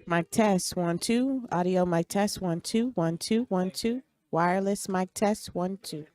Mic test 1 2. Audio mic test 1 2 1 2 1 2. Wireless mic test 1 2.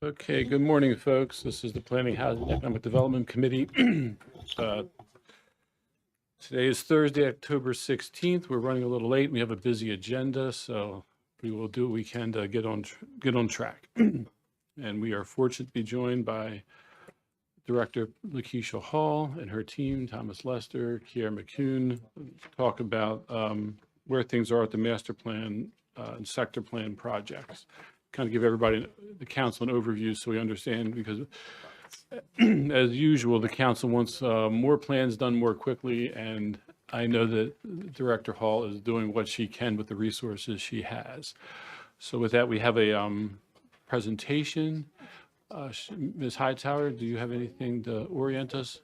Okay, good morning, folks. This is the Planning, Housing, and Economic Development Committee. Today is Thursday, October 16th. We're running a little late. We have a busy agenda, so we will do what we can to get on track. And we are fortunate to be joined by Director Lakeisha Hall and her team, Thomas Lester, Kiera McCune, to talk about where things are at the master plan and sector plan projects. Kind of give everybody, the council, an overview so we understand, because as usual, the council wants more plans done more quickly, and I know that Director Hall is doing what she can with the resources she has. So with that, we have a presentation. Ms. Hightower, do you have anything to orient us?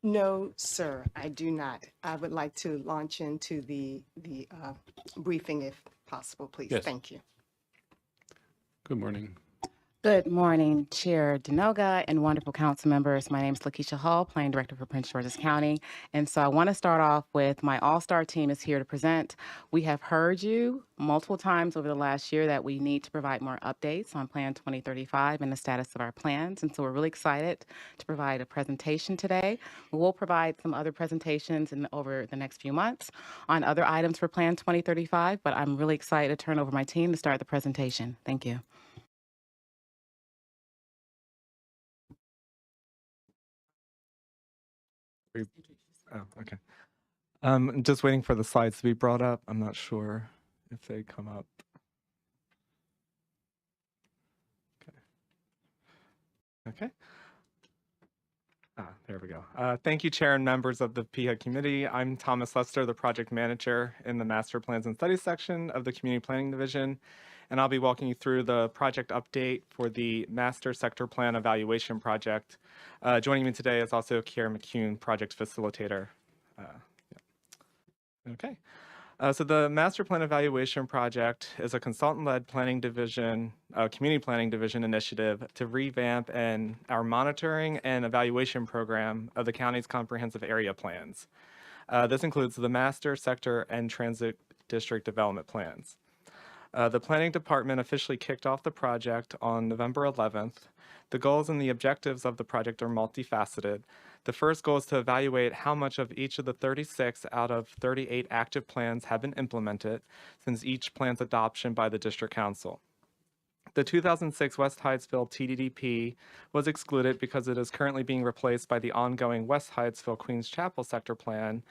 No, sir, I do not. I would like to launch into the briefing if possible, please. Yes. Thank you. Good morning. Good morning, Chair Denoga and wonderful council members. My name is Lakeisha Hall, Planning Director for Prince George's County. And so I want to start off with my all-star team is here to present. We have heard you multiple times over the last year that we need to provide more updates on Plan 2035 and the status of our plans. And so we're really excited to provide a presentation today. We'll provide some other presentations over the next few months on other items for Plan 2035, but I'm really excited to turn over my team to start the presentation. Thank you. Oh, okay. Just waiting for the slides to be brought up. I'm not sure if they come up. Okay. There we go. Thank you, Chair and members of the PHED Committee. I'm Thomas Lester, the project manager in the Master Plans and Studies section of the Community Planning Division, and I'll be walking you through the project update for the Master Sector Plan Evaluation Project. Joining me today is also Kiera McCune, project facilitator. Okay. So the Master Plan Evaluation Project is a consultant-led planning division, community planning division initiative to revamp our monitoring and evaluation program of the county's comprehensive area plans. This includes the master, sector, and transit district development plans. The planning department officially kicked off the project on November 11th. The goals and the objectives of the project are multifaceted. The first goal is to evaluate how much of each of the 36 out of 38 active plans have been implemented since each plan's adoption by the District Council. The 2006 West Hyattsville TDDP was excluded because it is currently being replaced by the ongoing West Hyattsville Queens Chapel Sector Plan,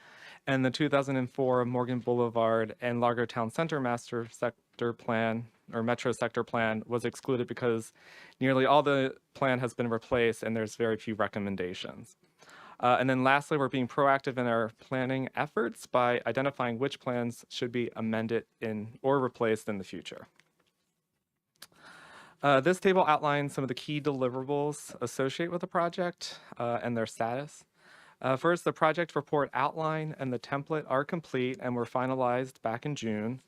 and the 2004 Morgan Boulevard and Largo Town Center Master Sector Plan, or Metro Sector Plan, was excluded because nearly all the plan has been replaced and there's very few recommendations. And then lastly, we're being proactive in our planning efforts by identifying which plans should be amended or replaced in the future. This table outlines some of the key deliverables associated with the project and their status. First, the project report outline and the template are complete and were finalized back in June.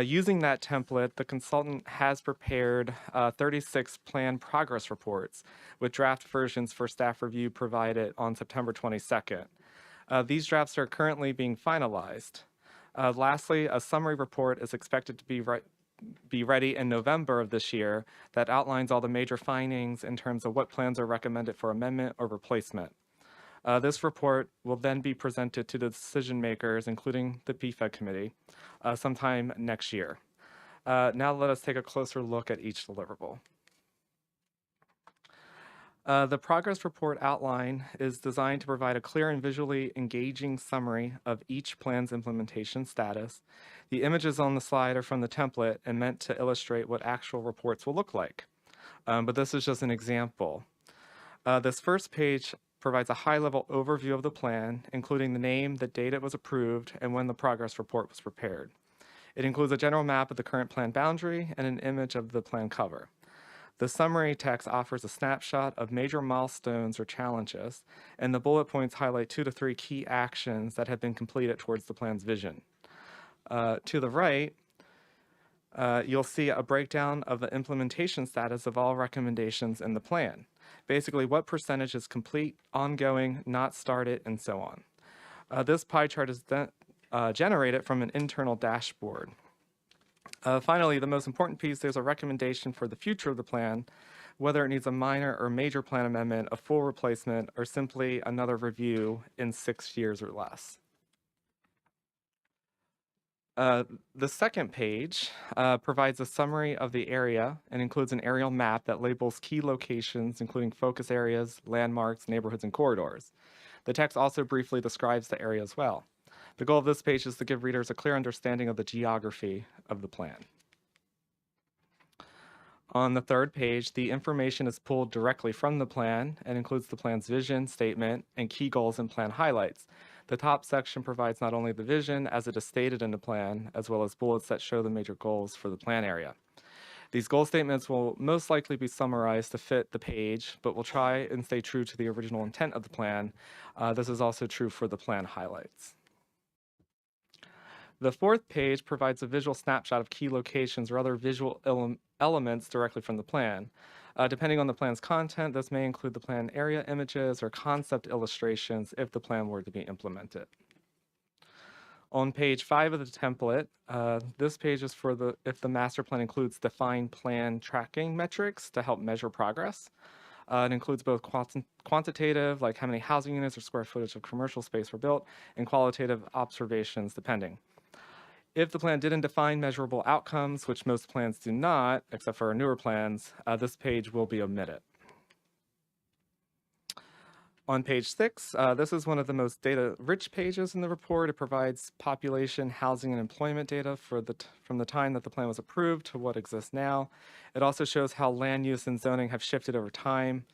Using that template, the consultant has prepared 36 plan progress reports with draft versions for staff review provided on September 22nd. These drafts are currently being finalized. Lastly, a summary report is expected to be ready in November of this year that outlines all the major findings in terms of what plans are recommended for amendment or replacement. This report will then be presented to the decision makers, including the PHED committee, sometime next year. Now let us take a closer look at each deliverable. The progress report outline is designed to provide a clear and visually engaging summary of each plan's implementation status. The images on the slide are from the template and meant to illustrate what actual reports will look like. But this is just an example. This first page provides a high-level overview of the plan, including the name, the date it was approved, and when the progress report was prepared. It includes a general map of the current plan boundary and an image of the plan cover. The summary text offers a snapshot of major milestones or challenges, and the bullet points highlight 2 to 3 key actions that have been completed towards the plan's vision. To the right, you'll see a breakdown of the implementation status of all recommendations in the plan. Basically, what percentage is complete, ongoing, not started, and so on. This pie chart is then generated from an internal dashboard. Finally, the most important piece, there's a recommendation for the future of the plan, whether it needs a minor or major plan amendment, a full replacement, or simply another review in 6 years or less. The second page provides a summary of the area and includes an aerial map that labels key locations, including focus areas, landmarks, neighborhoods, and corridors. The text also briefly describes the area as well. The goal of this page is to give readers a clear understanding of the geography of the plan. On the third page, the information is pulled directly from the plan and includes the plan's vision, statement, and key goals and plan highlights. The top section provides not only the vision as it is stated in the plan, as well as bullets that show the major goals for the plan area. These goal statements will most likely be summarized to fit the page, but we'll try and stay true to the original intent of the plan. This is also true for the plan highlights. The fourth page provides a visual snapshot of key locations or other visual elements directly from the plan. Depending on the plan's content, this may include the plan area images or concept illustrations if the plan were to be implemented. On page 5 of the template, this page is for if the master plan includes defined plan tracking metrics to help measure progress. It includes both quantitative, like how many housing units or square footage of commercial space were built, and qualitative observations, depending. If the plan didn't define measurable outcomes, which most plans do not, except for our newer plans, this page will be omitted. On page 6, this is one of the most data-rich pages in the report. It provides population, housing, and employment data from the time that the plan was approved to what exists now. It also shows how land use and zoning have shifted over time.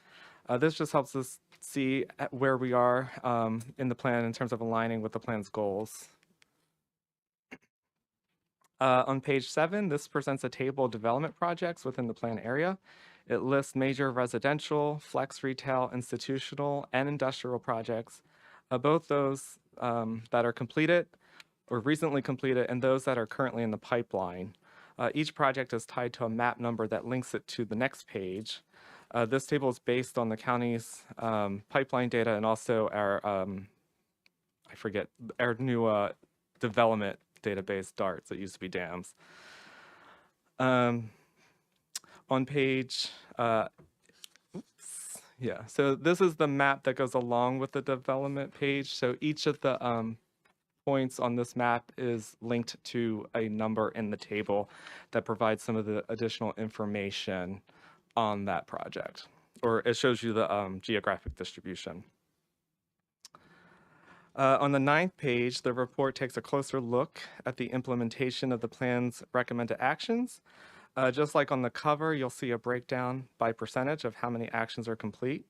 This just helps us see where we are in the plan in terms of aligning with the plan's goals. On page 7, this presents a table of development projects within the plan area. It lists major residential, flex retail, institutional, and industrial projects, both those that are completed or recently completed and those that are currently in the pipeline. Each project is tied to a map number that links it to the next page. This table is based on the county's pipeline data and also our, our new development database, DARTS, that used to be DAMS. On page, so this is the map that goes along with the development page. So each of the points on this map is linked to a number in the table that provides some of the additional information on that project, or it shows you the geographic distribution. On the 9th page, the report takes a closer look at the implementation of the plan's recommended actions. Just like on the cover, you'll see a breakdown by percentage of how many actions are complete.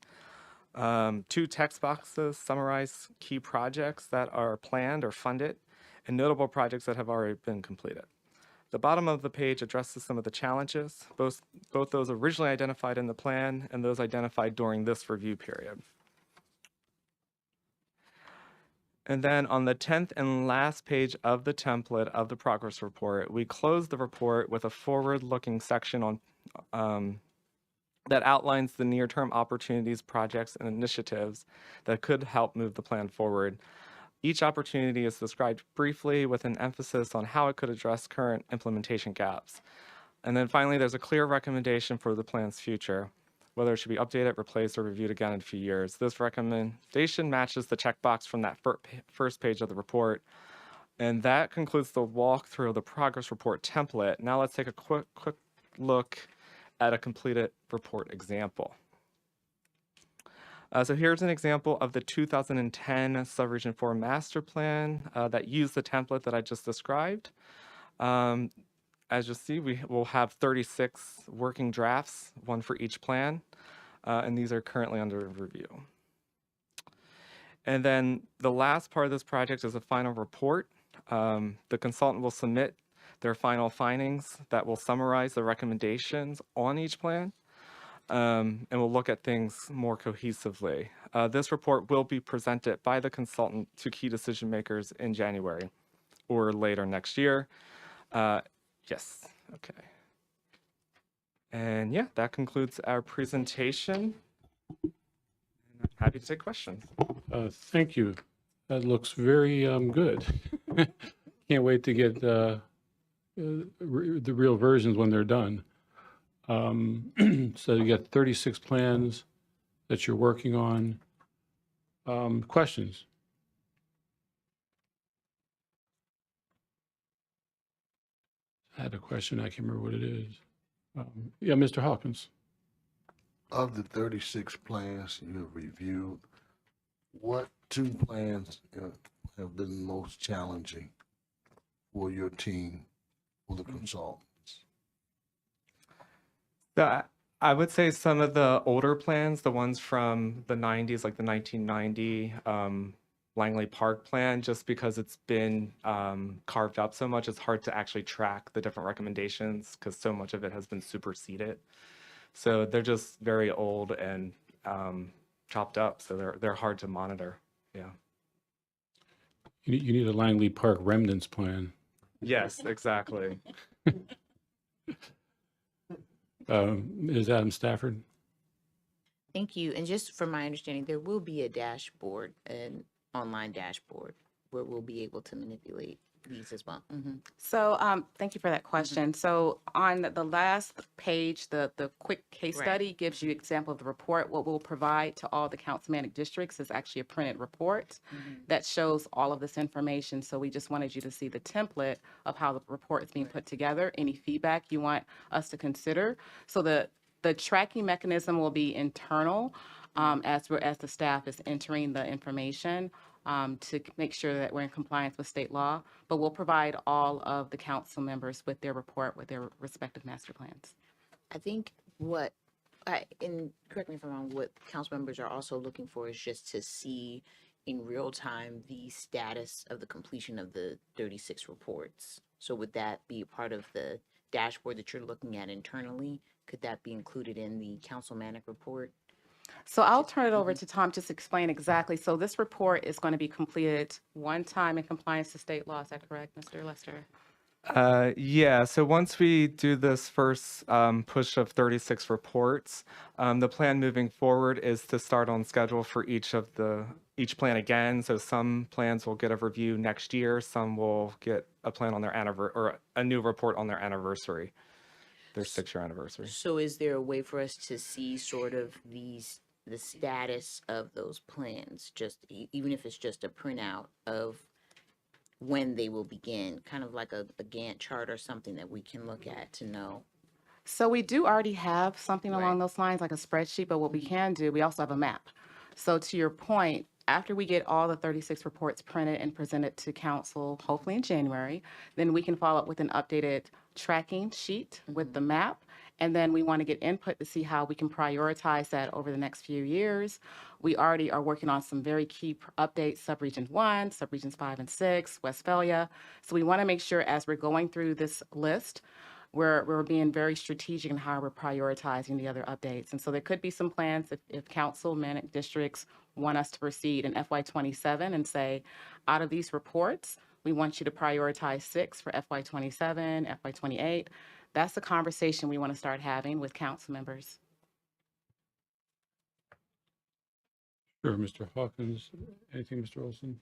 2 text boxes summarize key projects that are planned or funded and notable projects that have already been completed. The bottom of the page addresses some of the challenges, both those originally identified in the plan and those identified during this review period. And then on the 10th and last page of the template of the progress report, we close the report with a forward-looking section on that outlines the near-term opportunities, projects, and initiatives that could help move the plan forward. Each opportunity is described briefly with an emphasis on how it could address current implementation gaps. And then finally, there's a clear recommendation for the plan's future, whether it should be updated, replaced, or reviewed again in a few years. This recommendation matches the checkbox from that first page of the report. And that concludes the walkthrough of the progress report template. Now let's take a quick look at a completed report example. So here's an example of the 2010 Subregion 4 Master Plan that used the template that I just described. As you'll see, we will have 36 working drafts, one for each plan, and these are currently under review. And then the last part of this project is a final report. The consultant will submit their final findings that will summarize the recommendations on each plan, and we'll look at things more cohesively. This report will be presented by the consultant to key decision makers in January or later next year. Yes, okay. And yeah, that concludes our presentation. I'm happy to take questions. Thank you. That looks very good. Can't wait to get the real versions when they're done. So you got 36 plans that you're working on. Questions? I had a question, I can't remember what it is. Yeah, Mr. Hawkins. Of the 36 plans you have reviewed, what two plans have been most challenging for your team, for the consultants? I would say some of the older plans, the ones from the 90s, like the 1990 Langley Park plan, just because it's been carved up so much, it's hard to actually track the different recommendations because so much of it has been superseded. So they're just very old and chopped up, so they're hard to monitor. Yeah. You need a Langley Park remnants plan. Yes, exactly. Is Adam Stafford? Thank you. And just from my understanding, there will be a dashboard, an online dashboard, where we'll be able to manipulate these as well. So thank you for that question. So on the last page, the quick case Right. study gives you example of the report. What we'll provide to all the councilmanic districts is actually a printed report that shows all of this information. So we just wanted you to see the template of how the report is being put together, any feedback you want us to consider. So the tracking mechanism will be internal as the staff is entering the information. To make sure that we're in compliance with state law, but we'll provide all of the council members with their report with their respective master plans. I think and correct me if I'm wrong, what council members are also looking for is just to see in real time the status of the completion of the 36 reports. So would that be a part of the dashboard that you're looking at internally? Could that be included in the councilmanic report? So I'll turn it over to Tom just to explain exactly. So this report is going to be completed one time in compliance to state law. Is that correct, Mr. Lester? Yeah, so once we do this first push of 36 reports, the plan moving forward is to start on schedule for each plan again. So some plans will get a review next year, some will get a plan on their or a new report on their anniversary, their 6-year anniversary. So is there a way for us to see sort of the status of those plans, just even if it's just a printout of when they will begin, kind of like a Gantt chart or something that we can look at to know? So we do already have something Right. along those lines, like a spreadsheet, but what we can do, we also have a map. So to your point, after we get all the 36 reports printed and presented to council, hopefully in January, then we can follow up with an updated tracking sheet with the map. And then we want to get input to see how we can prioritize that over the next few years. We already are working on some very key updates, Subregion 1, Subregions 5 and 6, Westphalia. So we want to make sure as we're going through this list, we're being very strategic in how we're prioritizing the other updates. And so there could be some plans if councilmanic districts want us to proceed in FY27 and say, out of these reports, we want you to prioritize 6 for FY27, FY28. That's the conversation we want to start having with council members. Sure, Mr. Hawkins. Anything, Mr. Olson?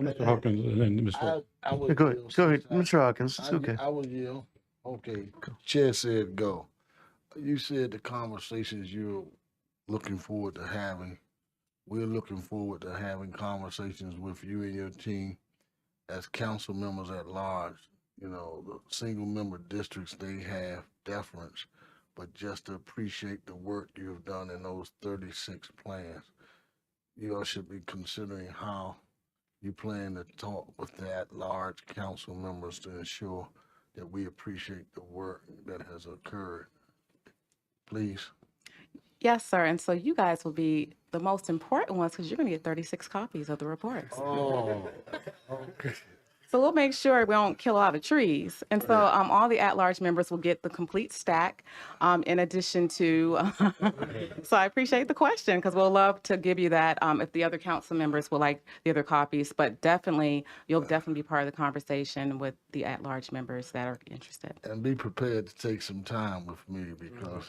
Mr. Hawkins and then Mr. I would Go yield ahead, since Mr. Hawkins. It's I okay. I will yield. Okay. Chair said go. You said the conversations you're looking forward to having. We're looking forward to having conversations with you and your team as council members at large. You know, the single member districts, they have deference, but just to appreciate the work you've done in those 36 plans, you all should be considering how you plan to talk with that large council members to ensure that we appreciate the work that has occurred. Please. Yes, sir. And so you guys will be the most important ones because you're going to get 36 copies of the reports. Oh, okay. So we'll make sure we don't kill a lot of trees. And so all the at-large members will get the complete stack in addition to, so I appreciate the question because we'll love to give you that if the other council members will like the other copies, but definitely, you'll definitely be part of the conversation with the at-large members that are interested. And be prepared to take some time with me because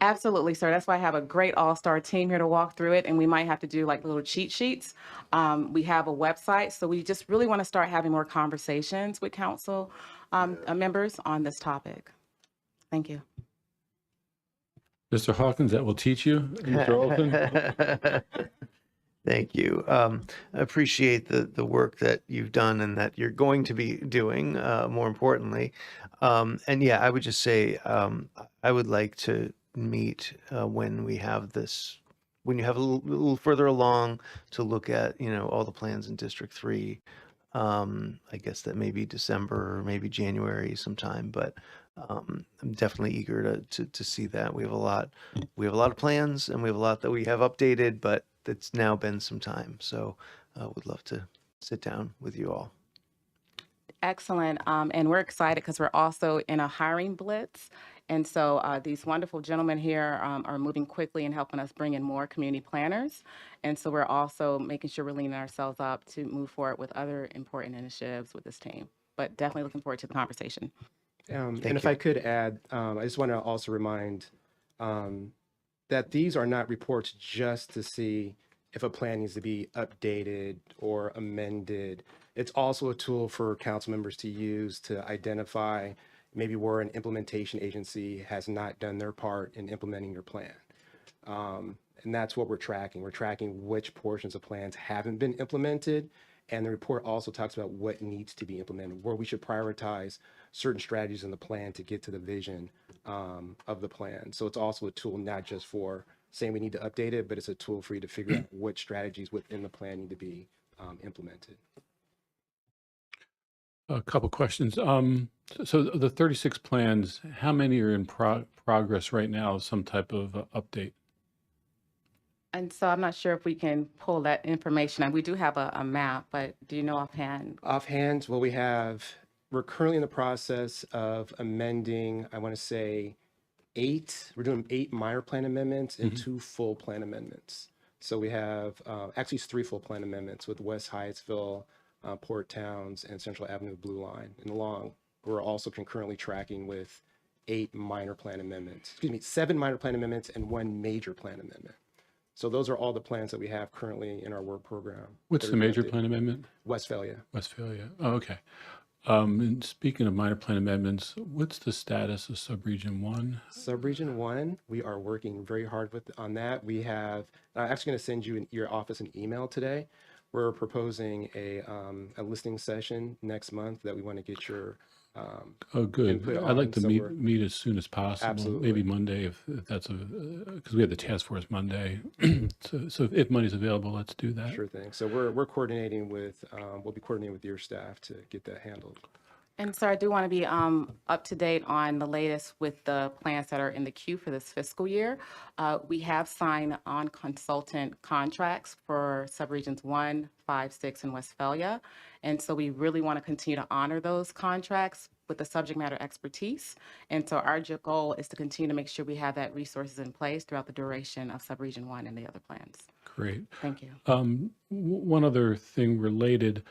Absolutely, sir. That's why I have a great all-star team here to walk through it, and we might have to do like little cheat sheets. We have a website, so we just really want to start having more conversations with council members on this topic. Thank you. Mr. Hawkins, that will teach you. Mr. Olson? Thank you. I appreciate the work that you've done and that you're going to be doing, more importantly. And yeah, I would just say I would like to meet when we have this, when you have a little further along to look at, all the plans in District 3. I guess that may be December or maybe January sometime, but I'm definitely eager to see that. We have a lot of plans and we have a lot that we have updated, but it's now been some time. So would love to sit down with you all. Excellent. And we're excited because we're also in a hiring blitz. And so these wonderful gentlemen here are moving quickly and helping us bring in more community planners. And so we're also making sure we're leaning ourselves up to move forward with other important initiatives with this team. But definitely looking forward to the conversation. And if I could add, I just want to also remind that these are not reports just to see if a plan needs to be updated or amended. It's also a tool for council members to use to identify maybe where an implementation agency has not done their part in implementing your plan. And that's what we're tracking. We're tracking which portions of plans haven't been implemented. And the report also talks about what needs to be implemented, where we should prioritize certain strategies in the plan to get to the vision of the plan. So it's also a tool not just for saying we need to update it, but it's a tool for you to figure out which strategies within the plan need to be implemented. A couple questions. So the 36 plans, how many are in progress right now, some type of update? And so I'm not sure if we can pull that information. And we do have a map, but do you know offhand? Offhand, well, we're currently in the process of amending, I want to say, we're doing 8 minor plan amendments and 2 full plan amendments. So we have, actually it's 3 full plan amendments with West Hyattsville, Port Towns, and Central Avenue Blue Line. And along, we're also concurrently tracking with 8 minor plan amendments, 7 minor plan amendments and 1 major plan amendment. So those are all the plans that we have currently in our work program. What's the major plan amendment? Westphalia. Westphalia. Oh, okay. And speaking of minor plan amendments, what's the status of Subregion 1? Subregion 1, we are working very hard on that. We have, I'm actually going to send you your office an email today. We're proposing a listening session next month that we want to get your Oh, good. input I'd like on, to so meet we're- as soon as possible. Absolutely. Maybe Monday if that's because we have the task force Monday. so if money's available, let's do that. Sure thing. So we're coordinating with, we'll be coordinating with your staff to get that handled. And so I do want to be up to date on the latest with the plans that are in the queue for this fiscal year. We have signed on consultant contracts for subregions 1, 5, 6, and Westphalia. And so we really want to continue to honor those contracts with the subject matter expertise. And so our goal is to continue to make sure we have that resources in place throughout the duration of subregion 1 and the other plans. Great. Thank you. One other thing related,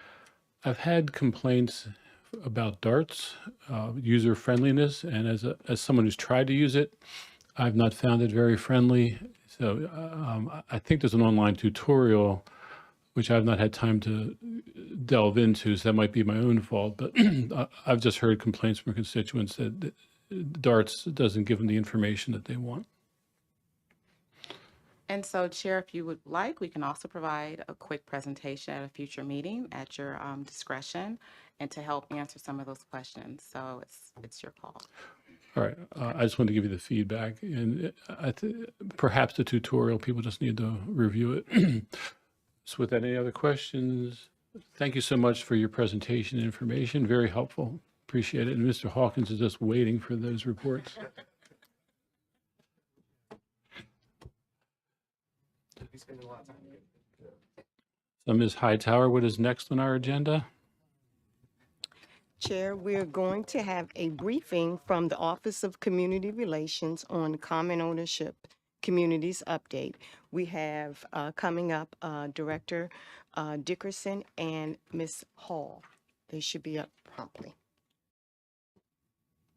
I've had complaints about darts, user friendliness, and as someone who's tried to use it, I've not found it very friendly. So I think there's an online tutorial which I've not had time to delve into, so that might be my own fault. But I've just heard complaints from constituents that darts doesn't give them the information that they want. And so, Chair, if you would like, we can also provide a quick presentation at a future meeting at your discretion and to help answer some of those questions. So it's your call. All right. I just wanted to give you the feedback. And perhaps the tutorial, people just need to review it. So with that, any other questions? Thank you so much for your presentation and information. Very helpful. Appreciate it. And Mr. Hawkins is just waiting for those reports. So Ms. Hightower, what is next on our agenda? Chair, we're going to have a briefing from the Office of Community Relations on Common Ownership Communities Update. We have coming up Director Dickerson and Ms. Hall. They should be up promptly.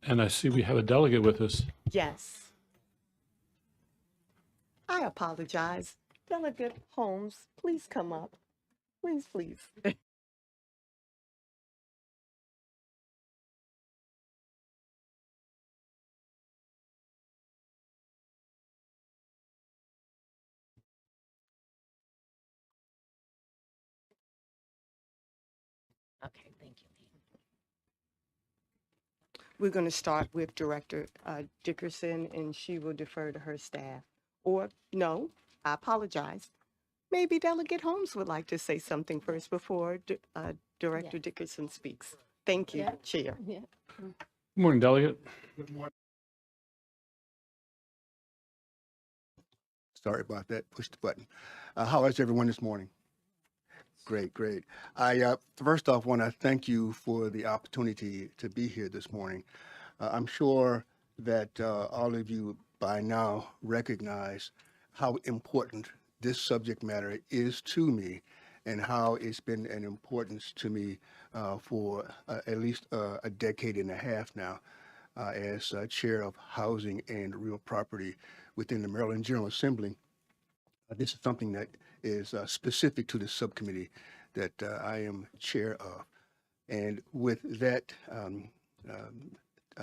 And I see we have a delegate with us. Yes. I apologize. Delegate Holmes, please come up. Please, please. Okay, thank you. We're going to start with Director Dickerson, and she will defer to her staff. Or, no, I apologize. Maybe Delegate Holmes would like to say something first before Director Dickerson speaks. Thank you, Chair. Good morning, Delegate. Sorry about that. Push the button. How is everyone this morning? Great, great. I first off want to thank you for the opportunity to be here this morning. I'm sure that all of you by now recognize how important this subject matter is to me and how it's been an importance to me for at least a decade and a half now as chair of housing and real property within the Maryland General Assembly. This is something that is specific to the subcommittee that I am chair of. And with that,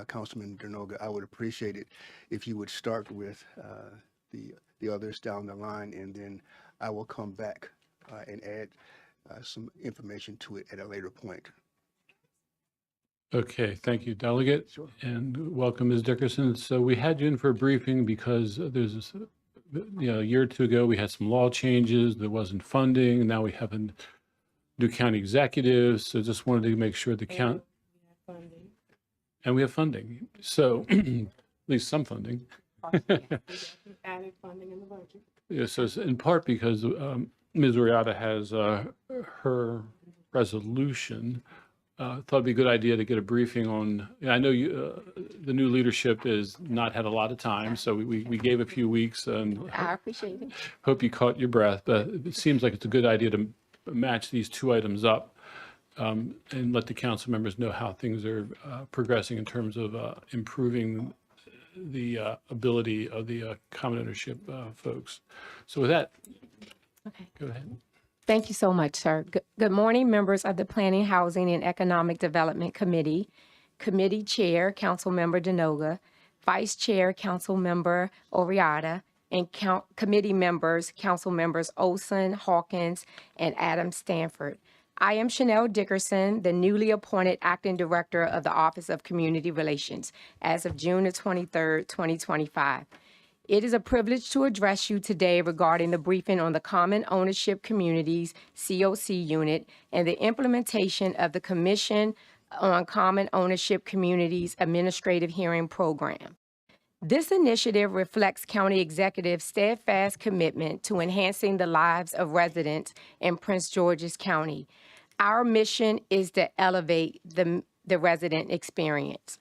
Councilman Denoga, I would appreciate it if you would start with the others down the line, and then I will come back and add some information to it at a later point. Okay, thank you, Delegate. Sure. And welcome, Ms. Dickerson. So we had you in for a briefing because there's this, a year or two ago, we had some law changes. There wasn't funding. Now we have a new county executive. So just wanted to make sure the count. And we have funding. So at least some funding. Added funding in the budget. Yeah, so it's in part because Ms. Uriata has her resolution. Thought it'd be a good idea to get a briefing on, I know you, the new leadership has not had a lot of time, so we gave a few weeks and I appreciate it. hope you caught your breath, but it seems like it's a good idea to match these two items up and let the council members know how things are progressing in terms of improving the ability of the common ownership folks. So with that, go ahead. Thank you so much, sir. Good morning, members of the Planning, Housing, and Economic Development Committee. Committee Chair, Councilmember Denoga, Vice Chair, Councilmember Oriata, and committee members, Council Members Olson, Hawkins, and Adam Stanford. I am Chanel Dickerson, the newly appointed Acting Director of the Office of Community Relations as of June the 23rd, 2025. It is a privilege to address you today regarding the briefing on the Common Ownership Communities COC unit and the implementation of the Commission on Common Ownership Communities Administrative Hearing Program. This initiative reflects County Executive's steadfast commitment to enhancing the lives of residents in Prince George's County. Our mission is to elevate the resident experience.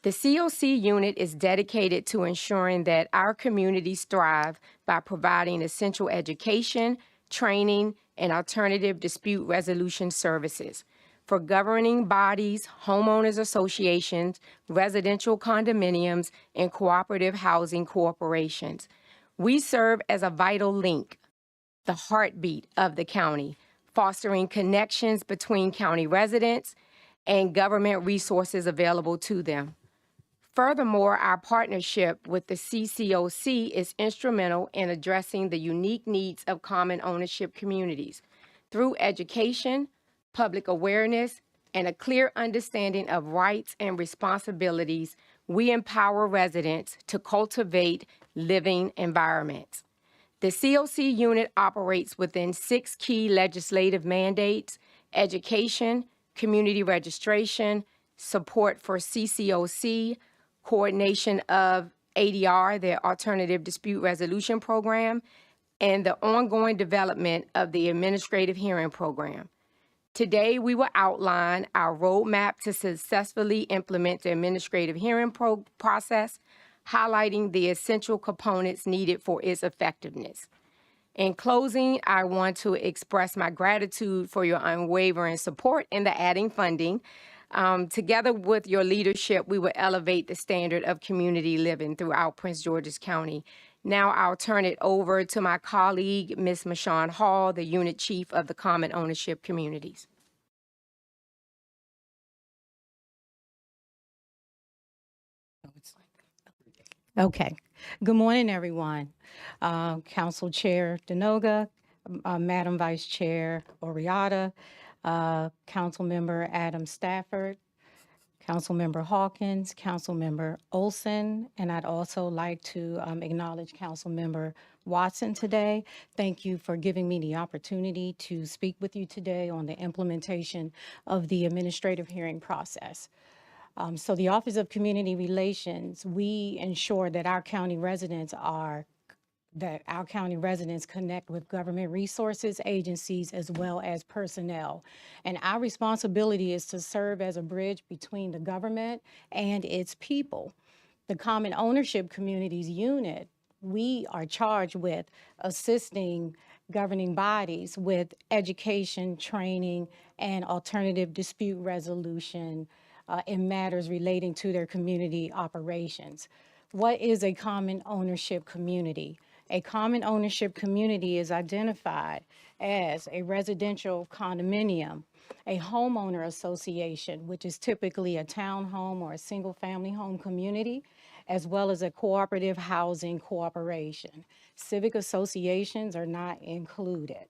The COC unit is dedicated to ensuring that our communities thrive by providing essential education, training, and alternative dispute resolution services for governing bodies, homeowners associations, residential condominiums, and cooperative housing corporations. We serve as a vital link, the heartbeat of the county, fostering connections between county residents and government resources available to them. Furthermore, our partnership with the CCOC is instrumental in addressing the unique needs of common ownership communities. Through education, public awareness, and a clear understanding of rights and responsibilities, we empower residents to cultivate living environments. The COC unit operates within 6 key legislative mandates: education, community registration, support for CCOC, coordination of ADR, the Alternative Dispute Resolution Program, and the ongoing development of the Administrative Hearing Program. Today, we will outline our roadmap to successfully implement the Administrative Hearing process, highlighting the essential components needed for its effectiveness. In closing, I want to express my gratitude for your unwavering support in the adding funding. Together with your leadership, we will elevate the standard of community living throughout Prince George's County. Now I'll turn it over to my colleague, Ms. Michonne Hall, the Unit Chief of the Common Ownership Communities. Okay. Good morning, everyone. Council Chair Denoga, Madam Vice Chair Oriata, Councilmember Adam Stafford, Councilmember Hawkins, Councilmember Olson, and I'd also like to acknowledge Councilmember Watson today. Thank you for giving me the opportunity to speak with you today on the implementation of the administrative hearing process. So the Office of Community Relations, we ensure that our county residents connect with government resources, agencies, as well as personnel. And our responsibility is to serve as a bridge between the government and its people. The Common Ownership Communities Unit, we are charged with assisting governing bodies with education, training, and alternative dispute resolution in matters relating to their community operations. What is a common ownership community? A common ownership community is identified as a residential condominium, a homeowner association, which is typically a townhome or a single-family home community, as well as a cooperative housing corporation. Civic associations are not included.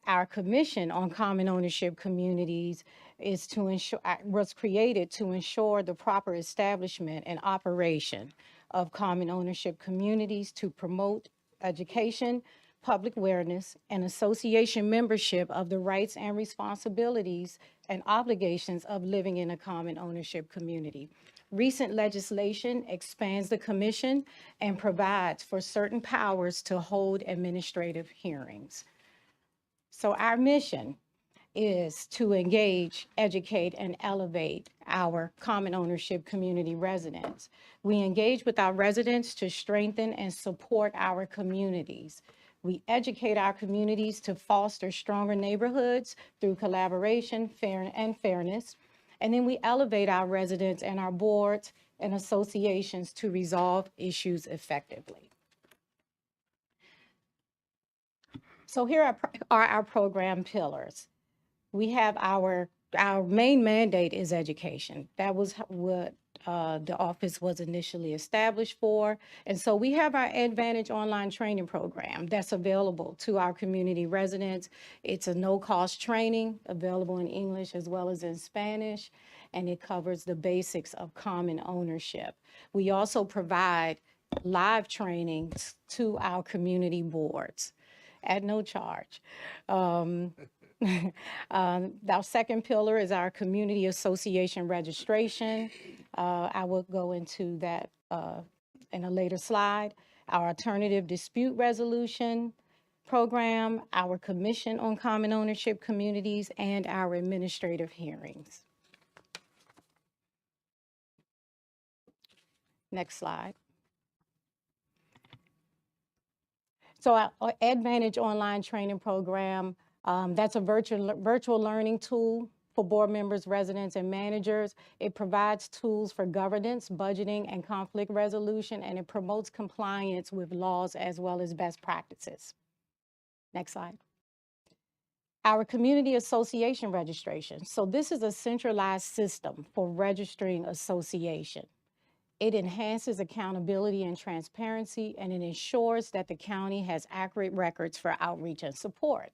Our Commission on Common Ownership Communities is to ensure, was created to ensure the proper establishment and operation of common ownership communities to promote education, public awareness, and association membership of the rights and responsibilities and obligations of living in a common ownership community. Recent legislation expands the Commission and provides for certain powers to hold administrative hearings. So our mission is to engage, educate, and elevate our common ownership community residents. We engage with our residents to strengthen and support our communities. We educate our communities to foster stronger neighborhoods through collaboration, fairness. And then we elevate our residents and our boards and associations to resolve issues effectively. So here are our program pillars. We have our main mandate is education. That was what the office was initially established for. And so we have our Advantage online training program that's available to our community residents. It's a no-cost training available in English as well as in Spanish, and it covers the basics of common ownership. We also provide live trainings to our community boards at no charge. Our second pillar is our community association registration. I will go into that in a later slide. Our alternative dispute resolution program, our Commission on Common Ownership Communities, and our administrative hearings. Next slide. So our Advantage online training program, that's a virtual learning tool for board members, residents, and managers. It provides tools for governance, budgeting, and conflict resolution, and it promotes compliance with laws as well as best practices. Next slide. Our community association registration. So this is a centralized system for registering association. It enhances accountability and transparency, and it ensures that the county has accurate records for outreach and support.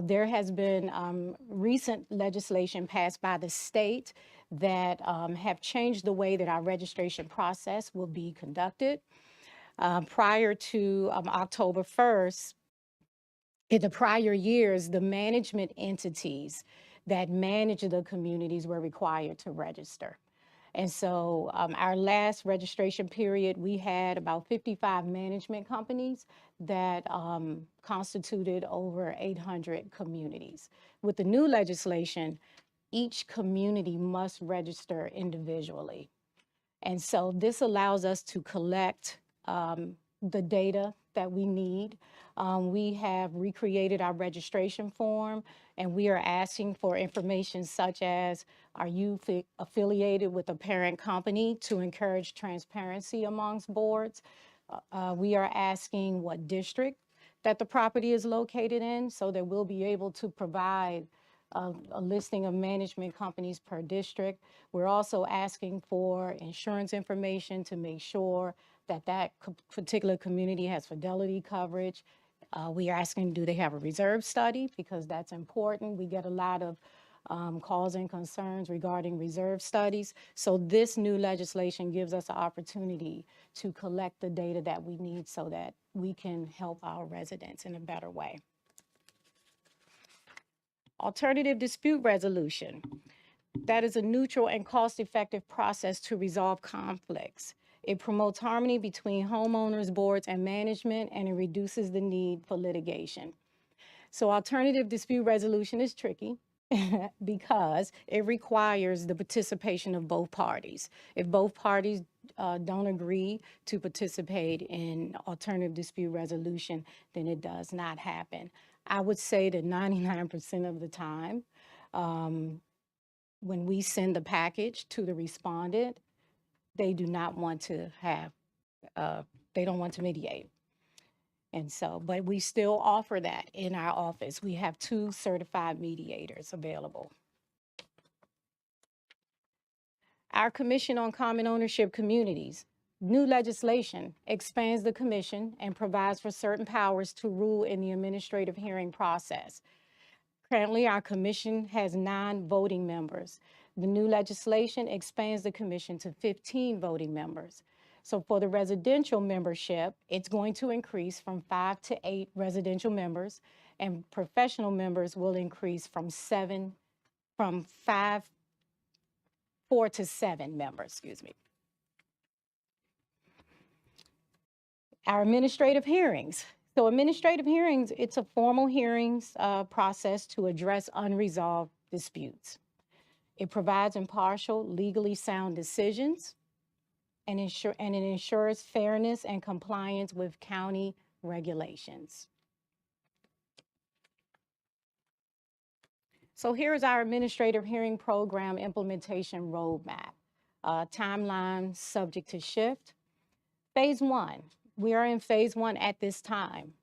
There has been recent legislation passed by the state that have changed the way that our registration process will be conducted. Prior to October 1st, in the prior years, the management entities that manage the communities were required to register. And so our last registration period, we had about 55 management companies that constituted over 800 communities. With the new legislation, each community must register individually. And so this allows us to collect the data that we need. We have recreated our registration form, and we are asking for information such as, are you affiliated with a parent company to encourage transparency amongst boards? We are asking what district that the property is located in, so that we'll be able to provide a listing of management companies per district. We're also asking for insurance information to make sure that that particular community has fidelity coverage, We are asking, do they have a reserve study? Because that's important. We get a lot of calls and concerns regarding reserve studies. So this new legislation gives us an opportunity to collect the data that we need so that we can help our residents in a better way. Alternative dispute resolution. That is a neutral and cost-effective process to resolve conflicts. It promotes harmony between homeowners, boards, and management, and it reduces the need for litigation. So alternative dispute resolution is tricky because it requires the participation of both parties. If both parties don't agree to participate in alternative dispute resolution, then it does not happen. I would say that 99% of the time, when we send the package to the respondent, they do not want to have, they don't want to mediate. And so, but we still offer that in our office. We have 2 certified mediators available. Our Commission on Common Ownership Communities. New legislation expands the commission and provides for certain powers to rule in the administrative hearing process. Currently, our commission has 9 voting members. The new legislation expands the commission to 15 voting members. So for the residential membership, it's going to increase from 5 to 8 residential members, and professional members will increase from 4 to 7 members, excuse me. Our administrative hearings. So administrative hearings, it's a formal hearings process to address unresolved disputes. It provides impartial, legally sound decisions, and it ensures fairness and compliance with county regulations. So here is our administrative hearing program implementation roadmap. Timeline subject to shift. Phase 1, we are in phase 1 at this time.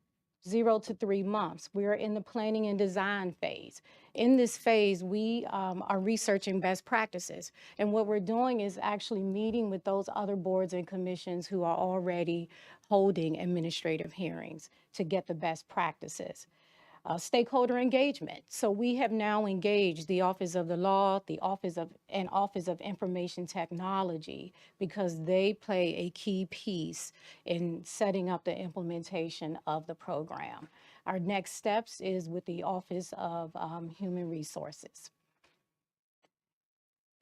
0 to 3 months. We are in the planning and design phase. In this phase, we are researching best practices. And what we're doing is actually meeting with those other boards and commissions who are already holding administrative hearings to get the best practices. Stakeholder engagement. So we have now engaged the Office of the Law, the Office of Information Technology, because they play a key piece in setting up the implementation of the program. Our next steps is with the Office of Human Resources.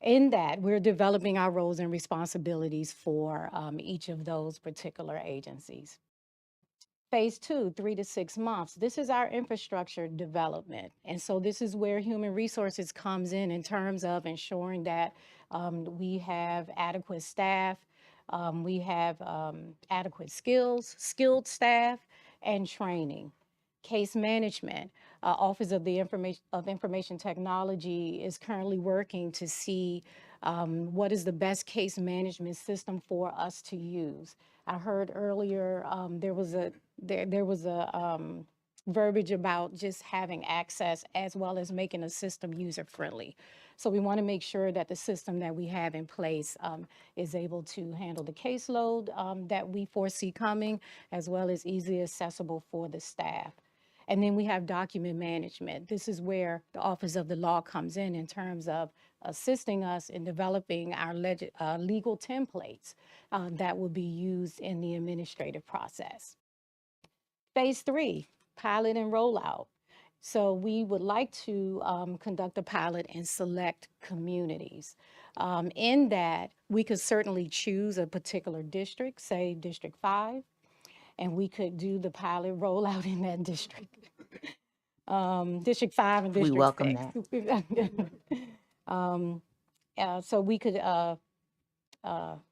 In that, we're developing our roles and responsibilities for each of those particular agencies. Phase 2, 3 to 6 months. This is our infrastructure development. And so this is where human resources comes in terms of ensuring that we have adequate staff, we have adequate skilled staff, and training. Case management. Office of the Information Technology is currently working to see what is the best case management system for us to use. I heard earlier there was a verbiage about just having access as well as making a system user-friendly. So we want to make sure that the system that we have in place is able to handle the caseload that we foresee coming, as well as easily accessible for the staff. And then we have document management. This is where the Office of the Law comes in terms of assisting us in developing our legal templates that will be used in the administrative process. Phase 3, pilot and rollout. So we would like to conduct a pilot in select communities. In that, we could certainly choose a particular district, say District 5, and we could do the pilot rollout in that district. District 5 and District 6. We welcome that. So we could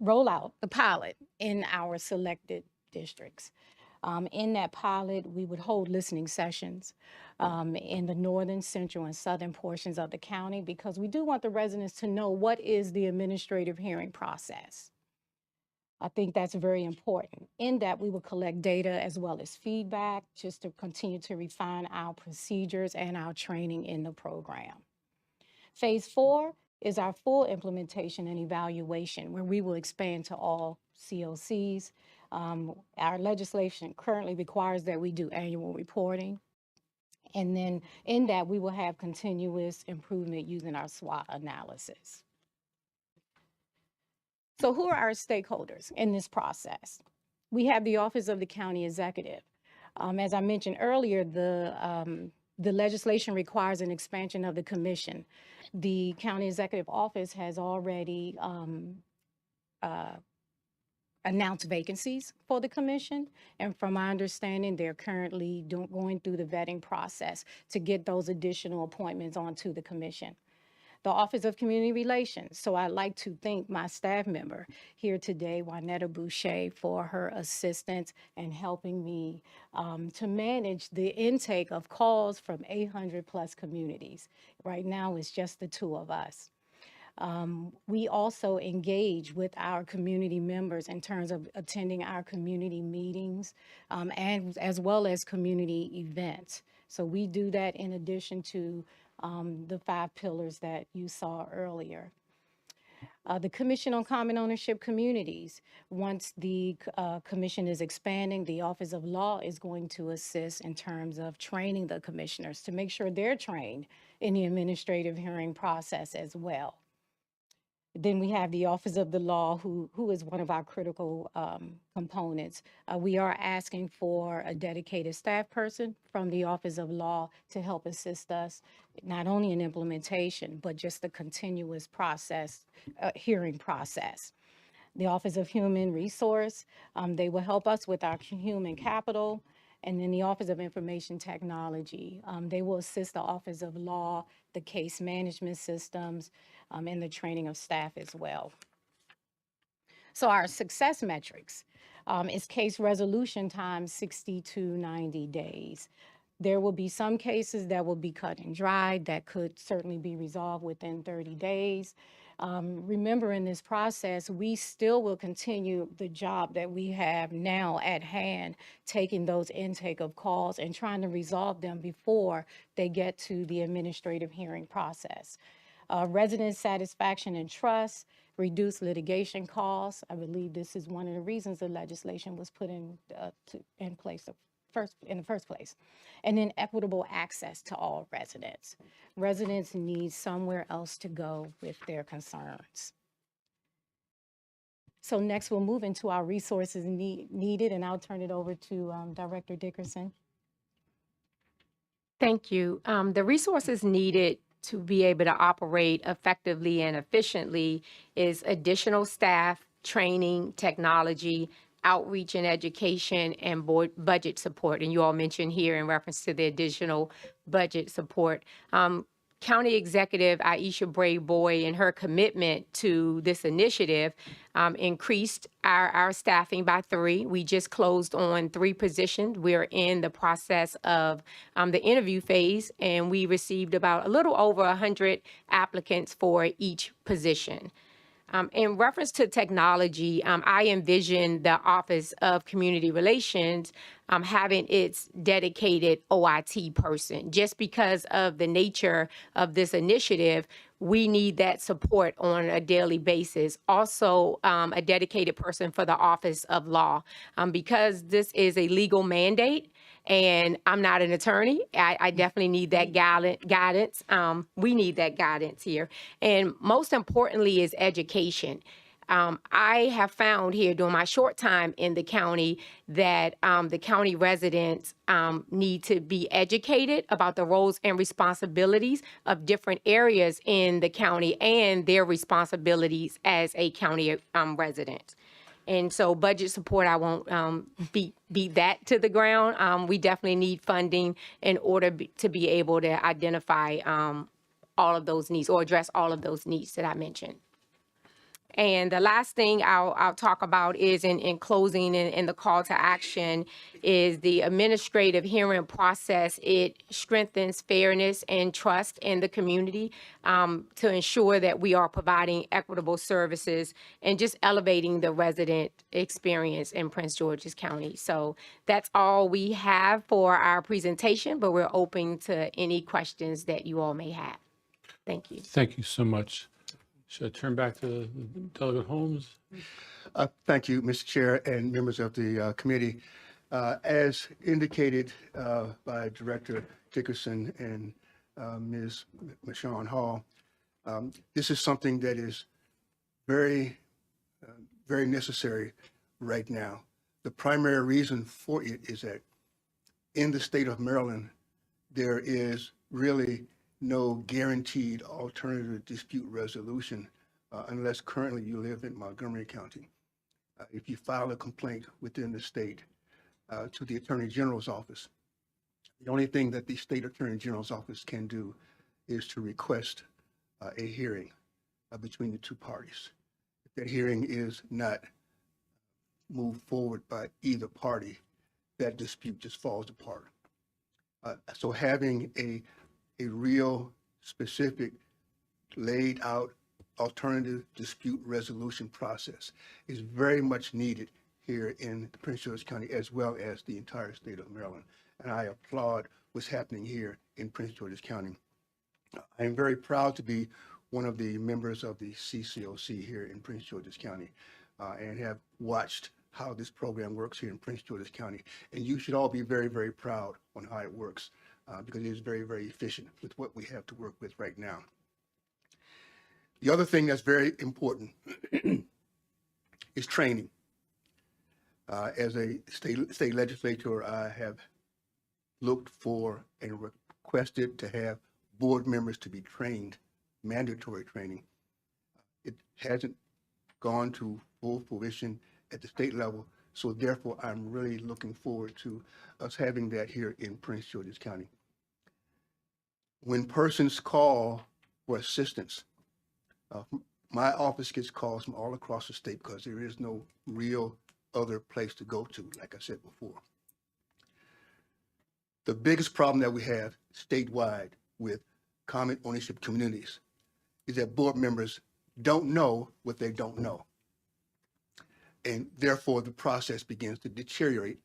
roll out the pilot in our selected districts. In that pilot, we would hold listening sessions in the northern, central, and southern portions of the county, because we do want the residents to know what is the administrative hearing process. I think that's very important. In that, we will collect data as well as feedback, just to continue to refine our procedures and our training in the program. Phase 4 is our full implementation and evaluation, where we will expand to all COCs. Our legislation currently requires that we do annual reporting. And then in that, we will have continuous improvement using our SWOT analysis. So who are our stakeholders in this process? We have the Office of the County Executive. As I mentioned earlier, the legislation requires an expansion of the commission. The County Executive Office has already announced vacancies for the commission. And from my understanding, they're currently going through the vetting process to get those additional appointments onto the commission. The Office of Community Relations. So I'd like to thank my staff member here today, Juanetta Boucher, for her assistance and helping me to manage the intake of calls from 800 plus communities. Right now, it's just the two of us. We also engage with our community members in terms of attending our community meetings and as well as community events. So we do that in addition to the 5 pillars that you saw earlier. The Commission on Common Ownership Communities. Once the commission is expanding, the Office of Law is going to assist in terms of training the commissioners to make sure they're trained in the administrative hearing process as well. Then we have the Office of the Law, who is one of our critical components. We are asking for a dedicated staff person from the Office of Law to help assist us, not only in implementation, but just the continuous process, hearing process. The Office of Human Resource, they will help us with our human capital. And then the Office of Information Technology, they will assist the Office of Law, the case management systems, and the training of staff as well. So our success metrics is case resolution time 60 to 90 days. There will be some cases that will be cut and dried that could certainly be resolved within 30 days. Remember, in this process, we still will continue the job that we have now at hand, taking those intake of calls and trying to resolve them before they get to the administrative hearing process. Resident satisfaction and trust, reduce litigation costs. I believe this is one of the reasons the legislation was put in place in the first place. And then equitable access to all residents. Residents need somewhere else to go with their concerns. So next we'll move into our resources needed, and I'll turn it over to Director Dickerson. Thank you. The resources needed to be able to operate effectively and efficiently is additional staff, training, technology, outreach and education, and budget support. And you all mentioned here in reference to the additional budget support. County Executive Aisha Brave-Boyd and her commitment to this initiative increased our staffing by 3. We just closed on 3 positions. We're in the process of the interview phase, and we received about a little over 100 applicants for each position. In reference to technology, I envision the Office of Community Relations having its dedicated OIT person. Just because of the nature of this initiative, we need that support on a daily basis. Also, a dedicated person for the Office of Law. Because this is a legal mandate, and I'm not an attorney, I definitely need that guidance. We need that guidance here. And most importantly is education. I have found here during my short time in the county that the county residents need to be educated about the roles and responsibilities of different areas in the county and their responsibilities as a county resident. And so budget support, I won't beat that to the ground. We definitely need funding in order to be able to identify all of those needs or address all of those needs that I mentioned. And the last thing I'll talk about is in closing and the call to action is the administrative hearing process. It strengthens fairness and trust in the community to ensure that we are providing equitable services and just elevating the resident experience in Prince George's County. So that's all we have for our presentation, but we're open to any questions that you all may have. Thank you. Thank you so much. Should I turn back to Delegate Holmes? Thank you, Mr. Chair and members of the committee. As indicated by Director Dickerson and Ms. Michonne Hall, this is something that is very, very necessary right now. The primary reason for it is that in the state of Maryland, there is really no guaranteed alternative dispute resolution unless currently you live in Montgomery County. If you file a complaint within the state to the Attorney General's office, the only thing that the state Attorney General's office can do is to request a hearing between the two parties. If that hearing is not moved forward by either party, that dispute just falls apart. So having a real specific laid out alternative dispute resolution process is very much needed here in Prince George's County as well as the entire state of Maryland. And I applaud what's happening here in Prince George's County. I am very proud to be one of the members of the CCOC here in Prince George's County and have watched how this program works here in Prince George's County. And you should all be very, very proud on how it works because it is very, very efficient with what we have to work with right now. The other thing that's very important is training. As a state legislator, I have looked for and requested to have board members to be trained, mandatory training. It hasn't gone to full fruition at the state level, so therefore I'm really looking forward to us having that here in Prince George's County. When persons call for assistance, my office gets calls from all across the state because there is no real other place to go to, like I said before. The biggest problem that we have statewide with common ownership communities is that board members don't know what they don't know. And therefore the process begins to deteriorate.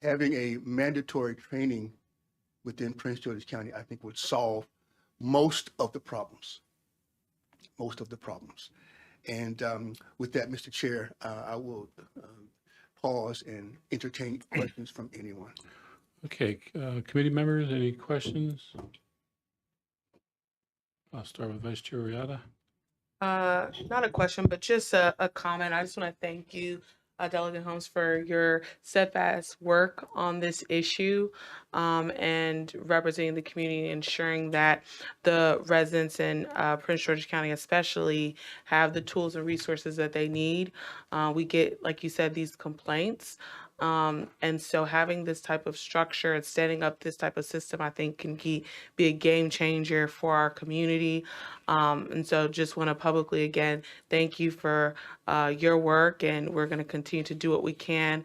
Having a mandatory training within Prince George's County, I think would solve most of the problems. And with that, Mr. Chair, I will pause and entertain questions from anyone. Okay, committee members, any questions? I'll start with Vice Chair Riata. Not a question, but just a comment. I just want to thank you, Delegate Holmes, for your steadfast work on this issue and representing the community, ensuring that the residents in Prince George's County especially have the tools and resources that they need. We get, like you said, these complaints. And so having this type of structure and setting up this type of system, I think can be a game changer for our community. And so just want to publicly, again, thank you for your work, and we're going to continue to do what we can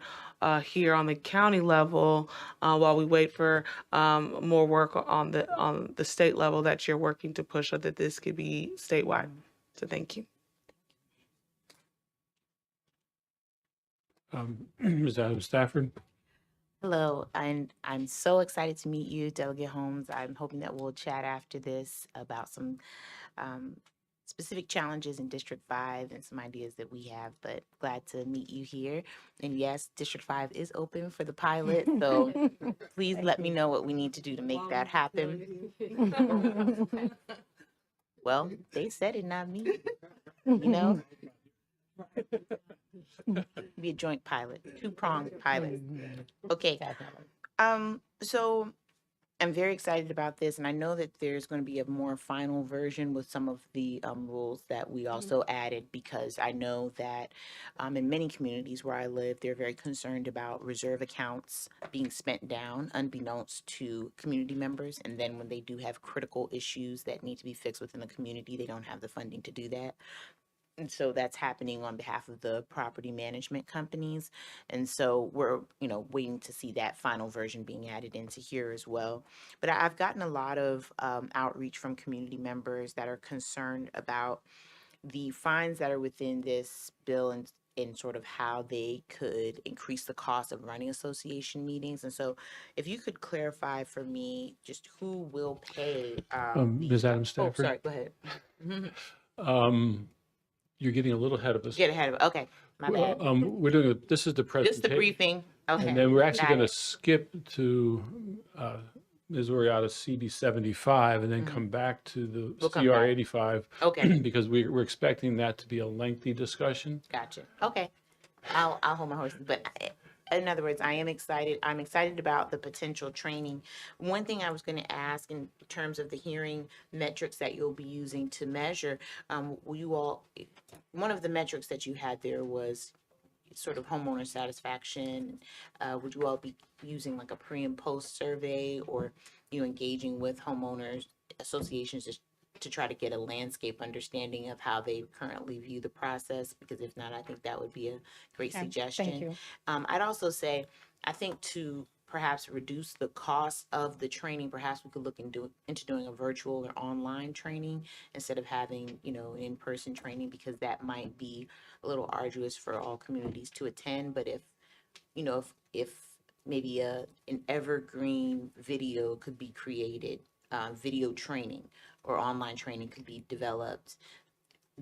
here on the county level while we wait for more work on the state level that you're working to push so that this could be statewide. So thank you. Ms. Adams Stafford. Hello, and I'm so excited to meet you, Delegate Holmes. I'm hoping that we'll chat after this about some specific challenges in District 5 and some ideas that we have, but glad to meet you here. And yes, District 5 is open for the pilot, so please let me know what we need to do to make that happen. Well, they said it, not me, you know? Be a joint pilot, two-pronged pilot. Okay. So I'm very excited about this, and I know that there's going to be a more final version with some of the rules that we also added, because I know that in many communities where I live, they're very concerned about reserve accounts being spent down unbeknownst to community members, and then when they do have critical issues that need to be fixed within the community, they don't have the funding to do that. And so that's happening on behalf of the property management companies. And so we're, waiting to see that final version being added into here as well. But I've gotten a lot of outreach from community members that are concerned about the fines that are within this bill, and in sort of how they could increase the cost of running association meetings. And so if you could clarify for me just who will pay Ms. Adams oh, Stafford, sorry, go ahead. you're getting a little ahead of us. Get ahead of it. Okay, my bad. We're doing, this is the Just the presentation. briefing. Okay. And then we're actually got going to it. skip to Ms. Oriata's CD 75 and then Mhm. come back to the We'll come CR back. 85 Okay, because we're expecting that to be a lengthy discussion. gotcha. Okay, I'll hold my horses. But in other words, I am excited. I'm excited about the potential training. One thing I was going to ask in terms of the hearing metrics that you'll be using to measure, will you all, one of the metrics that you had there was sort of homeowner satisfaction. Would you all be using like a pre and post survey, or you engaging with homeowners associations just to try to get a landscape understanding of how they currently view the process? Because if not, I think that would be a great Okay, suggestion. thank you. I'd also say, I think to perhaps reduce the cost of the training, perhaps we could look into doing a virtual or online training instead of having, in-person training, because that might be a little arduous for all communities to attend. But if maybe an evergreen video could be created, video training or online training could be developed,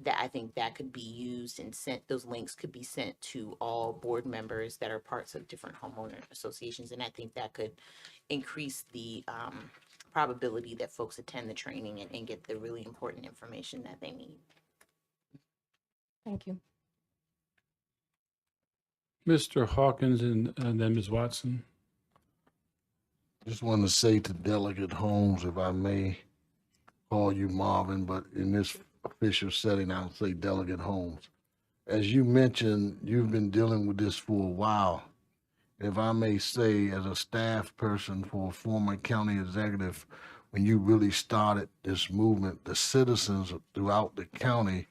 that I think that could be used and sent, those links could be sent to all board members that are parts of different homeowner associations. And I think that could increase the probability that folks attend the training and get the really important information that they need. Thank you. Mr. Hawkins and then Ms. Watson. Just want to say to Delegate Holmes, if I may call you Marvin, but in this official setting, I'll say Delegate Holmes. As you mentioned, you've been dealing with this for a while. If I may say, as a staff person for a former county executive, when you really started this movement, the citizens throughout the county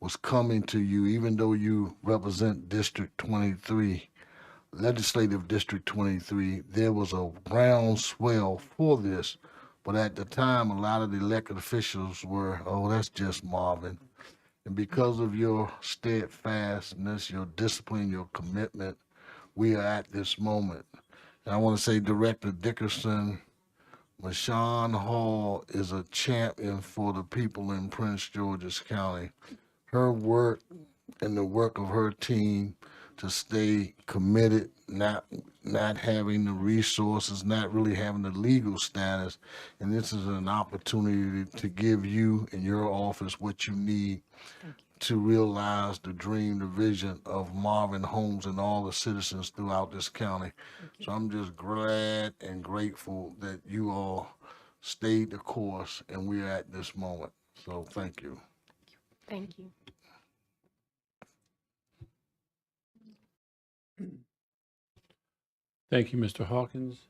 was coming to you, even though you represent District 23, Legislative District 23, there was a groundswell for this. But at the time, a lot of the elected officials were, oh, that's just Marvin. And because of your steadfastness, your discipline, your commitment, we are at this moment. And I want to say, Director Dickerson, Mashawn Hall is a champion for the people in Prince George's County. Her work and the work of her team to stay committed, not having the resources, not really having the legal status. And this is an opportunity to give you and your office what you need to realize the dream, the vision of Marvin Holmes and all the citizens throughout this county. So I'm just glad and grateful that you all stayed the course and we're at this moment. So thank you. Thank you. Thank you, Mr. Hawkins.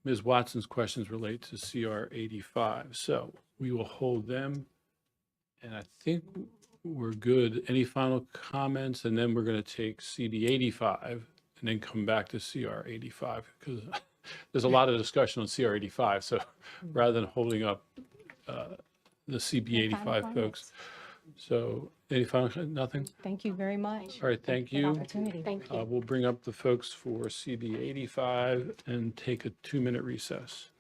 Ms. Watson's questions relate to CR 85. So we will hold them. And I think we're good. Any final comments? And then we're going to take CB 85 and then come back to CR 85 because there's a lot of discussion on CR 85. So rather than holding up the CB 85 folks. So any final, nothing? Thank you very much. All right, thank for the you. opportunity. Thank you. We'll bring up the folks for CB 85 and take a 2-minute recess.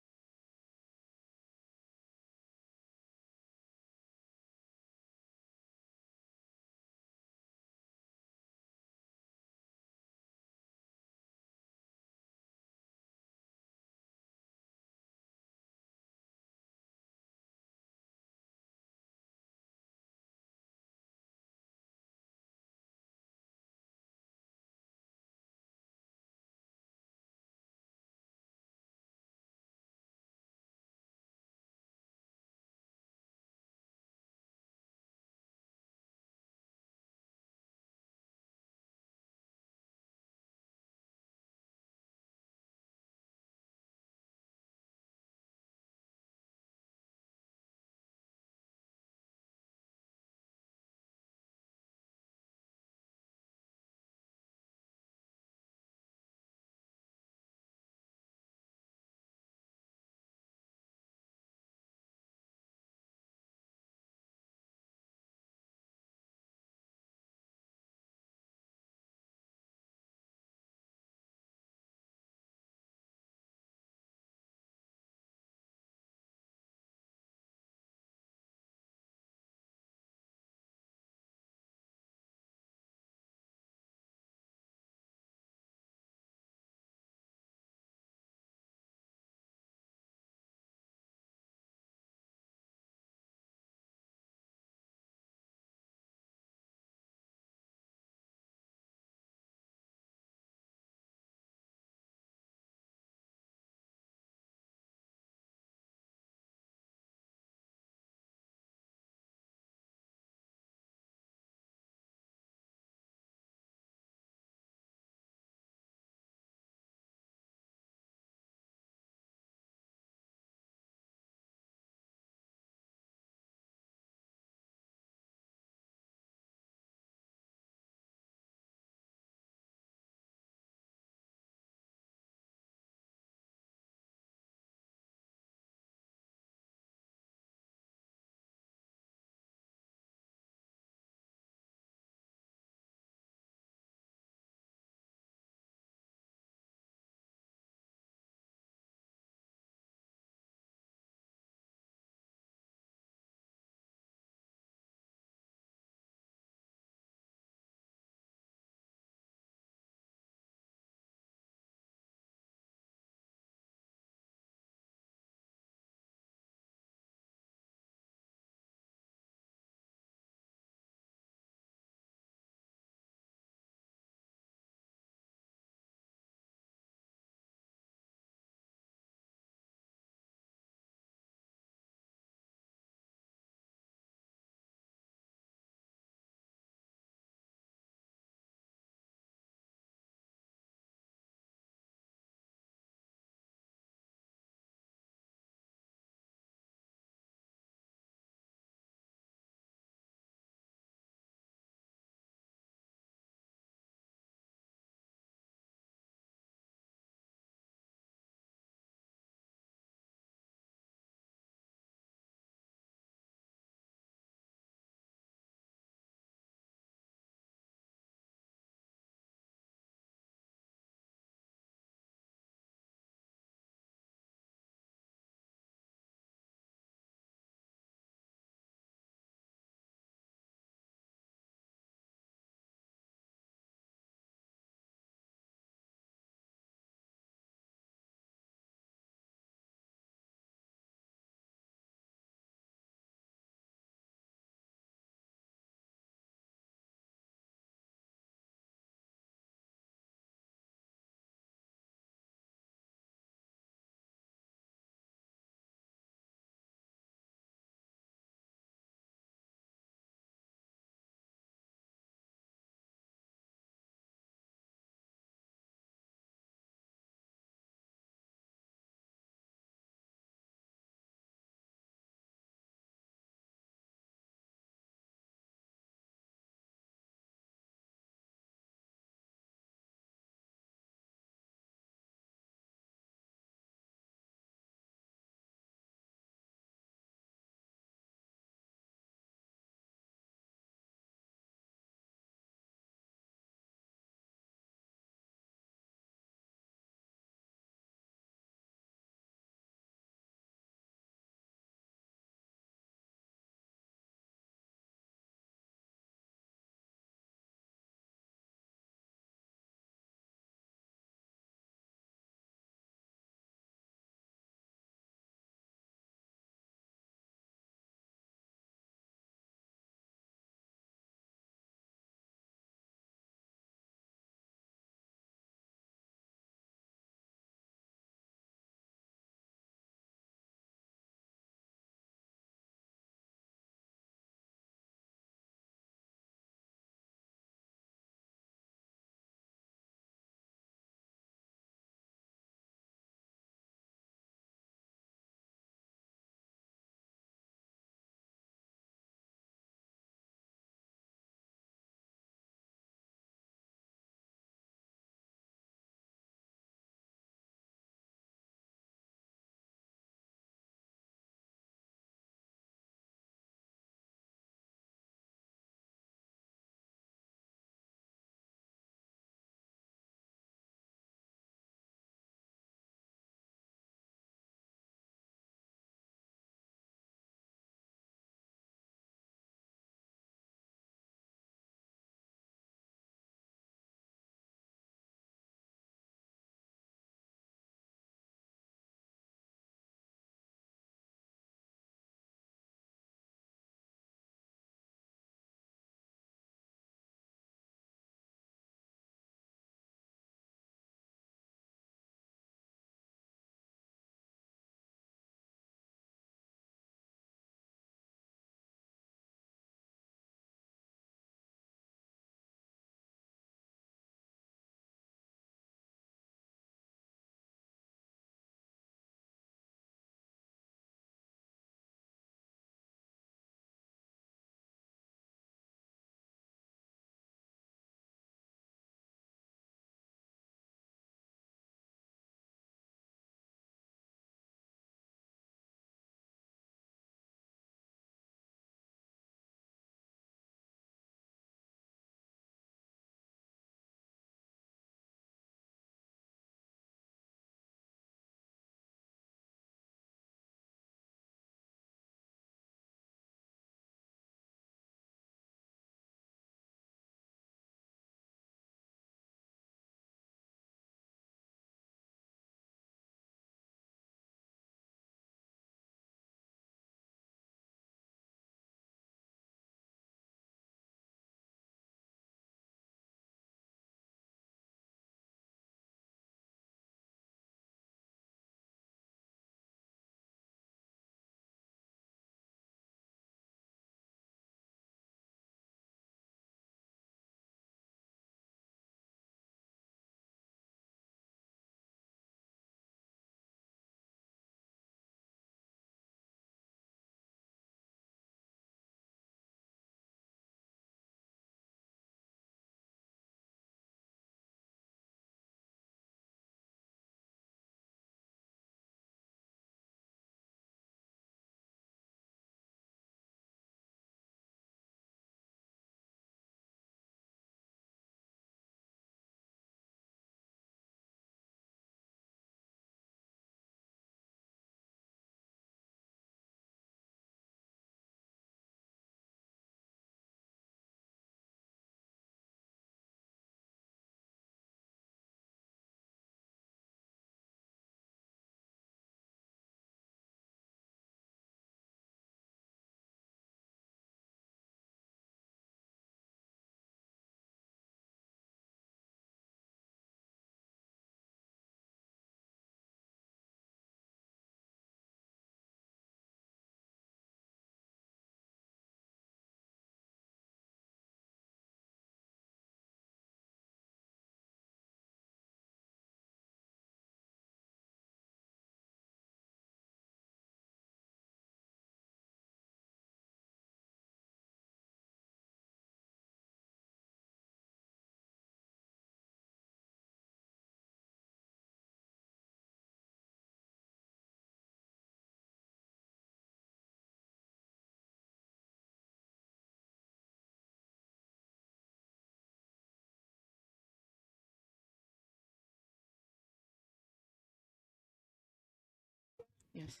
Yes.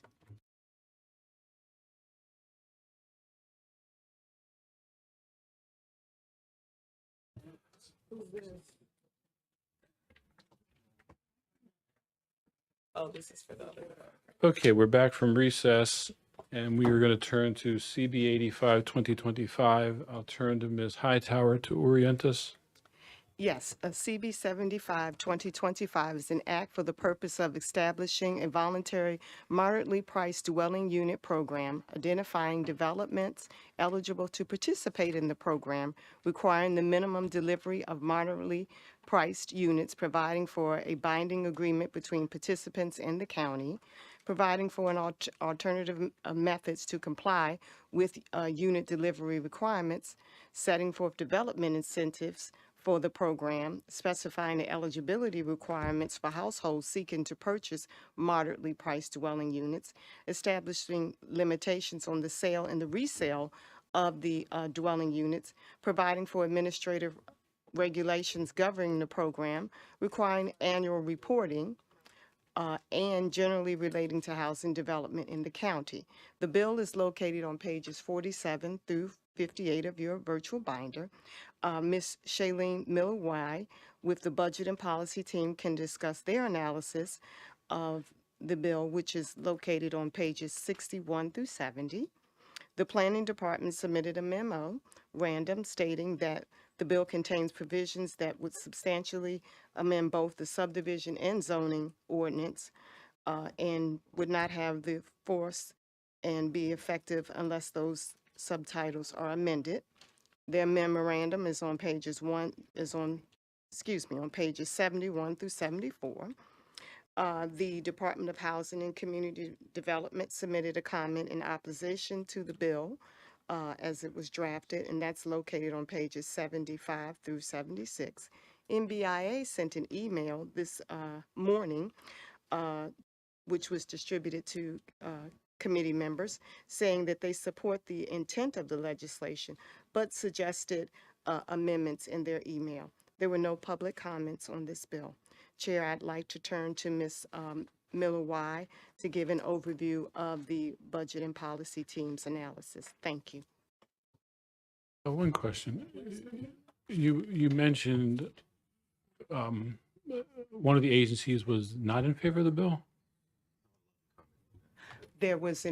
Oh, this is for the other. Okay, we're back from recess, and we are going to turn to CB 85, 2025. I'll turn to Ms. Hightower to orient us. Yes, a CB 75 2025 is an act for the purpose of establishing a voluntary moderately priced dwelling unit program, identifying developments eligible to participate in the program, requiring the minimum delivery of moderately priced units, providing for a binding agreement between participants and the county, providing for an alternative methods to comply with unit delivery requirements, setting forth development incentives for the program, specifying the eligibility requirements for households seeking to purchase moderately priced dwelling units, establishing limitations on the sale and the resale of the dwelling units, providing for administrative regulations governing the program, requiring annual reporting, and generally relating to housing development in the county. The bill is located on pages 47 through 58 of your virtual binder. Ms. Shailene Miller-Why with the Budget and Policy Team can discuss their analysis of the bill, which is located on pages 61 through 70. The Planning Department submitted a memo, random, stating that the bill contains provisions that would substantially amend both the subdivision and zoning ordinance and would not have the force and be effective unless those subtitles are amended. Their memorandum is on pages on pages 71 through 74. The Department of Housing and Community Development submitted a comment in opposition to the bill as it was drafted, and that's located on pages 75 through 76. NBIA sent an email this morning, which was distributed to committee members, saying that they support the intent of the legislation, but suggested amendments in their email. There were no public comments on this bill. Chair, I'd like to turn to Ms. Miller-Why to give an overview of the Budget and Policy Team's analysis. Thank you. One question. You mentioned one of the agencies was not in favor of the bill? There was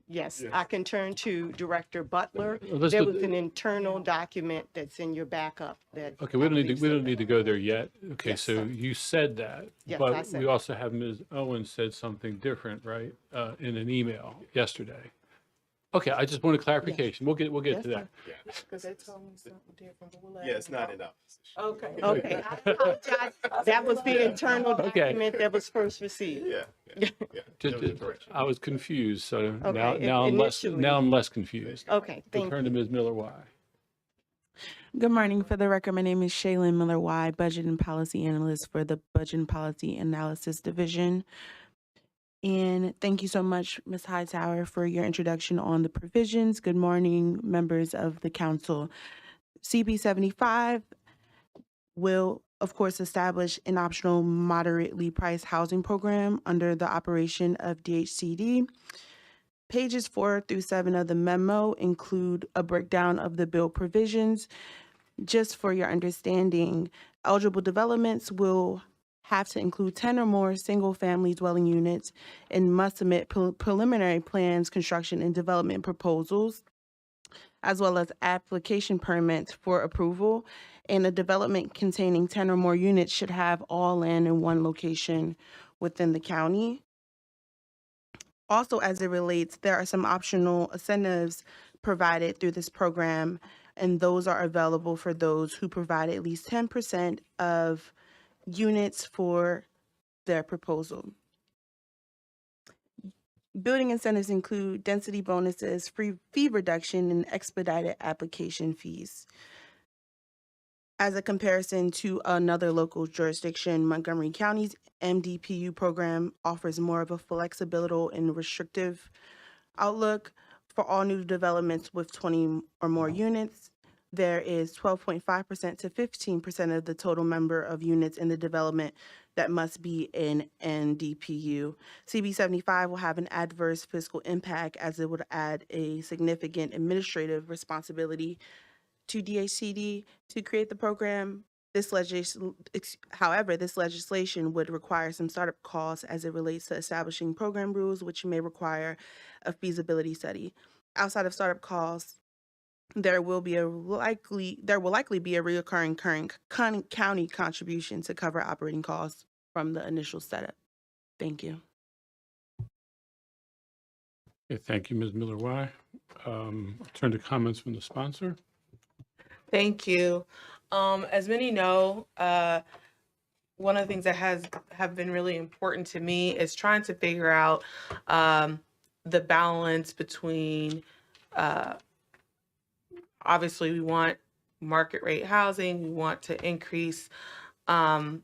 yes, I can turn to Director Butler. Let's There do- was an internal document that's in your backup that. Okay, we don't need to go there yet. Okay, Yes, so sir. you said that, Yes, I but said we that. also have Ms. Owen said something different, right? In an email yesterday. Okay, I just wanted clarification. We'll get Yes, to that. Because they told me something different. but we'll let Yeah, it's them not know. enough. Okay. Okay, I apologize. That was the internal Okay. document that was first received. Yeah, yeah. Just- I was confused, so Okay, now initially- I'm less confused. Okay, We'll thank turn to you. Ms. Miller-Why. Good morning. For the record, my name is Shaylin Miller-Why, Budget and Policy Analyst for the Budget and Policy Analysis Division. And thank you so much, Ms. Hightower, for your introduction on the provisions. Good morning, members of the council. CB 75 will, of course, establish an optional moderately priced housing program under the operation of DHCD. Pages 4 through 7 of the memo include a breakdown of the bill provisions. Just for your understanding, eligible developments will have to include 10 or more single-family dwelling units and must submit preliminary plans, construction, and development proposals, as well as application permits for approval. And a development containing 10 or more units should have all land in one location within the county. Also, as it relates, there are some optional incentives provided through this program, and those are available for those who provide at least 10% of units for their proposal. Building incentives include density bonuses, free fee reduction, and expedited application fees. As a comparison to another local jurisdiction, Montgomery County's MDPU program offers more of a flexible and restrictive outlook. For all new developments with 20 or more units, there is 12.5% to 15% of the total number of units in the development that must be in NDPU. CB 75 will have an adverse fiscal impact as it would add a significant administrative responsibility to DHCD to create the program. However, this legislation would require some startup costs as it relates to establishing program rules, which may require a feasibility study. Outside of startup costs, there will likely be a recurring county contribution to cover operating costs from the initial setup. Thank you. Okay, thank you, Ms. Miller-Why. I'll turn to comments from the sponsor. Thank you. As many know, one of the things that have been really important to me is trying to figure out the balance between obviously we want market rate housing, we want to increase the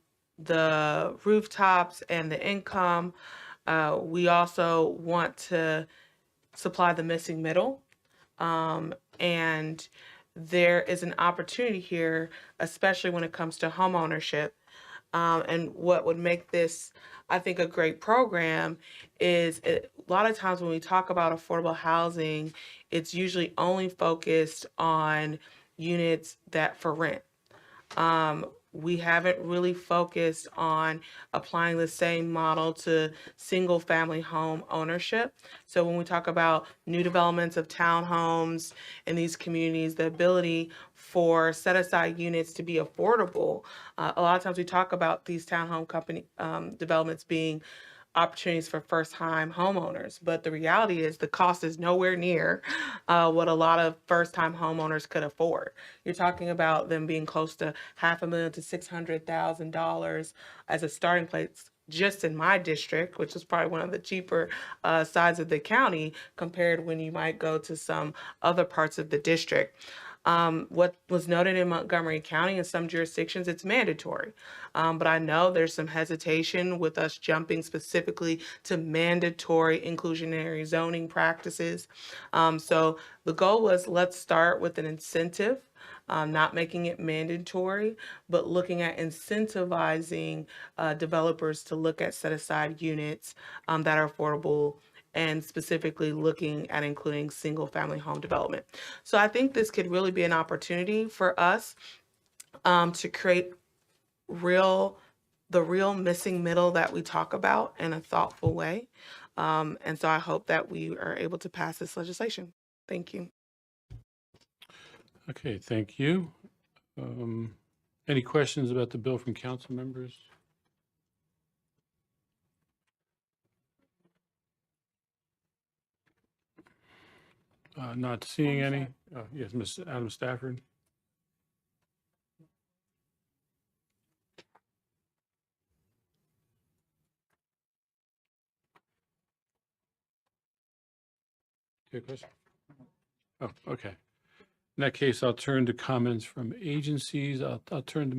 rooftops and the income. We also want to supply the missing middle. And there is an opportunity here, especially when it comes to home ownership. And what would make this, I think, a great program is a lot of times when we talk about affordable housing, it's usually only focused on units that for rent. We haven't really focused on applying the same model to single family home ownership. So when we talk about new developments of townhomes in these communities, the ability for set aside units to be affordable, a lot of times we talk about these townhome company developments being opportunities for first-time homeowners. But the reality is the cost is nowhere near what a lot of first-time homeowners could afford. You're talking about them being close to $500,000 to $600,000 as a starting place just in my district, which is probably one of the cheaper sides of the county compared when you might go to some other parts of the district. What was noted in Montgomery County in some jurisdictions, it's mandatory. But I know there's some hesitation with us jumping specifically to mandatory inclusionary zoning practices. So the goal was, let's start with an incentive, not making it mandatory, but looking at incentivizing developers to look at set-aside units that are affordable, and specifically looking at including single family home development. So I think this could really be an opportunity for us to create the real missing middle that we talk about in a thoughtful way. And so I hope that we are able to pass this legislation. Thank you. Okay, thank you. Any questions about the bill from council members? Not seeing any. Yes, Ms. Adam Stafford. Do you have a question? Oh, okay. In that case, I'll turn to comments from agencies. I'll turn to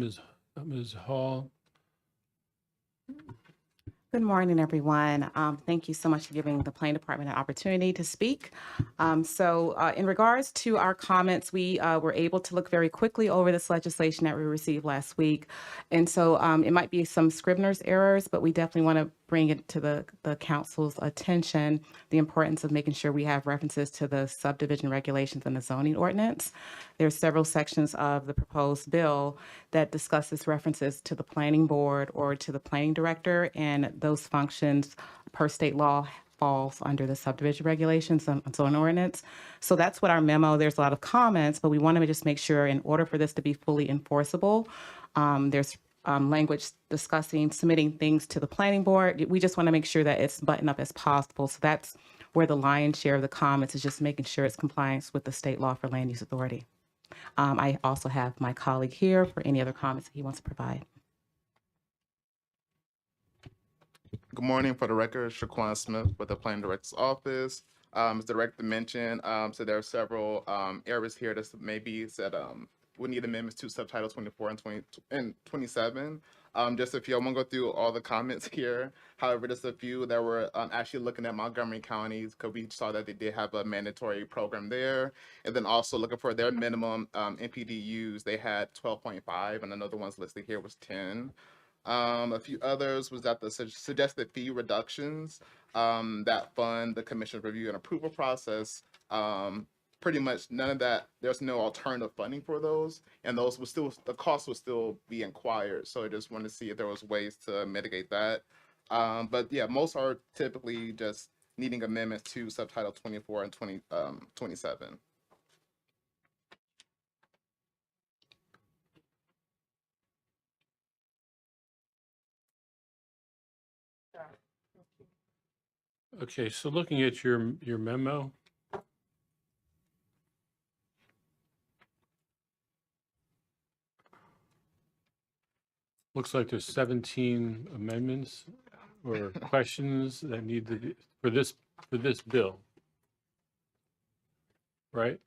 Ms. Hall. Good morning, everyone. Thank you so much for giving the Planning Department an opportunity to speak. In regards to our comments, we were able to look very quickly over this legislation that we received last week. And so it might be some Scrivener's errors, but we definitely want to bring it to the council's attention, the importance of making sure we have references to the subdivision regulations and the zoning ordinance. There's several sections of the proposed bill that discusses references to the planning board or to the planning director, and those functions per state law falls under the subdivision regulations and zoning ordinance. So that's what our memo, there's a lot of comments, but we want to just make sure in order for this to be fully enforceable, there's language discussing submitting things to the planning board. We just want to make sure that it's buttoned up as possible. So that's where the lion's share of the comments is just making sure it's compliance with the state law for land use authority. I also have my colleague here for any other comments that he wants to provide. Good morning. For the record, Shaquan Smith with the Planning Director's Office. As the Director mentioned, so there are several areas here that maybe said we need amendments to subtitle 24 and 27. Just a few, I won't go through all the comments here. However, just a few that were actually looking at Montgomery counties, because we saw that they did have a mandatory program there. And then also looking for their minimum NPDUs, they had 12.5, and another one's listed here was 10. A few others was that the suggested fee reductions that fund the commission's review and approval process. Pretty much none of that, there's no alternative funding for those, and those would still, the cost would still be inquired. So I just wanted to see if there was ways to mitigate that. But yeah, most are typically just needing amendments to subtitle 24 and 27. Okay, so looking at your memo, looks like there's 17 amendments or questions that need to be for this bill, right?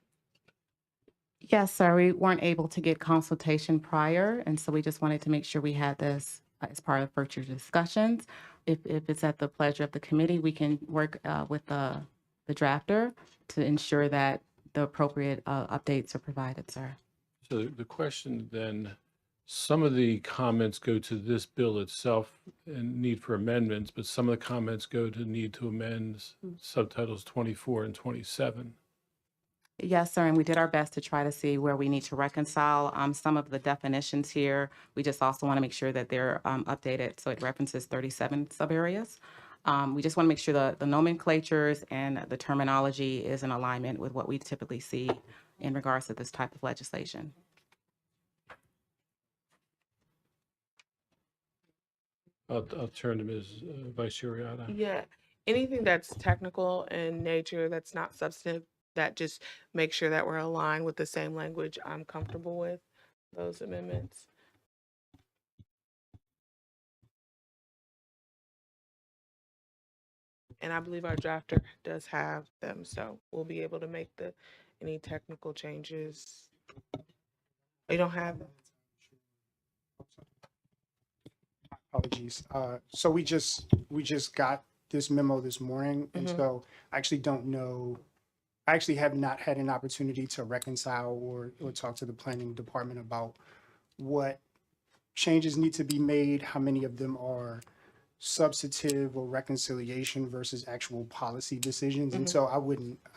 Yes, sir. We weren't able to get consultation prior, and so we just wanted to make sure we had this as part of future discussions. If it's at the pleasure of the committee, we can work with the drafter to ensure that the appropriate updates are provided, sir. So the question then, some of the comments go to this bill itself and need for amendments, but some of the comments go to need to amend subtitles 24 and 27. Yes, sir, and we did our best to try to see where we need to reconcile some of the definitions here. We just also want to make sure that they're updated, so it references 37 subareas. We just want to make sure the nomenclatures and the terminology is in alignment with what we typically see in regards to this type of legislation. I'll turn to Ms. Vice Chair Riata. Yeah, anything that's technical in nature, that's not substantive, that just make sure that we're aligned with the same language, I'm comfortable with those amendments. And I believe our drafter does have them, so we'll be able to make any technical changes. We don't have them. Apologies. So we just got this memo this morning, and so I actually don't know. I actually have not had an opportunity to reconcile or talk to the planning department about what changes need to be made, how many of them are substantive or reconciliation versus actual policy decisions. And so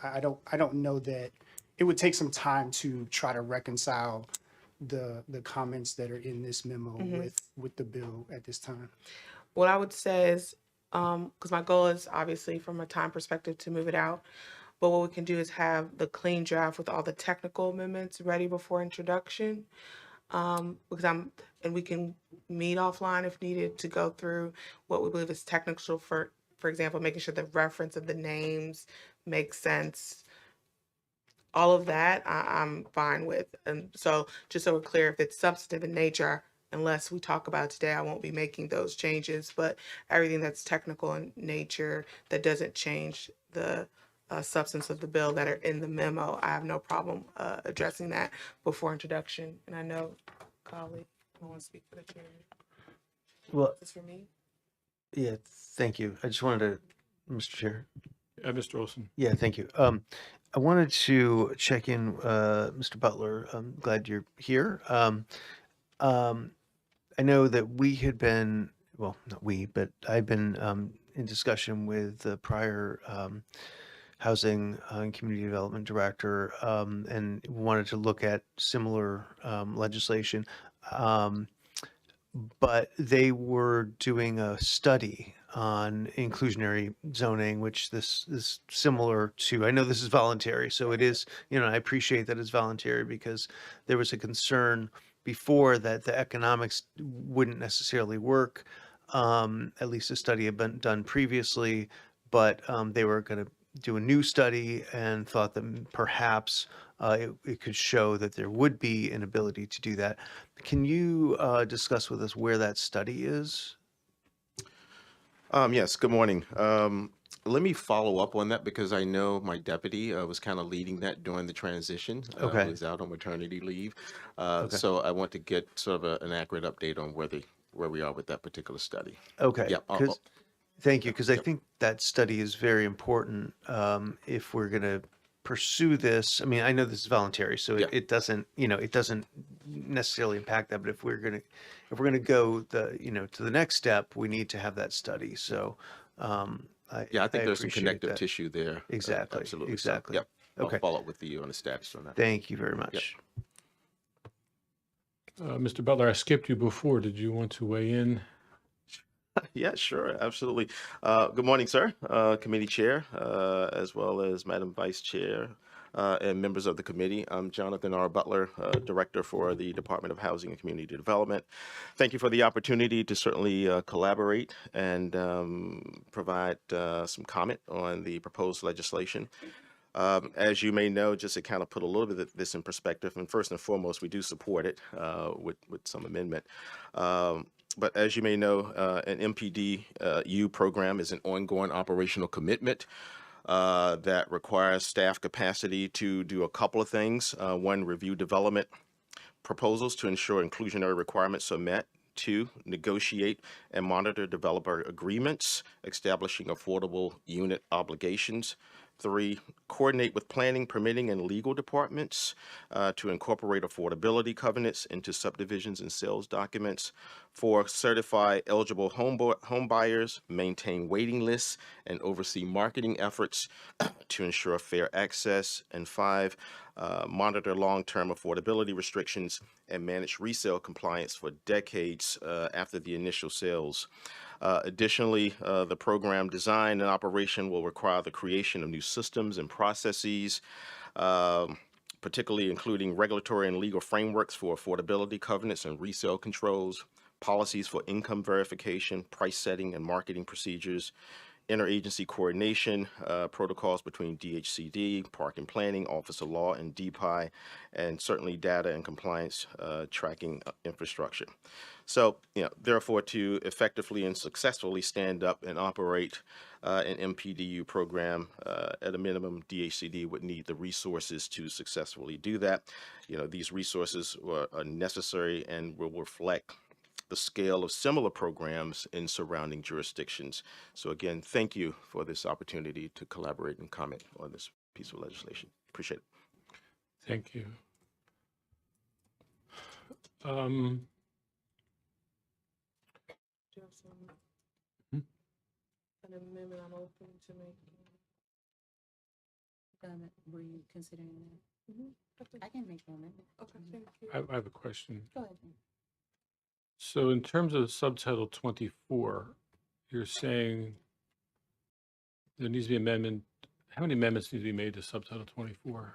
I don't know that it would take some time to try to reconcile the comments that are in this memo with the bill at this time. What I would say is, because my goal is obviously from a time perspective to move it out, but what we can do is have the clean draft with all the technical amendments ready before introduction. And we can meet offline if needed to go through what we believe is technical for example, making sure the reference of the names makes sense. All of that I'm fine with. And so just so we're clear, if it's substantive in nature, unless we talk about it today, I won't be making those changes, but everything that's technical in nature that doesn't change the substance of the bill that are in the memo, I have no problem addressing that before introduction. And I know, colleague, I want to speak for the chair. Well, Is this for me? yeah, thank you. I just wanted to, Mr. Chair. Mr. Olson. Yeah, thank you. I wanted to check in, Mr. Butler. I'm glad you're here. I know that we had been, well, not we, but I've been in discussion with the prior Housing and Community Development Director and wanted to look at similar legislation. But they were doing a study on inclusionary zoning, which this is similar to. I know this is voluntary, so it is, I appreciate that it's voluntary because there was a concern before that the economics wouldn't necessarily work. At least a study had been done previously, but they were going to do a new study and thought that perhaps it could show that there would be an ability to do that. Can you discuss with us where that study is? Yes, good morning. Let me follow up on that because I know my deputy was kind of leading that during the transition. Okay. He was out on maternity leave. Okay. So I want to get sort of an accurate update on where we are with that particular study. Okay. Yeah. Thank you, because I think that study is very important if we're going to pursue this, I mean, I know this is voluntary, so Yeah. it doesn't, it doesn't necessarily impact that. But if we're gonna go to the next step, we need to have that study. So, Yeah, I think there's some appreciate connective that. tissue there. Exactly. Absolutely. Exactly. So, yep. Okay. I'll follow up with you on the status on that. Thank you very much. Mr. Butler, I skipped you before. Did you want to weigh in? Yeah, sure, absolutely. Good morning, sir, committee chair, as well as Madam Vice Chair and members of the committee. I'm Jonathan R. Butler, Director for the Department of Housing and Community Development. Thank you for the opportunity to certainly collaborate and provide some comment on the proposed legislation. As you may know, just to kind of put a little bit of this in perspective, and first and foremost, we do support it with some amendment. But as you may know, an MPDU program is an ongoing operational commitment that requires staff capacity to do a couple of things. One, review development proposals to ensure inclusionary requirements are met. Two, negotiate and monitor developer agreements, establishing affordable unit obligations. Three, coordinate with planning, permitting, and legal departments to incorporate affordability covenants into subdivisions and sales documents. Four, certify eligible home buyers, maintain waiting lists, and oversee marketing efforts to ensure fair access. And five, monitor long-term affordability restrictions and manage resale compliance for decades after the initial sales. Additionally, the program design and operation will require the creation of new systems and processes, particularly including regulatory and legal frameworks for affordability covenants and resale controls, policies for income verification, price setting, and marketing procedures, interagency coordination, protocols between DHCD, Park and Planning, Office of Law, and DPI, and certainly data and compliance tracking infrastructure. So, therefore, to effectively and successfully stand up and operate an MPDU program, at a minimum, DHCD would need the resources to successfully do that. These resources are necessary and will reflect the scale of similar programs in surrounding jurisdictions. So again, thank you for this opportunity to collaborate and comment on this piece of legislation. Appreciate it. Thank you. Do you have an amendment I'm open to make? Were you considering that? I can make an amendment. Okay, thank you. I have a question. Go ahead. So in terms of subtitle 24, you're saying there needs to be amendment. How many amendments need to be made to subtitle 24?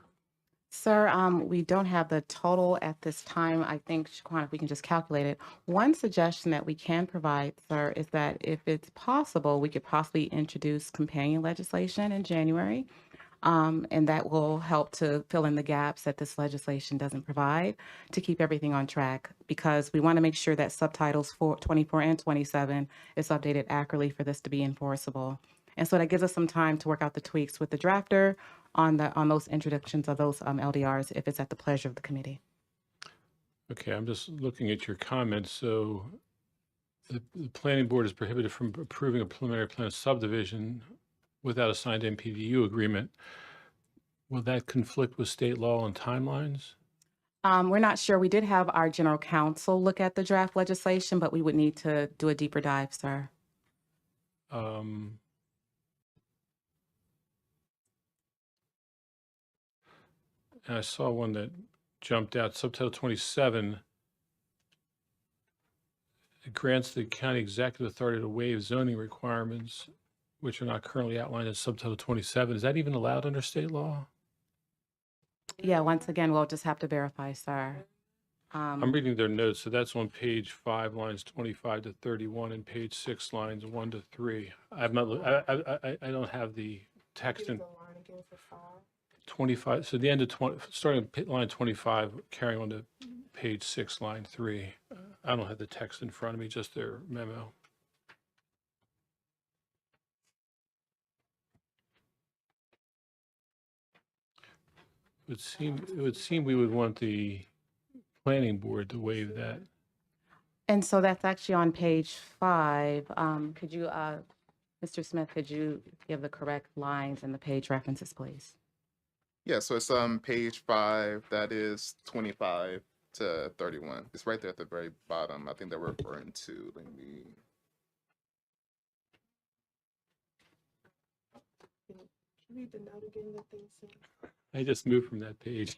Sir, we don't have the total at this time. I think, Shaquan, if we can just calculate it. One suggestion that we can provide, sir, is that if it's possible, we could possibly introduce companion legislation in January. And that will help to fill in the gaps that this legislation doesn't provide to keep everything on track, because we want to make sure that subtitles 24 and 27 is updated accurately for this to be enforceable. And so that gives us some time to work out the tweaks with the drafter on those introductions of those LDRs, if it's at the pleasure of the committee. Okay, I'm just looking at your comments. So the planning board is prohibited from approving a preliminary plan of subdivision without a signed MPDU agreement. Will that conflict with state law and timelines? We're not sure. We did have our general counsel look at the draft legislation, but we would need to do a deeper dive, sir. And I saw one that jumped out, subtitle 27. It grants the county executive authority to waive zoning requirements which are not currently outlined in subtitle 27. Is that even allowed under state law? Yeah, once again, we'll just have to verify, sir. I'm reading their notes, so that's on page 5, lines 25 to 31, and page 6, lines 1 to 3. I'm not. I don't have the text in 25. So the end of 20, starting at line 25, carrying on to page 6, line 3. I don't have the text in front of me, just their memo. It would seem we would want the planning board to waive that. And so that's actually on page 5. Could you, Mr. Smith, could you give the correct lines and the page references, please? Yeah, so it's page 5, that is 25 to 31. It's right there at the very bottom. I think that we're referring to. Let me. Read the note again that they sent. I just moved from that page.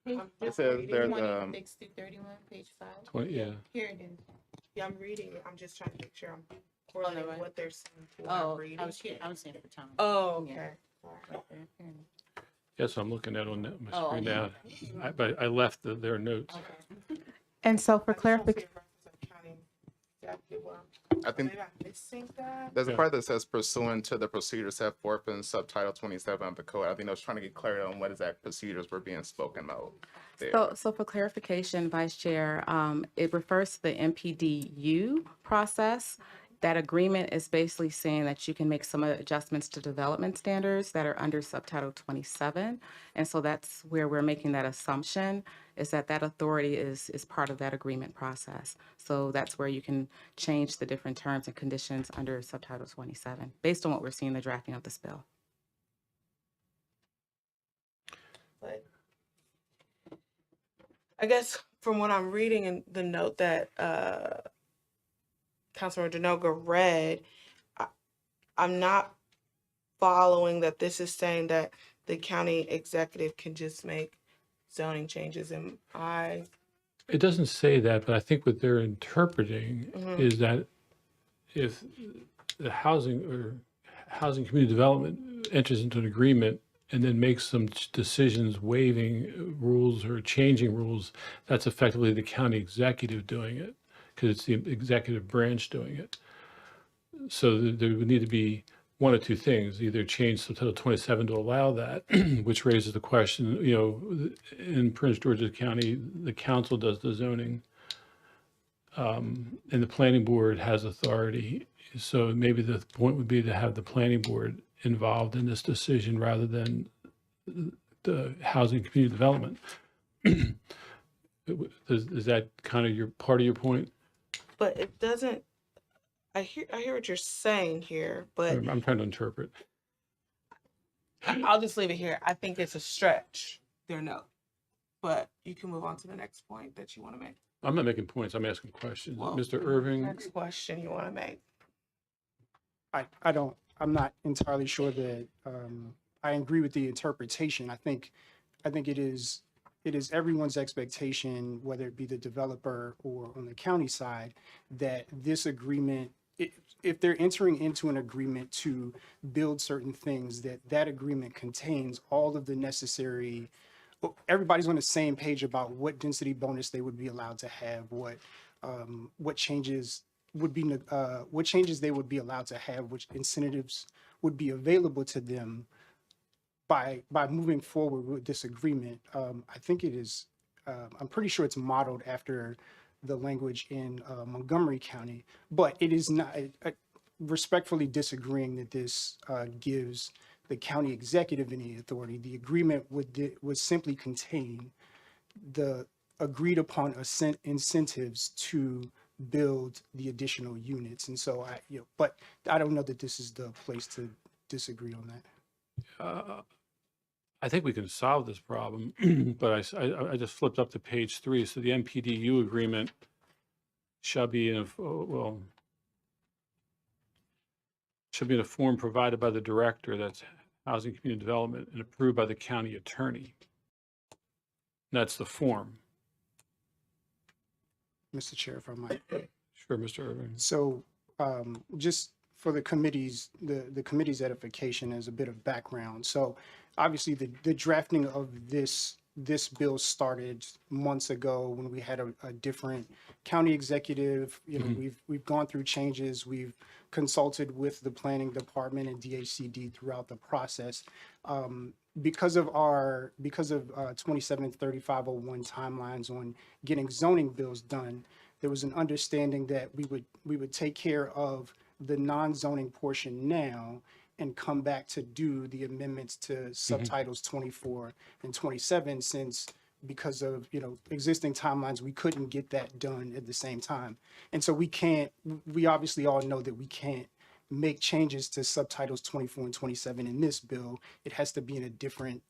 It says there's 26 through 31, page 5. 20, yeah. Here it is. Yeah, I'm reading it. I'm just trying to make sure I'm no, correlating right. what they're saying. to what Oh, I'm reading. I was saying for Tom. Oh, Yeah. okay. Right there. Here it is. Yes, I'm looking at on my Oh, screen okay. now. But I left their notes. Okay. And so for clarification, I think Maybe I'm missing that. there's a part that says pursuant to the procedure set forth in subtitle 27 of the code. I think I was trying to get clarity on what exact procedures were being spoken about there. so for clarification, Vice Chair, it refers to the MPDU process. That agreement is basically saying that you can make some adjustments to development standards that are under subtitle 27. And so that's where we're making that assumption, is that that authority is part of that agreement process. So that's where you can change the different terms and conditions under subtitle 27, based on what we're seeing in the drafting of this bill. But I guess from what I'm reading in the note that Councilmember Denoga read, I'm not following that this is saying that the county executive can just make zoning changes. And It doesn't say that, but I think what they're interpreting is that if the housing community development enters into an agreement and then makes some decisions waiving rules or changing rules, that's effectively the county executive doing it, because it's the executive branch doing it. So there would need to be one of two things: either change subtitle 27 to allow that, which raises the question, in Prince George's County, the council does the zoning, and the planning board has authority. So maybe the point would be to have the planning board involved in this decision rather than the housing community development. Is that kind of part of your point? but it doesn't. I hear what you're saying here, but I'm trying to interpret. I'll just leave it here. I think it's a stretch, their note. But you can move on to the next point that you want to make. I'm not making points, I'm asking questions. Well, Mr. Irving? Next question you want to make. I'm not entirely sure that I agree with the interpretation. I think it is everyone's expectation, whether it be the developer or on the county side, that this agreement, if they're entering into an agreement to build certain things, that agreement contains all of the necessary, everybody's on the same page about what density bonus they would be allowed to have, what changes they would be allowed to have, which incentives would be available to them by moving forward with this agreement. I think it is, I'm pretty sure it's modeled after the language in Montgomery County, but it is not, respectfully disagreeing that this gives the county executive any authority. The agreement would simply contain the agreed upon incentives to build the additional units. And so but I don't know that this is the place to disagree on that. I think we can solve this problem, but I just flipped up to page 3. So the MPDU agreement shall be in a form provided by the director, that's Housing Community Development, and approved by the county attorney. That's the form. Mr. Chair, if I might. Sure, Mr. Irving. So just for the committee's edification as a bit of background. So obviously the drafting of this bill started months ago when we had a different county executive. We've gone through changes. We've consulted with the planning department and DHCD throughout the process. Because of 27 and 3501 timelines on getting zoning bills done, there was an understanding that we would take care of the non-zoning portion now and come back to do the amendments to subtitles 24 and 27, since because of existing timelines, we couldn't get that done at the same time. And so we obviously all know that we can't make changes to subtitles 24 and 27 in this bill, it has to be in a different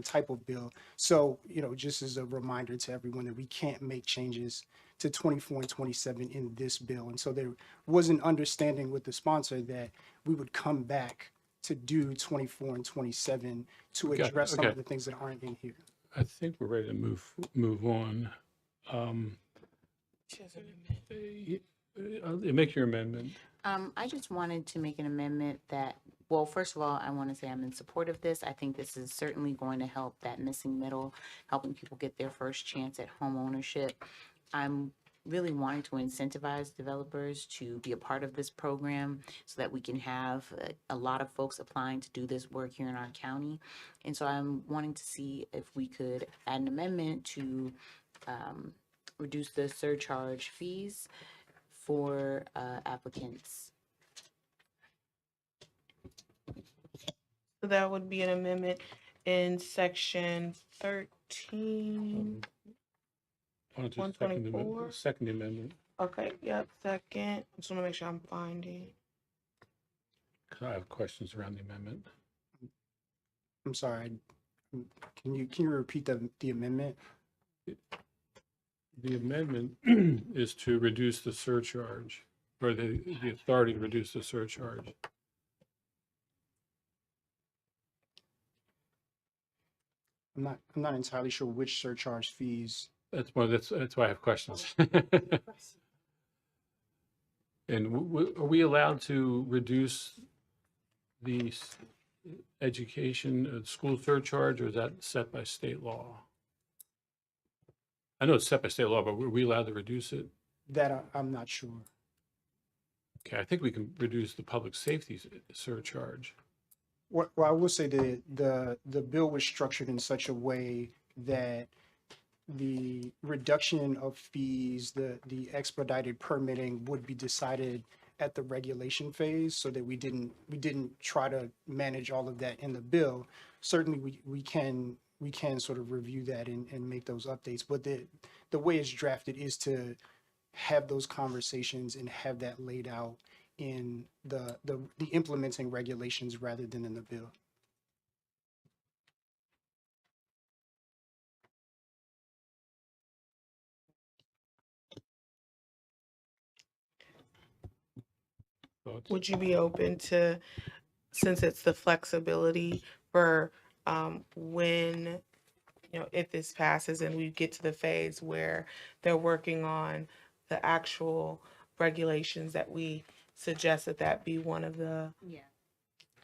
type of bill. So, just as a reminder to everyone that we can't make changes to 24 and 27 in this bill. And so there was an understanding with the sponsor that we would come back to do 24 and 27 to Got it. address some Okay. of the things that aren't in here. I think we're ready to move on. Make your amendment. I just wanted to make an amendment that, well, first of all, I want to say I'm in support of this. I think this is certainly going to help that missing middle, helping people get their first chance at home ownership. I'm really wanting to incentivize developers to be a part of this program so that we can have a lot of folks applying to do this work here in our county. And so I'm wanting to see if we could add an amendment to reduce the surcharge fees for applicants. So that would be an amendment in section 13. Why don't you second the 124? second amendment? Okay, yep, second. Just want to make sure I'm finding. 'Cause I have questions around the amendment. I'm sorry. Can you repeat the amendment? The amendment is to reduce the surcharge, or the authority to reduce the surcharge. I'm not entirely sure which surcharge fees. That's why I have questions. And are we allowed to reduce the education, school surcharge, or is that set by state law? I know it's set by state law, but were we allowed to reduce it? That I'm not sure. Okay, I think we can reduce the public safety surcharge. Well, I will say that the bill was structured in such a way that the reduction of fees, the expedited permitting would be decided at the regulation phase, so that we didn't try to manage all of that in the bill. Certainly, we can sort of review that and make those updates. But the way it's drafted is to have those conversations and have that laid out in the implementing regulations rather than in the bill. Would you be open to, since it's the flexibility for when, if this passes and we get to the phase where they're working on the actual regulations, that we suggest that be one of the, Yeah.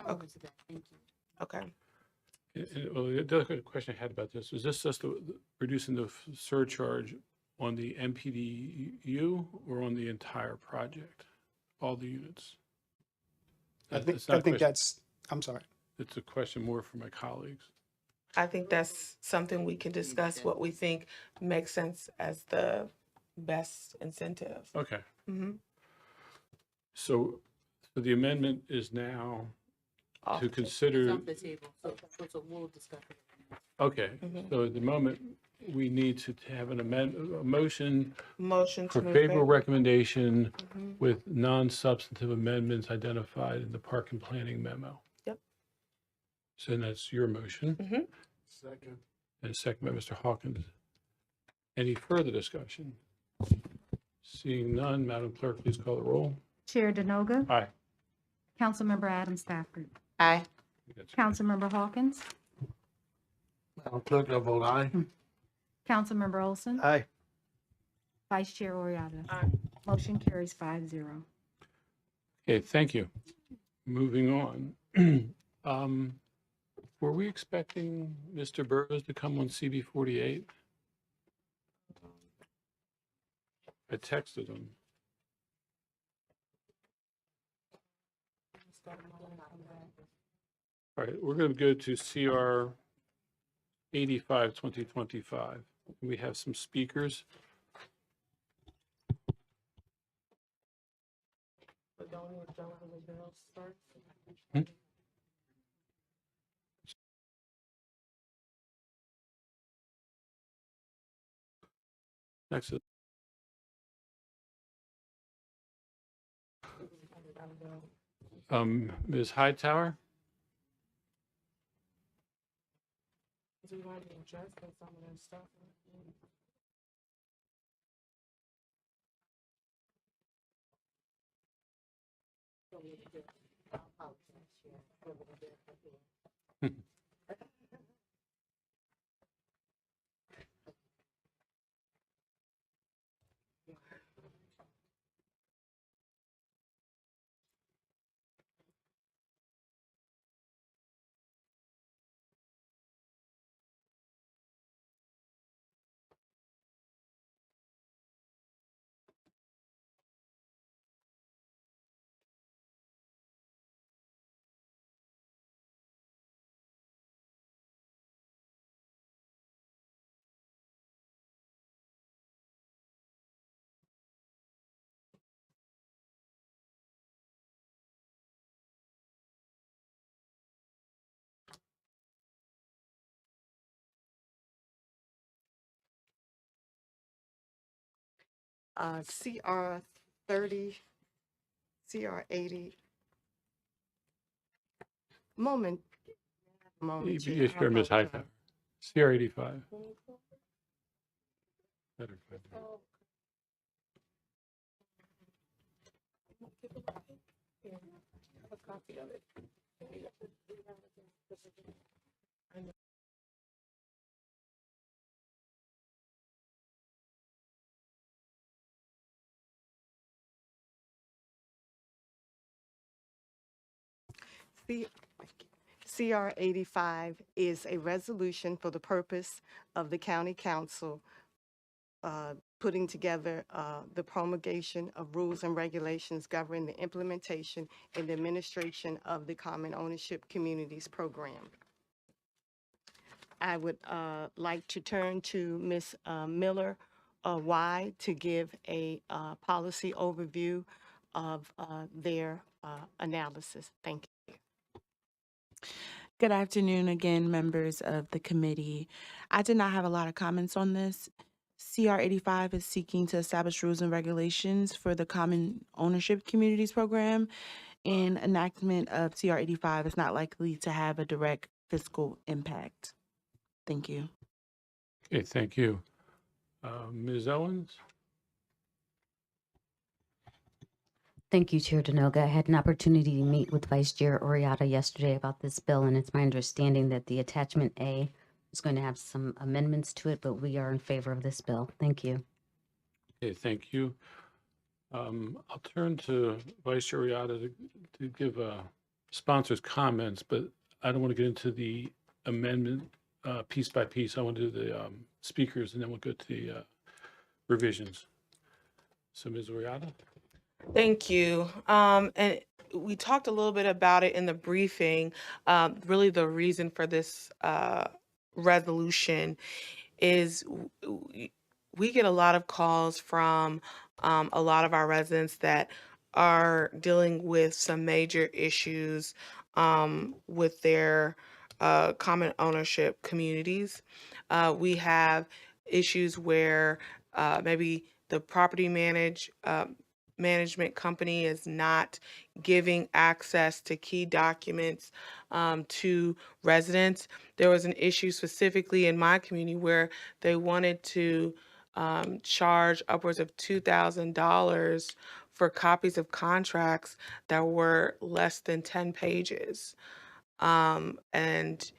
I'm open to that. Thank you. okay. Well, the other question I had about this, is this just reducing the surcharge on the MPDU or on the entire project, all the units? I It's think not a question- I'm sorry. It's a question more for my colleagues. I think that's something we can discuss, what we think makes sense as the best incentive. Okay, Mm-hmm. so the amendment is now to It's consider, off the table, so we'll discuss it. okay, Mhm. so at the moment, we need to have a motion Motion for to move favorable it. recommendation Mhm. with non-substantive amendments identified in the park and planning memo. Yep. So that's your motion, Mhm. Second. and second by Mr. Hawkins. Any further discussion? Seeing none, Madam Clerk, please call the roll. Chair Denoga, Aye. Councilmember Adam Stafford, Aye. Councilmember Hawkins, Madam Clerk, I vote aye. Councilmember Olson, Aye. Vice Chair Oriata. Aye. Motion carries 5-0. Okay, thank you. Moving on. Were we expecting Mr. Burrows to come on CB 48? I texted him. All right, we're going to go to CR 85, 2025. We have some speakers. Hmm? Next is Ms. Hightower? CR 30, CR 80. Moment, Chair. Yes, I sure, Ms. apologize. Hightower. CR 85. Better find it. C- CR 85 is a resolution for the purpose of the county council putting together the promulgation of rules and regulations governing the implementation and administration of the Common Ownership Communities Program. I would like to turn to Ms. Miller Y to give a policy overview of their analysis. Thank you. Good afternoon again, members of the committee. I did not have a lot of comments on this. CR 85 is seeking to establish rules and regulations for the Common Ownership Communities Program, and enactment of CR 85 is not likely to have a direct fiscal impact. Thank you. Okay, thank you. Ms. Owens? Thank you, Chair Denoga. I had an opportunity to meet with Vice Chair Oriata yesterday about this bill, and it's my understanding that the attachment A is going to have some amendments to it, but we are in favor of this bill. Thank you. Okay, thank you. I'll turn to Vice Chair Oriata to give sponsors comments, but I don't want to get into the amendment piece by piece. I want to do the speakers, and then we'll go to the revisions. So Ms. Oriata? Thank you. And we talked a little bit about it in the briefing. Really, the reason for this resolution is we get a lot of calls from a lot of our residents that are dealing with some major issues with their common ownership communities. We have issues where maybe the property management company is not giving access to key documents to residents. There was an issue specifically in my community where they wanted to charge upwards of $2,000 for copies of contracts that were less than 10 pages. And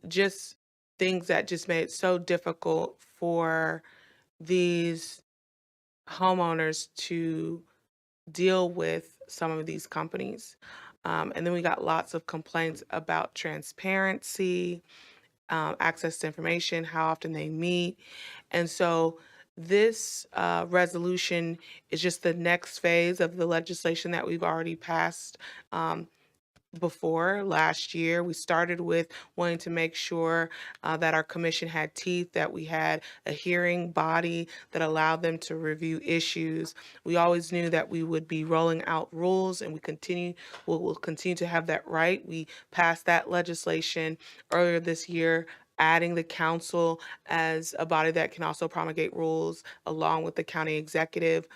just things that just made it so difficult for these homeowners to deal with some of these companies. And then we got lots of complaints about transparency, access to information, how often they meet. And so this resolution is just the next phase of the legislation that we've already passed before last year. We started with wanting to make sure that our commission had teeth, that we had a hearing body that allowed them to review issues. We always knew that we would be rolling out rules, and we'll continue to have that right. We passed that legislation earlier this year adding the council as a body that can also promulgate rules along with the county executive.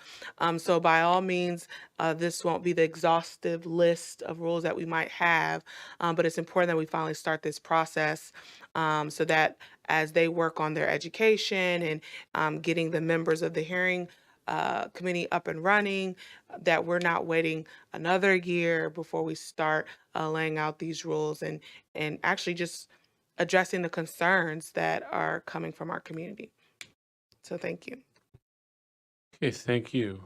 So by all means, this won't be the exhaustive list of rules that we might have, but it's important that we finally start this process so that as they work on their education and getting the members of the hearing committee up and running, that we're not waiting another year before we start laying out these rules and actually just addressing the concerns that are coming from our community. So thank you. Okay, thank you.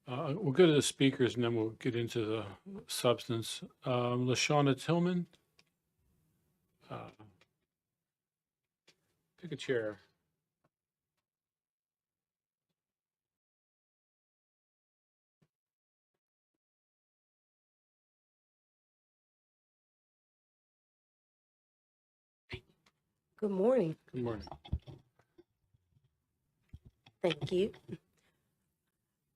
We'll go to the speakers and then we'll get into the substance. LaShawna Tillman. Pick a chair. Good morning. Good morning. Thank you.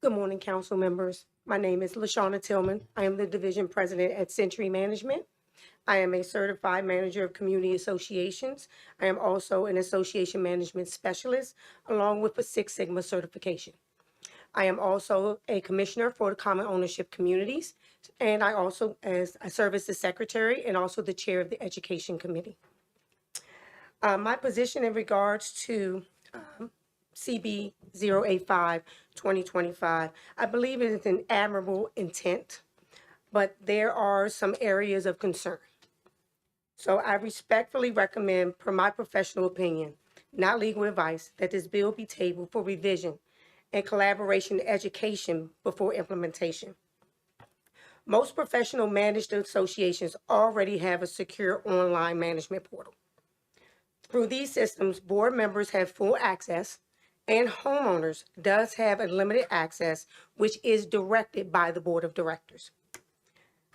Good morning, council members. My name is LaShawna Tillman. I am the division president at Century Management. I am a certified manager of community associations. I am also an association management specialist, along with a Six Sigma certification. I am also a commissioner for the Common Ownership Communities, and I serve as the secretary and also the chair of the Education Committee. My position in regards to CB 085-2025, I believe it is an admirable intent, but there are some areas of concern. So I respectfully recommend, per my professional opinion, not legal advice, that this bill be tabled for revision and collaboration education before implementation. Most professional managed associations already have a secure online management portal. Through these systems, board members have full access and homeowners does have a limited access, which is directed by the board of directors.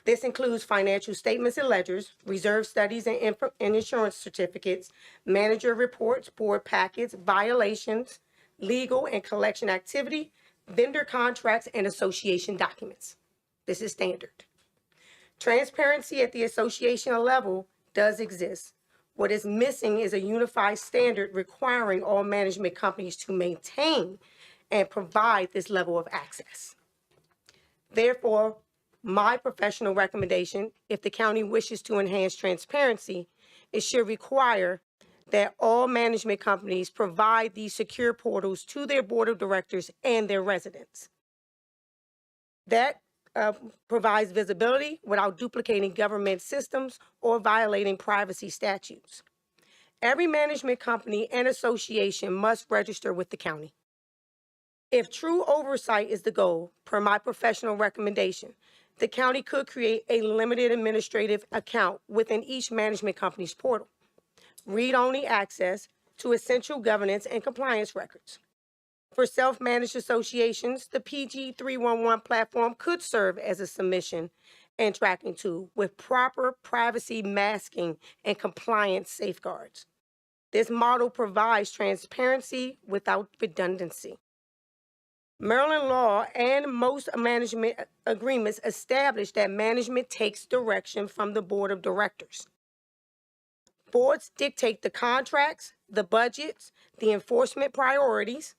This includes financial statements and ledgers, reserve studies and insurance certificates, manager reports, board packets, violations, legal and collection activity, vendor contracts, and association documents. This is standard. Transparency at the association level does exist. What is missing is a unified standard requiring all management companies to maintain and provide this level of access. Therefore, my professional recommendation, if the county wishes to enhance transparency, it should require that all management companies provide these secure portals to their board of directors and their residents. That provides visibility without duplicating government systems or violating privacy statutes. Every management company and association must register with the county. If true oversight is the goal, per my professional recommendation, the county could create a limited administrative account within each management company's portal. Read-only access to essential governance and compliance records. For self-managed associations, the PG 311 platform could serve as a submission and tracking tool with proper privacy masking and compliance safeguards. This model provides transparency without redundancy. Maryland law and most management agreements establish that management takes direction from the board of directors. Boards dictate the contracts, the budgets, the enforcement priorities.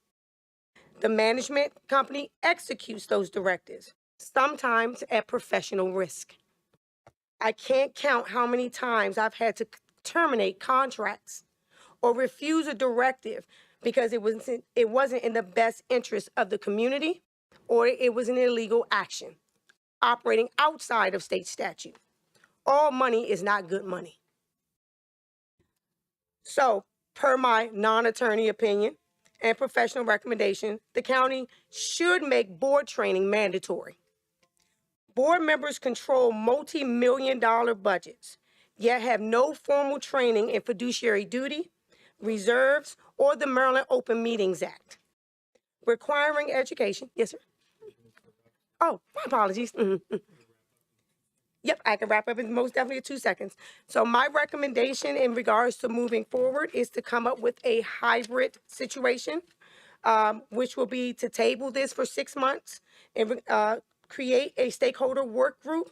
The management company executes those directives, sometimes at professional risk. I can't count how many times I've had to terminate contracts or refuse a directive because it wasn't in the best interest of the community, or it was an illegal action operating outside of state statute. All money is not good money. So, per my non-attorney opinion and professional recommendation, the county should make board training mandatory. Board members control multi-million-dollar budgets, yet have no formal training in fiduciary duty, reserves, or the Maryland Open Meetings Act. Requiring education. Yes, sir. Oh, my apologies. Yep, I can wrap up in most definitely 2 seconds. So my recommendation in regards to moving forward is to come up with a hybrid situation, which will be to table this for 6 months and create a stakeholder work group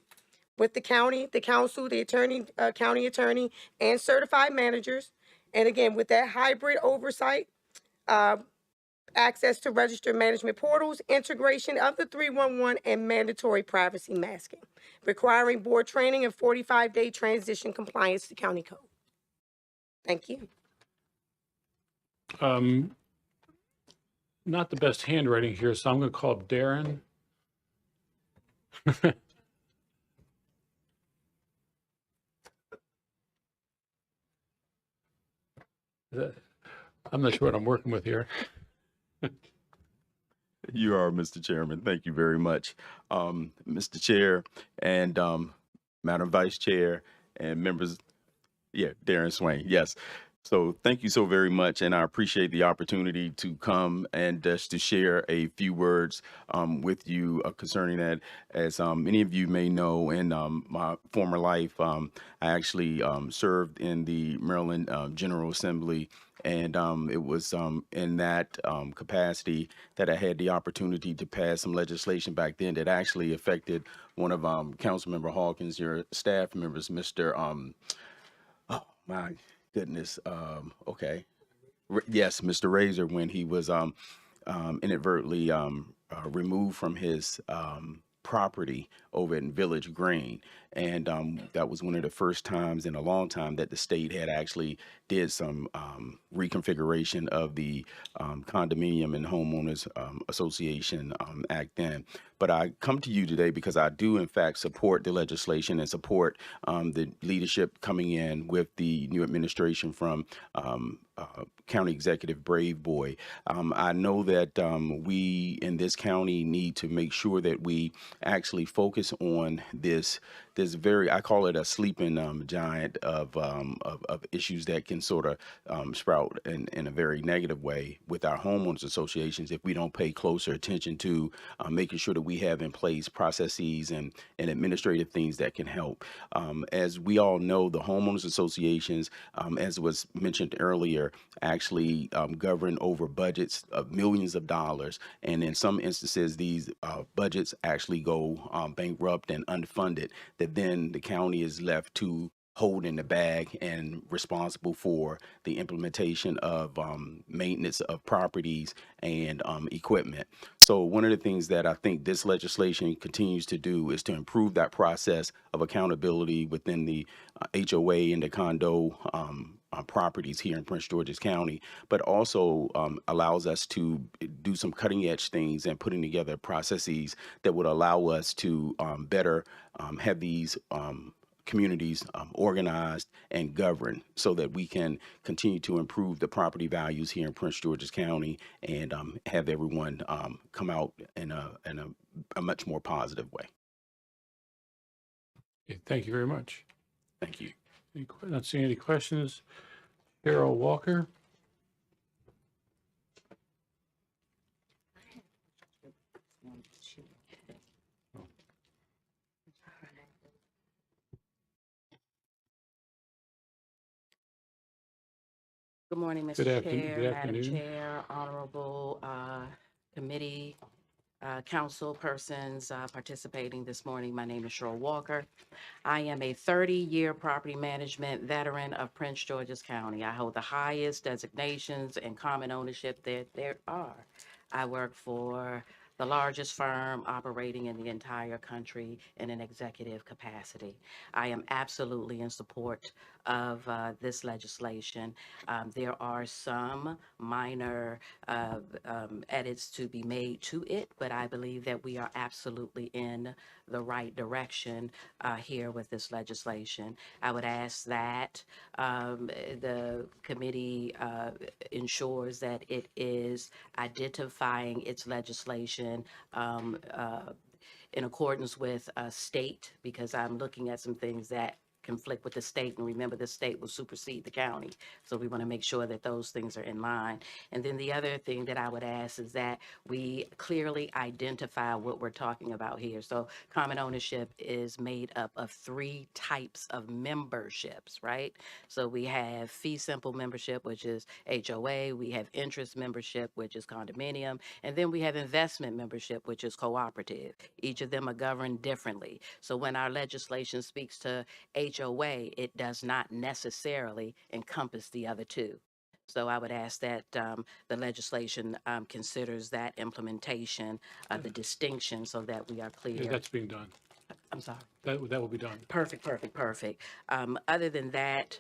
with the county, the council, the attorney, county attorney, and certified managers, And again, with that hybrid oversight, access to registered management portals, integration of the 311, and mandatory privacy masking, requiring board training and 45-day transition compliance to county code. Thank you. Not the best handwriting here, so I'm going to call up Darren. I'm not sure what I'm working with here. You are, Mr. Chairman. Thank you very much. Mr. Chair and Madam Vice Chair and members. Yeah, Darren Swain. Yes. So thank you so very much. And I appreciate the opportunity to come and just to share a few words with you concerning that. As many of you may know, in my former life, I actually served in the Maryland General Assembly. And it was in that capacity that I had the opportunity to pass some legislation back then that actually affected one of Councilmember Hawkins, your staff members, Mr. Oh my goodness. Okay. Yes, Mr. Razor, when he was inadvertently removed from his property over in Village Green. And that was one of the first times in a long time that the state had actually did some reconfiguration of the Condominium and Homeowners Association Act then. But I come to you today because I do, in fact, support the legislation and support the leadership coming in with the new administration from County Executive Brave Boy. I know that we in this county need to make sure that we actually focus on this very, I call it a sleeping giant of issues that can sort of sprout in a very negative way with our homeowners associations if we don't pay closer attention to making sure that we have in place processes and administrative things that can help. As we all know, the homeowners associations, as was mentioned earlier, actually govern over budgets of millions of dollars. And in some instances, these budgets actually go bankrupt and unfunded, that then the county is left to hold in the bag and responsible for the implementation of maintenance of properties and equipment. So one of the things that I think this legislation continues to do is to improve that process of accountability within the HOA and the condo properties here in Prince George's County, but also allows us to do some cutting edge things and putting together processes that would allow us to better have these communities organized and governed so that we can continue to improve the property values here in Prince George's County and have everyone come out in a much more positive way. Okay, thank you very much. Thank you. Not seeing any questions. Cheryl Walker. Good morning, Mr. Good Chair, Madam afternoon. Chair, honorable committee, council persons participating this morning. My name is Cheryl Walker. I am a 30-year property management veteran of Prince George's County. I hold the highest designations and common ownership that there are. I work for the largest firm operating in the entire country in an executive capacity. I am absolutely in support of this legislation. There are some minor edits to be made to it, but I believe that we are absolutely in the right direction here with this legislation. I would ask that the committee ensures that it is identifying its legislation in accordance with state, because I'm looking at some things that conflict with the state, and remember the state will supersede the county. So we want to make sure that those things are in line. And then the other thing that I would ask is that we clearly identify what we're talking about here. So common ownership is made up of 3 types of memberships, right? So we have fee simple membership, which is HOA, we have interest membership, which is condominium, and then we have investment membership, which is cooperative. Each of them are governed differently. So when our legislation speaks to HOA, it does not necessarily encompass the other two. So I would ask that the legislation considers that implementation, the distinction, so that we are Yeah, clear. that's being done. I'm sorry. That will be done. Perfect, perfect, perfect. Other than that,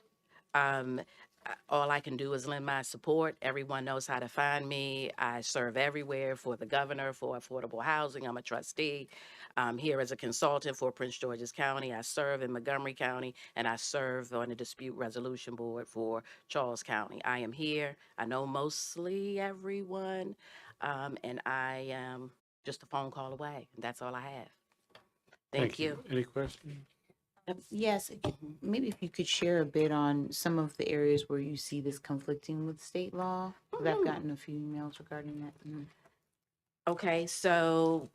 all I can do is lend my support. Everyone knows how to find me. I serve everywhere for the governor, for affordable housing. I'm a trustee. I'm here as a consultant for Prince George's County. I serve in Montgomery County, and I serve on the dispute resolution board for Charles County. I am here. I know mostly everyone, and I am just a phone call away. That's all I have. Thank you. Any questions? Yes, maybe if you could share a bit on some of the areas where you see this conflicting with state law, because I've gotten a few emails regarding that. Okay, so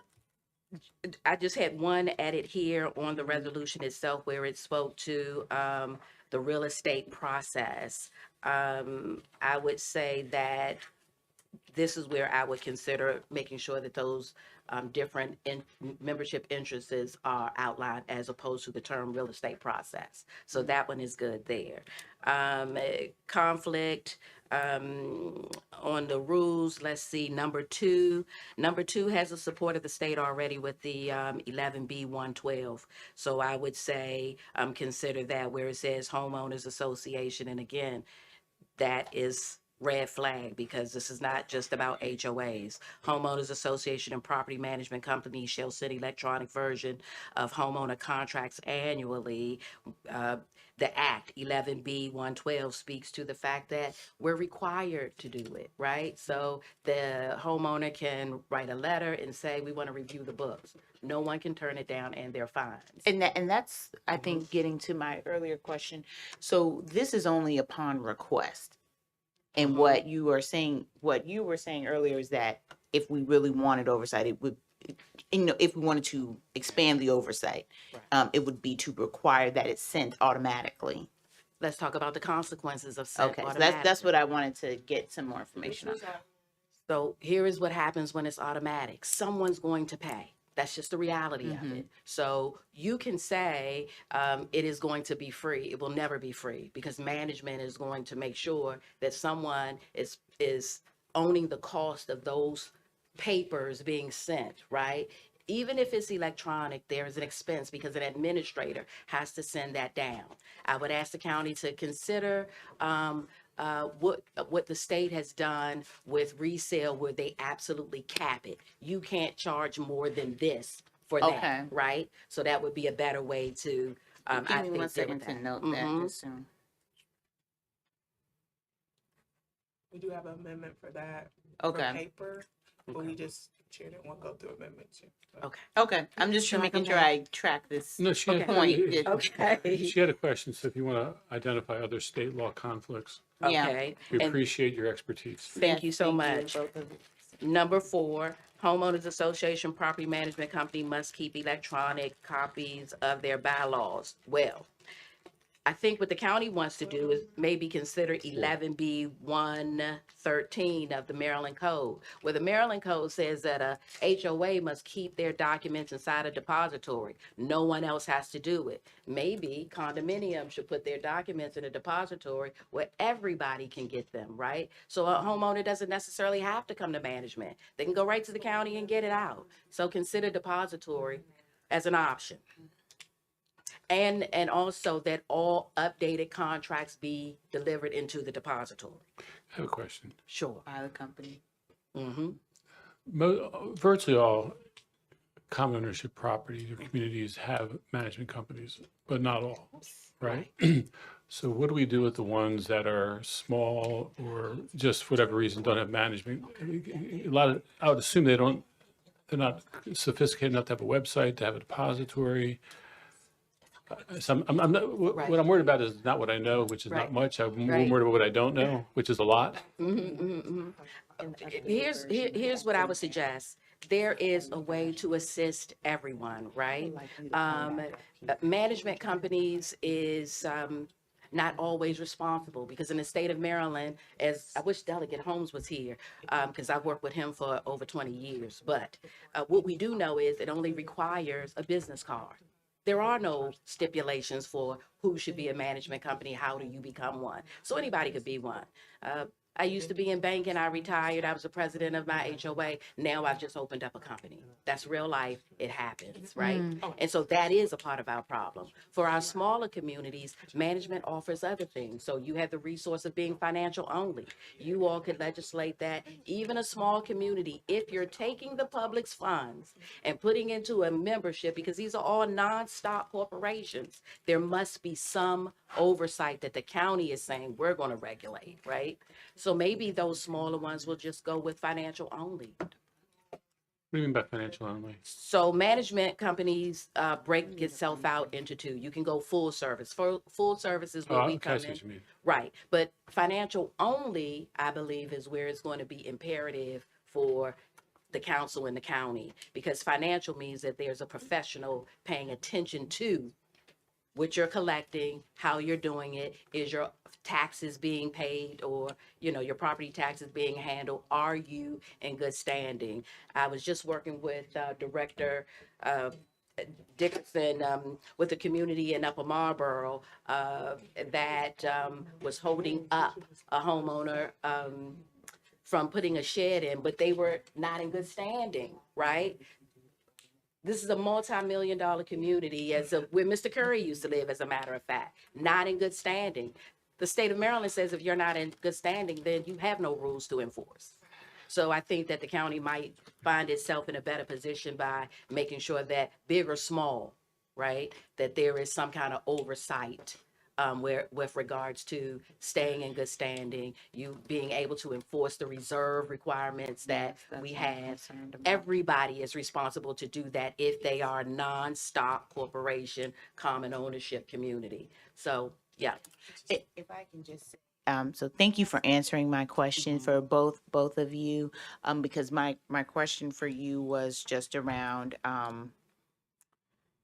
I just had one edit here on the resolution itself where it spoke to the real estate process. I would say that this is where I would consider making sure that those different membership interests are outlined as opposed to the term real estate process. So that one is good there. Conflict on the rules, let's see, number two. Number two has the support of the state already with the 11B 112. So I would say consider that where it says homeowners association. And again, that is red flag, because this is not just about HOAs. Homeowners Association and property management companies shall send electronic version of homeowner contracts annually. The Act 11B 112 speaks to the fact that we're required to do it, right? So the homeowner can write a letter and say, we want to review the books. No one can turn it down, and they're fines. And that's, I think, getting to my earlier question. So this is only upon request. And what you were saying earlier is that if we really wanted oversight, it would, if we wanted to expand the oversight, it would be to require that it's sent automatically. Let's talk about the consequences of sent Okay, so that's what I wanted to get some more information on. So here is what happens when it's automatic. Someone's going to pay. That's just the reality of it. So you can say it is going to be free. It will never be free, because management is going to make sure that someone is owning the cost of those papers being sent, right? Even if it's electronic, there is an expense because an administrator has to send that down. I would ask the county to consider what the state has done with resale, where they absolutely cap it. You can't charge more than this for that, Okay. right? So that would be a better way to, I Give me think, 1 deal second with to that. note that just soon. We do have an amendment for that. Okay. For paper, but we just chaired it, won't go through amendments. Okay. Okay, I'm just Shall I making come sure back? I track this No, she had, point. Okay. She had a question, so if you want to identify other state law conflicts, Yeah. Okay. we And appreciate your expertise. thank you so Thank much. both of you. Number 4, homeowners association property management company must keep electronic copies of their bylaws. Well, I think what the county wants to do is maybe consider 11B 113 of the Maryland Code, where the Maryland Code says that a HOA must keep their documents inside a depository. No one else has to do it. Maybe condominium should put their documents in a depository where everybody can get them, right? So a homeowner doesn't necessarily have to come to management. They can go right to the county and get it out. So consider depository as an option. And also that all updated contracts be delivered into the depository. I have a question. Sure. By the company. Mm-hmm. Virtually all common ownership properties or communities have management companies, but not all, right? So what do we do with the ones that are small or just for whatever reason don't have management? I would assume they're not sophisticated enough to have a website, to have a depository. So I'm not, what I'm worried about is not what I know, which is not much. I'm more worried about what I don't know, which is a lot. Here's what I would suggest. There is a way to assist everyone, right? Management companies is not always responsible, because in the state of Maryland, as I wish Delegate Holmes was here, because I've worked with him for over 20 years, but what we do know is it only requires a business card. There are no stipulations for who should be a management company, how do you become one? So anybody could be one. I used to be in banking, I retired, I was the president of my HOA, now I've just opened up a company. That's real life, it happens, right? And so that is a part of our problem. For our smaller communities, management offers other things. So you have the resource of being financial only. You all could legislate that even a small community, if you're taking the public's funds and putting into a membership, because these are all non-stock corporations, there must be some oversight that the county is saying we're going to regulate, right? So maybe those smaller ones will just go with financial only. What do you mean by financial only? So management companies break itself out into two. You can go full service. Full service is where we okay, I come see in. what you mean. Right. But financial only, I believe, is where it's going to be imperative for the council and the county, because financial means that there's a professional paying attention to what you're collecting, how you're doing it, is your taxes being paid, or, you know, your property taxes being handled, are you in good standing? I was just working with Director Dickerson with the community in Upper Marlboro that was holding up a homeowner from putting a shed in, but they were not in good standing, right? This is a multi-million-dollar community, where Mr. Curry used to live, as a matter of fact, not in good standing. The state of Maryland says if you're not in good standing, then you have no rules to enforce. So I think that the county might find itself in a better position by making sure that big or small, right, that there is some kind of oversight with regards to staying in good standing, you being able to enforce the reserve requirements that we have. Everybody is responsible to do that if they are a non-stock corporation, common ownership community. So, yeah. If I can just say, so thank you for answering my question for both of you, because my question for you was just around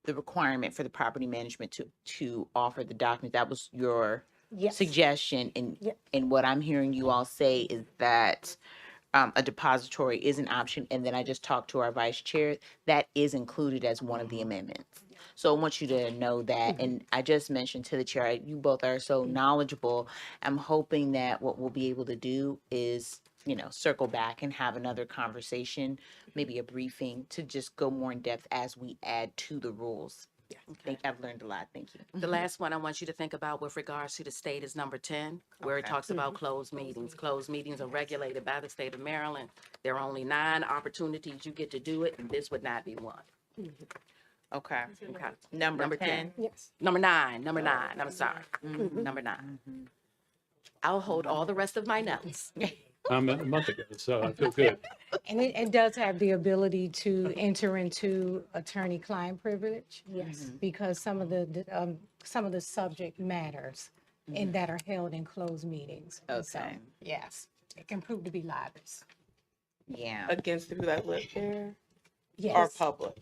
the requirement for the property management to offer the document. That was your Yes. suggestion, and what I'm hearing you all say is that a depository is an option, and then I just talked to our vice chair, that is included as one of the amendments. So I want you to know that, and I just mentioned to the chair, you both are so knowledgeable. I'm hoping that what we'll be able to do is, you know, circle back and have another conversation, maybe a briefing, to just go more in depth as we add to the rules. I've learned a lot. Thank you. The last one I want you to think about with regards to the state is number 10, where it talks about closed meetings. Closed meetings are regulated by the state of Maryland. There are only 9 opportunities you get to do it, and this would not be one. Okay. Okay. Number 10. Yes. Number 9, I'm sorry. Number 9. I'll hold all the rest of my notes. I met a month ago, so I feel good. And it does have the ability to enter into attorney-client privilege. Yes. Because some of the subject matters and that are held in closed meetings. And so, Okay. yes, it can prove to be libelous. Yeah. Against people that live there or Yes. public?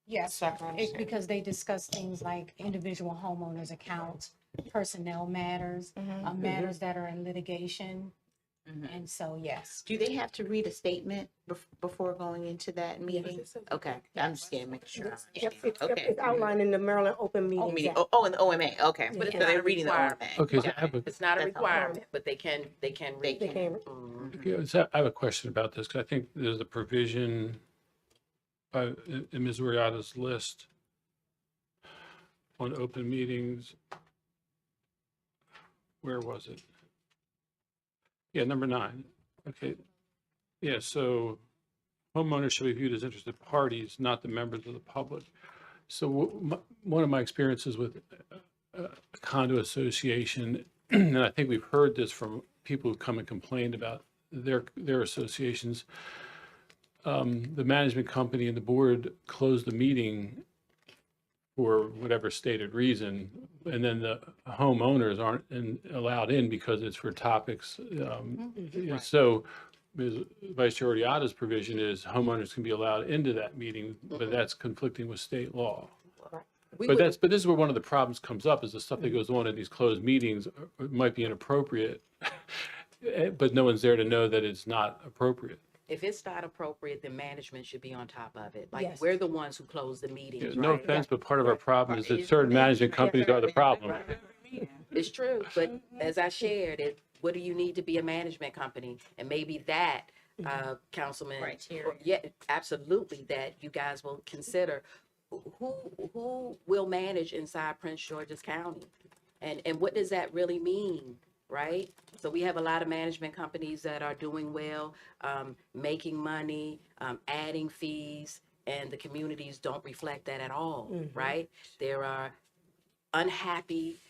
Yes, So I can understand. because they discuss things like individual homeowners' accounts, personnel matters, matters that are in litigation. And so, yes. Do they have to read a statement before going into that meeting? Okay, I'm just getting making sure. I Yep, understand. Okay. it's outlined in the Maryland Open Meetings Meeting. Act. Oh, in the OMA. Okay, But it's so not they're a reading the requirement. OMA. Okay, so I have a, It's not a That's all. requirement, but they can read. They can. okay, so I have a question about this, because I think there's a provision in Ms. Uriata's list on open meetings. Where was it? Yeah, number 9. Okay. Yeah, so homeowners shall be viewed as interested parties, not the members of the public. So one of my experiences with a condo association, and I think we've heard this from people who come and complained about their associations, the management company and the board closed the meeting for whatever stated reason, and then the homeowners aren't allowed in because it's for topics. So Ms. Vice Chair Uriata's provision is homeowners can be allowed into that meeting, but that's conflicting with state law. But this is where one of the problems comes up, is the stuff that goes on in these closed meetings might be inappropriate, but no one's there to know that it's not appropriate. if it's not appropriate, then management should be on top of it. Like, Yes. we're the ones who close the Yeah, meetings, no right? offense, but part of our problem is that certain management companies are the problem. It's true, but as I shared, what do you need to be a management company? And maybe that, Councilman. Criteria. Yeah, absolutely, that you guys will consider. Who will manage inside Prince George's County? And what does that really mean, right? So we have a lot of management companies that are doing well, making money, adding fees, and the communities don't reflect that at all, right? There are unhappy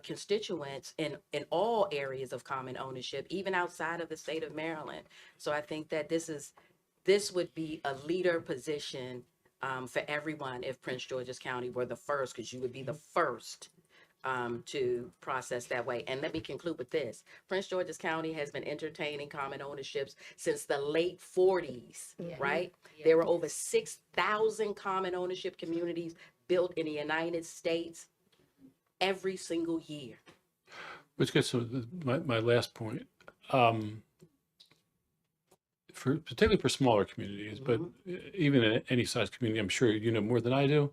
constituents in all areas of common ownership, even outside of the state of Maryland. So I think that this would be a leader position for everyone if Prince George's County were the first, because you would be the first to process that way. And let me conclude with this. Prince George's County has been entertaining common ownerships since the late 40s, right? There were over 6,000 common ownership communities built in the United States every single year. Which gets to my last point. Particularly for smaller communities, but even in any size community, I'm sure you know more than I do.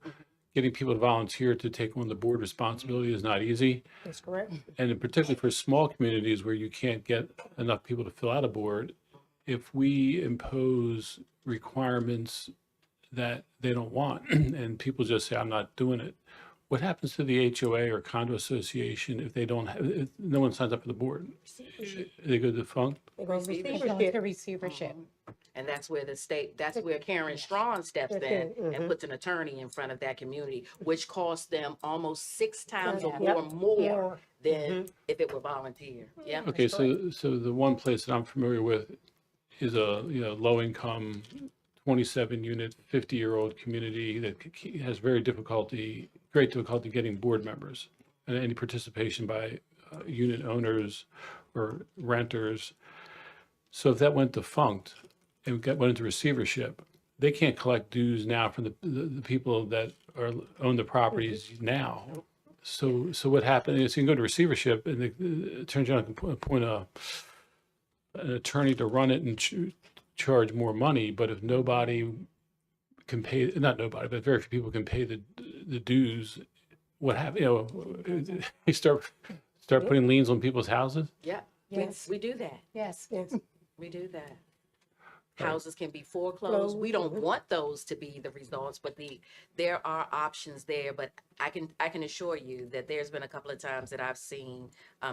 Getting people to volunteer to take on the board responsibility is not easy. That's correct. And particularly for small communities where you can't get enough people to fill out a board, if we impose requirements that they don't want and people just say, I'm not doing it, what happens to the HOA or condo association if they don't have, if no one signs up for the board? They go defunct? It goes It goes receivership. to receivership. And that's where that's where Karen Strong steps in and puts an attorney in front of that community, which costs them almost 6 times or more than if it were volunteer. Yeah. Okay, so the one place that I'm familiar with is a low income 27 unit 50-year-old community that has great difficulty getting board members and any participation by unit owners or renters. So if that went defunct and went into receivership, they can't collect dues now from the people that own the properties now. So what happened is you can go to receivership and the attorney general can appoint an attorney to run it and charge more money. But if nobody can pay, not nobody, but very few people can pay the dues, what happens? You start putting liens on people's houses. Yeah. Yes. We do that. Yes. We do that. Houses can be foreclosed. We don't want those to be the results, but there are options there. But I can assure you that there's been a couple of times that I've seen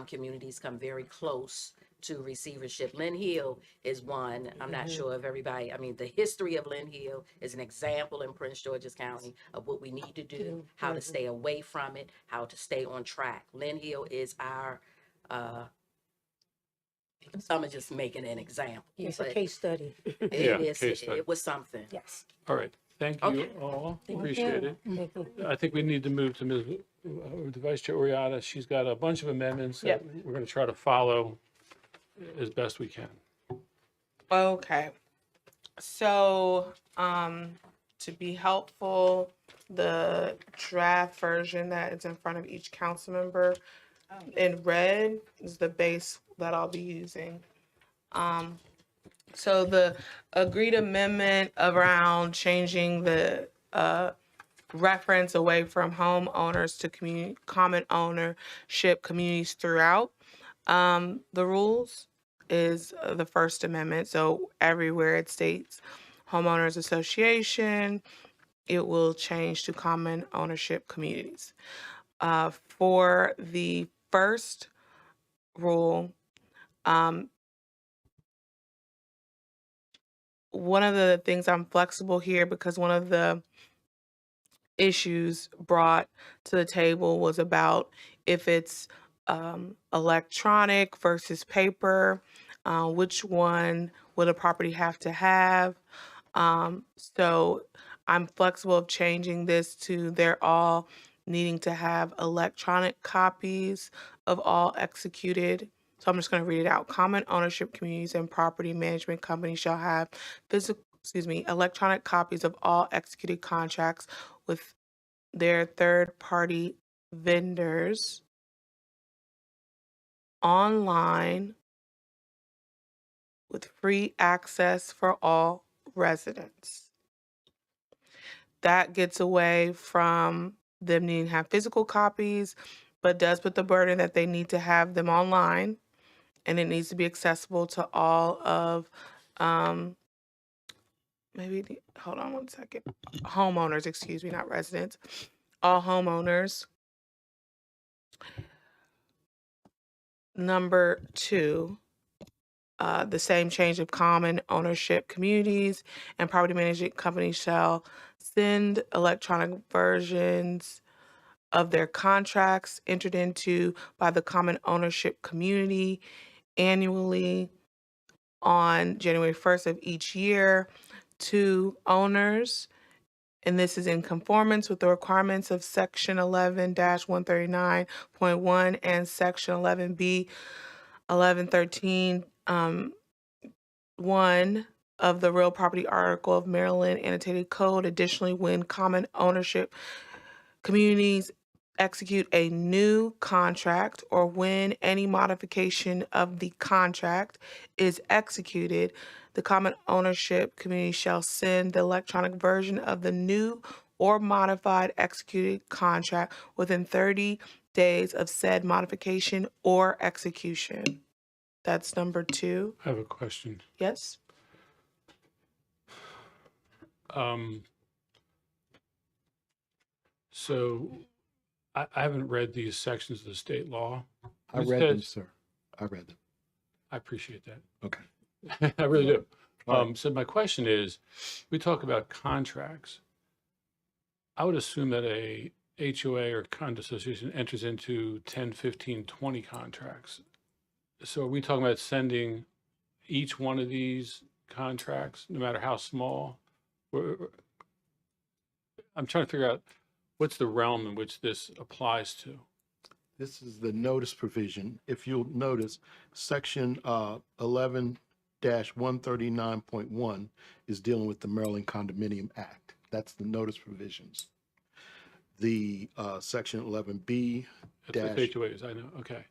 communities come very close to receivership. Lynn Hill is one. I'm not sure if everybody, I mean, the history of Lynn Hill is an example in Prince George's County of what we need to do, how to stay away from it, how to stay on track. Lynn Hill is our I'm just making an example. It's a case study. It was something. Yes. All right. Thank you all. Appreciate it. I think we need to move to the Vice Chair Oriata. She's got a bunch of amendments that we're going to try to follow as best we can. Okay. So, to be helpful, the draft version that is in front of each council member in red is the base that I'll be using. So the agreed amendment around changing the reference away from homeowners to common ownership communities throughout the rules is the First Amendment. So everywhere it states homeowners association, it will change to common ownership communities. For the first rule, one of the things I'm flexible here because one of the issues brought to the table was about if it's electronic versus paper, which one would a property have to have? So I'm flexible of changing this to they're all needing to have electronic copies of all executed. So I'm just going to read it out. Common ownership communities and property management companies shall have electronic copies of all executed contracts with their third-party vendors online with free access for all residents. That gets away from them needing to have physical copies, but does put the burden that they need to have them online, and it needs to be accessible to all of, hold on one second, homeowners, excuse me, not residents, all homeowners. Number 2, the same change of common ownership communities and property management companies shall send electronic versions of their contracts entered into by the common ownership community annually on January 1st of each year to owners. And this is in conformance with the requirements of Section 11-139.1 and Section 11B 1113 1 of the Real Property Article of Maryland Annotated Code. Additionally, when common ownership communities execute a new contract or when any modification of the contract is executed, the common ownership community shall send the electronic version of the new or modified executed contract within 30 days of said modification or execution. That's number 2. I have a question. Yes? So I haven't read these sections of the state law. I It read them, says- sir. I read them. I appreciate that. Okay. I really do. All right. So my question is, we talk about contracts. I would assume that a HOA or condo association enters into 10, 15, 20 contracts. So are we talking about sending each one of these contracts, no matter how small? I'm trying to figure out what's the realm in which this applies to. This is the notice provision. If you'll notice, section 11-139.1 is dealing with the Maryland Condominium Act. That's the notice provisions. The section 11B That's with HOAs, I know, okay.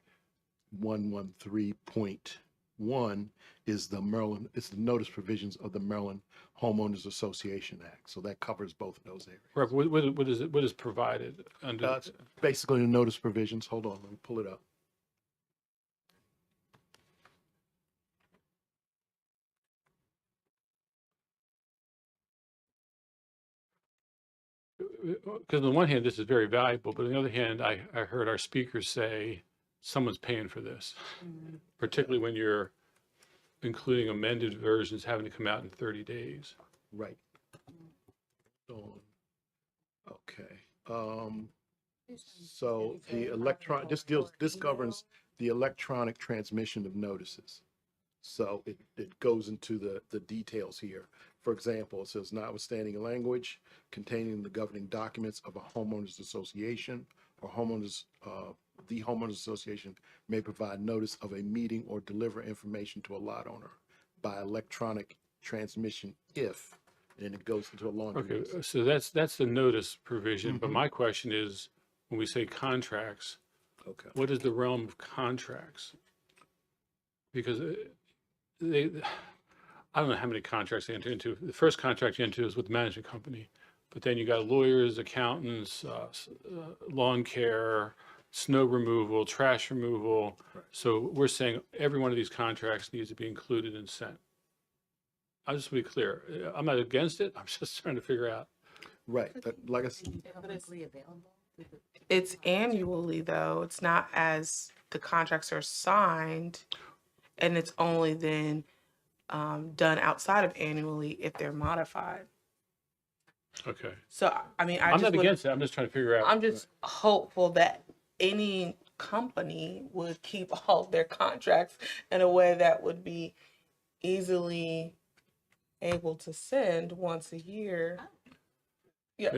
113.1 is the Maryland, it's the notice provisions of the Maryland Homeowners Association Act. So that covers both of those areas. Right, what is provided under? It's basically the notice provisions. Hold on, let me pull it up. Because on the one hand, this is very valuable, but on the other hand, I heard our speakers say someone's paying for this, particularly when you're including amended versions having to come out in 30 days. Right. Okay. So the this governs the electronic transmission of notices. So it goes into the details here. For example, it says notwithstanding language containing the governing documents of a homeowners association or the homeowners association may provide notice of a meeting or deliver information to a lot owner by electronic transmission if, and it goes into a longer Okay, list. so that's the notice provision, but my question is, when we say contracts, Okay. what is the realm of contracts? Because I don't know how many contracts they enter into. The first contract you enter is with the management company, but then you got lawyers, accountants, lawn care, snow removal, trash removal. So we're saying every one of these contracts needs to be included and sent. I'll just be clear. I'm not against it. I'm just trying to figure out. Right, but like I said, It's annually, though. It's not as the contracts are signed, and it's only then done outside of annually if they're modified. Okay. So, I mean, I'm not against it. I'm just trying to figure out. I'm just hopeful that any company would keep all of their contracts in a way that would be easily able to send once a year. Yeah.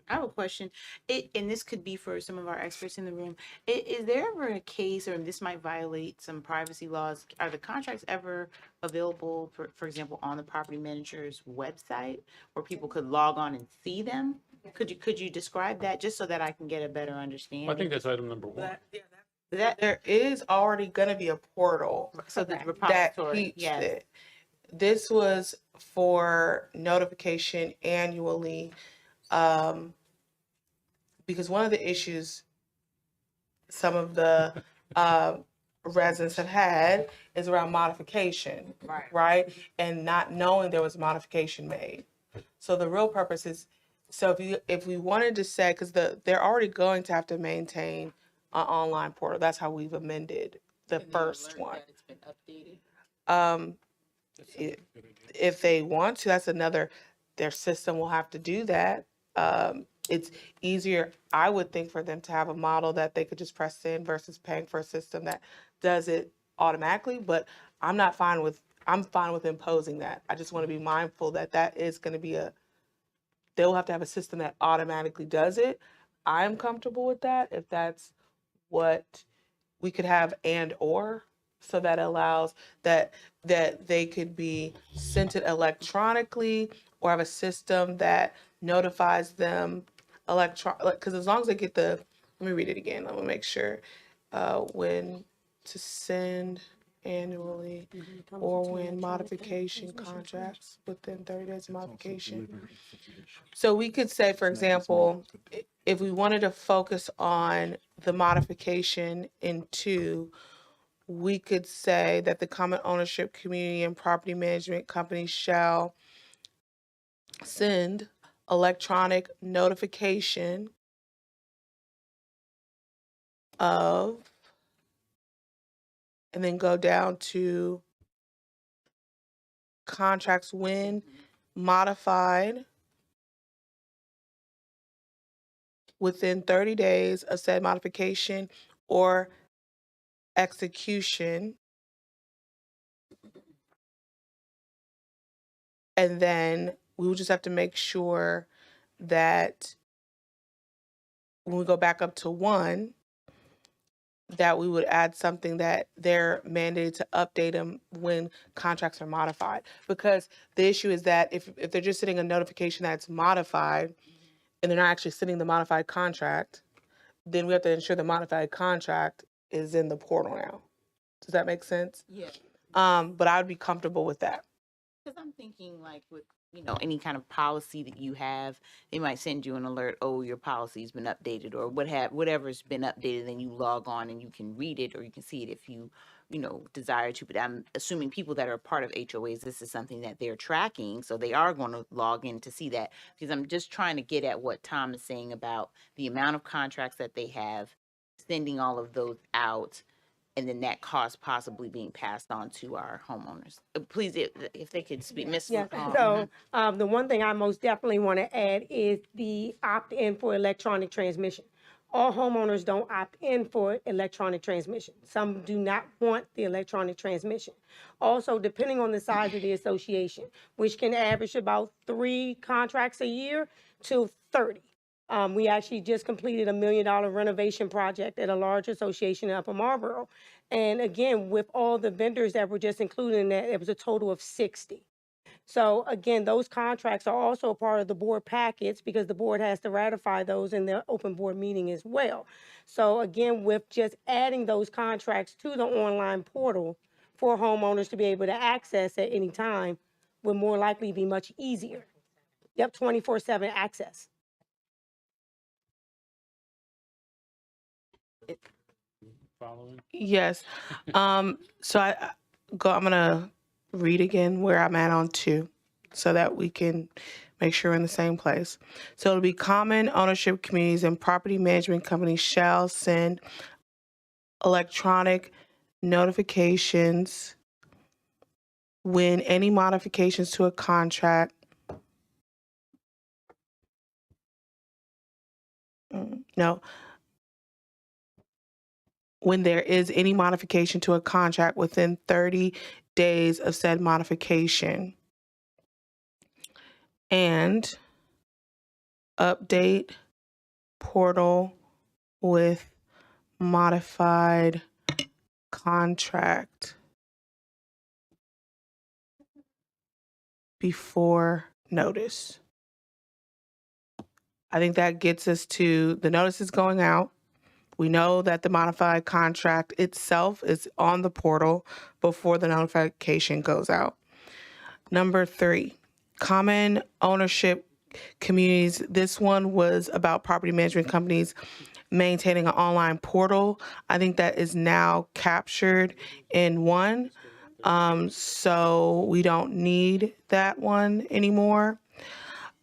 I have a question. And this could be for some of our experts in the room. Is there ever a case, or this might violate some privacy laws? Are the contracts ever available, for example, on the property manager's website, where people could log on and see them? Could you describe that just so that I can get a better understanding? I think that's item number 1. That, There is already going to be a portal so the that repository, keeps yes. it. This was for notification annually, because one of the issues some of the residents have had is around modification, right? And not knowing there was modification made. So the real purpose is, so if we wanted to say, because they're already going to have to maintain an online portal. That's how we've amended the first one. It's been updated. If they want to, that's another, their system will have to do that. It's easier, I would think, for them to have a model that they could just press in versus paying for a system that does it automatically. But I'm fine with imposing that. I just want to be mindful that that is going to be they'll have to have a system that automatically does it. I'm comfortable with that if that's what we could have, so that allows that they could be sent it electronically or have a system that notifies them because as long as they get let me read it again, let me make sure when to send annually or when modification contracts within 30 days of modification. So we could say, for example, if we wanted to focus on the modification in 2, we could say that the common ownership community and property management company shall send electronic notification of, and then go down to contracts when modified within 30 days of said modification or execution. And then we would just have to make sure that when we go back up to 1, that we would add something that they're mandated to update them when contracts are modified. Because the issue is that if they're just sending a notification that's modified and they're not actually sending the modified contract, then we have to ensure the modified contract is in the portal now. Does that make sense? Yeah. But I would be comfortable with that. Because I'm thinking like with, any kind of policy that you have, they might send you an alert, oh, your policy's been updated or whatever's been updated, then you log on and you can read it or you can see it if you desire to. But I'm assuming people that are part of HOAs, this is something that they're tracking. So they are going to log in to see that, because I'm just trying to get at what Tom is saying about the amount of contracts that they have, sending all of those out, and then that cost possibly being passed on to our homeowners. Please, if they could speak, Ms. Yes, so the one thing I most definitely want to add is the opt-in for electronic transmission. All homeowners don't opt in for electronic transmission. Some do not want the electronic transmission. Also, depending on the size of the association, which can average about 3 contracts a year to 30. We actually just completed $1 million renovation project at a large association in Upper Marlboro. And again, with all the vendors that were just included in that, it was a total of 60. So again, those contracts are also a part of the board packets because the board has to ratify those in the open board meeting as well. So again, with just adding those contracts to the online portal for homeowners to be able to access at any time would more likely be much easier. Yep, 24/7 access. Following? Yes. So I'm gonna read again where I'm at on 2 so that we can make sure we're in the same place. So it'll be common ownership communities and property management companies shall send electronic notifications when any modifications to a contract when there is any modification to a contract within 30 days of said modification. And update portal with modified contract before notice. I think that gets us to the notice is going out. We know that the modified contract itself is on the portal before the notification goes out. Number 3, common ownership communities. This one was about property management companies maintaining an online portal. I think that is now captured in one. So we don't need that one anymore.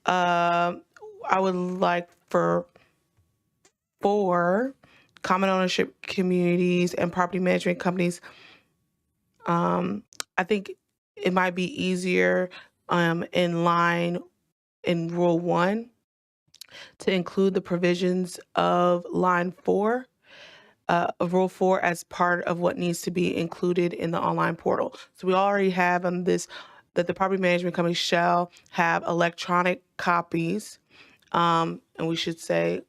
I would like for 4, common ownership communities and property management companies. I think it might be easier in line in Rule 1 to include the provisions of line 4 of Rule 4 as part of what needs to be included in the online portal. So we already have on this that the property management company shall have electronic copies, and we should say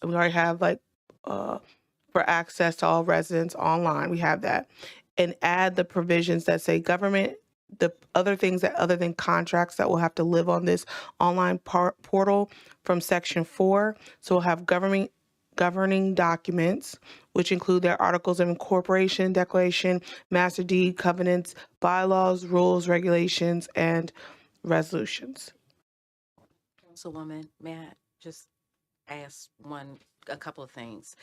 we already have like for access to all residents online. We have that, and add the provisions that say government. The other things that other than contracts that will have to live on this online portal from Section 4. So we'll have governing documents, which include their articles of incorporation, declaration, master deed, covenants, bylaws, rules, regulations, and resolutions. Councilwoman, may I just ask a couple of things?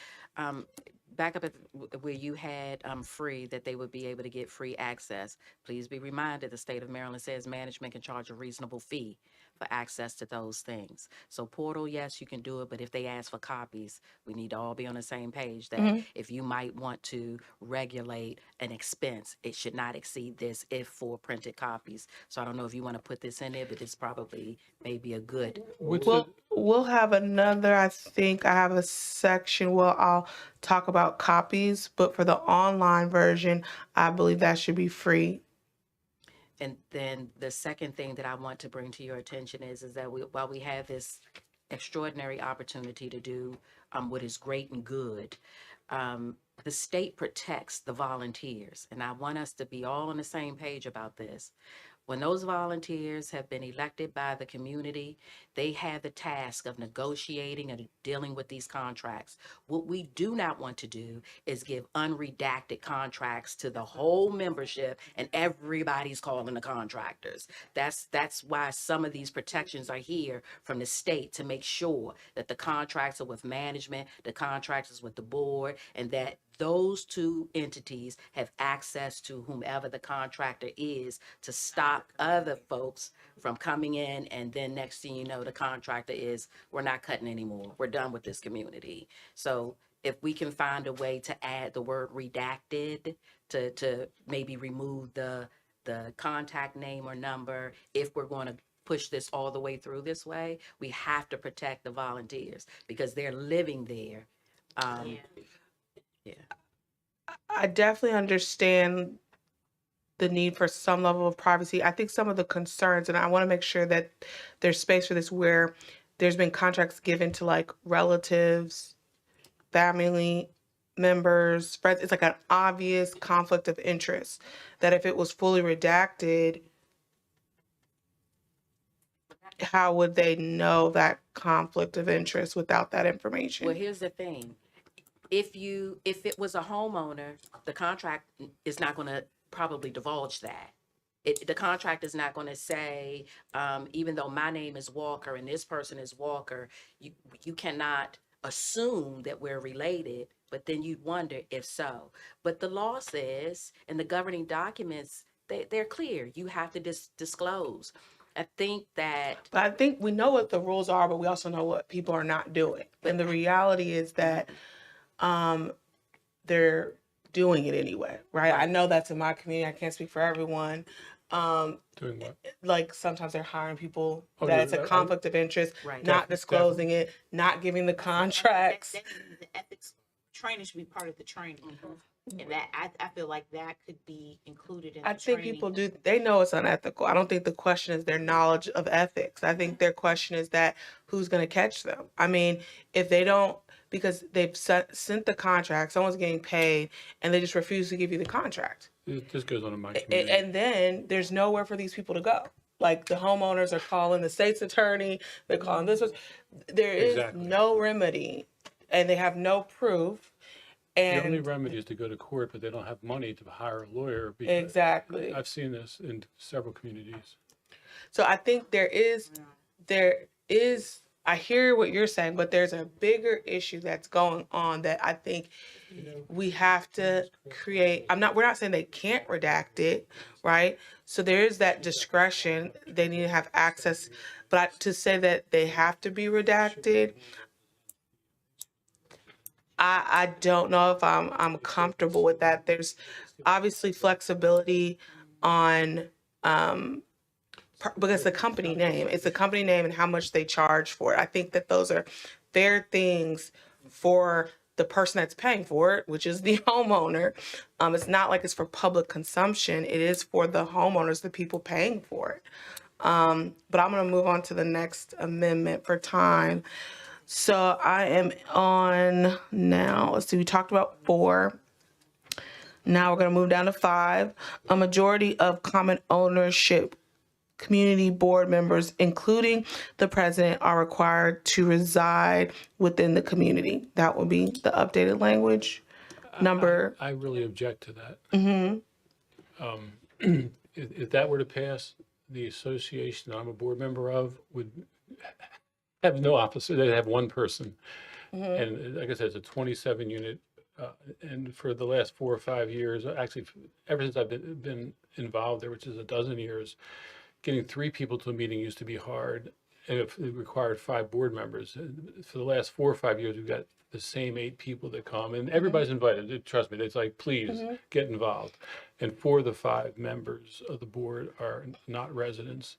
Back up at where you had free, that they would be able to get free access. Please be reminded the state of Maryland says management can charge a reasonable fee for access to those things. So portal, yes, you can do it, but if they ask for copies, we need to all be on the same page that if you might want to regulate an expense, it should not exceed this if for printed copies. So I don't know if you want to put this in there, but it's probably maybe a good. We'll have another, I think I have a section where I'll talk about copies, but for the online version, I believe that should be free. And then the second thing that I want to bring to your attention is that while we have this extraordinary opportunity to do what is great and good, the state protects the volunteers. And I want us to be all on the same page about this. When those volunteers have been elected by the community, they have the task of negotiating and dealing with these contracts. What we do not want to do is give unredacted contracts to the whole membership and everybody's calling the contractors. That's why some of these protections are here from the state, to make sure that the contracts are with management, the contracts is with the board, and that those two entities have access to whomever the contractor is to stop other folks from coming in, and then next thing you know, the contractor is, we're not cutting anymore. We're done with this community. So if we can find a way to add the word redacted to maybe remove the contact name or number, if we're going to push this all the way through this way, we have to protect the volunteers because they're living there. Yeah. I definitely understand the need for some level of privacy. I think some of the concerns, and I want to make sure that there's space for this, where there's been contracts given to like relatives, family members, friends. It's like an obvious conflict of interest that if it was fully redacted, how would they know that conflict of interest without that information? Well, here's the thing. If it was a homeowner, the contract is not going to probably divulge that. The contract is not going to say, even though my name is Walker and this person is Walker, you cannot assume that we're related, but then you'd wonder if so. But the law says, and the governing documents, they're clear. You have to disclose. I think we know what the rules are, but we also know what people are not doing. And the reality is that they're doing it anyway, right? I know that's in my community. I can't speak for everyone. Doing what? Like sometimes they're hiring people that it's a conflict of interest, not disclosing it, not giving the contracts. The ethics training should be part of the training. And that I feel like that could be included in the I think training. people do, they know it's unethical. I don't think the question is their knowledge of ethics. I think their question is that who's going to catch them? I mean, if they don't, because they've sent the contract, someone's getting paid, and they just refuse to give you the contract. This goes on in my community. And then there's nowhere for these people to go. Like the homeowners are calling the state's attorney, they're calling this. There is Exactly. no remedy, and they have no proof. The only And remedy is to go to court, but they don't have money to hire a lawyer. Because exactly. I've seen this in several communities. So I think there is, I hear what you're saying, but there's a bigger issue that's going on that I think we have to create. We're not saying they can't redact it, right? So there is that discretion. They need to have access, but to say that they have to be redacted, I don't know if I'm comfortable with that. There's obviously flexibility on, because the company name, it's the company name and how much they charge for it. I think that those are fair things for the person that's paying for it, which is the homeowner. It's not like it's for public consumption. It is for the homeowners, the people paying for it. But I'm going to move on to the next amendment for time. So I am on now. Let's see, we talked about 4. Now we're going to move down to 5. A majority of common ownership community board members, including the president, are required to reside within the community. That would be the updated language. Number. I really object to that. Mm-hmm. If that were to pass, the association I'm a board member of would have no officer. They'd have one person. And like I said, it's a 27 unit. And for the last 4 or 5 years, actually, ever since I've been involved there, which is a dozen years, getting 3 people to a meeting used to be hard. And it required 5 board members. For the last 4 or 5 years, we've got the same 8 people that come, and everybody's invited. Trust me, it's like, please get involved. And 4 of the 5 members of the board are not residents.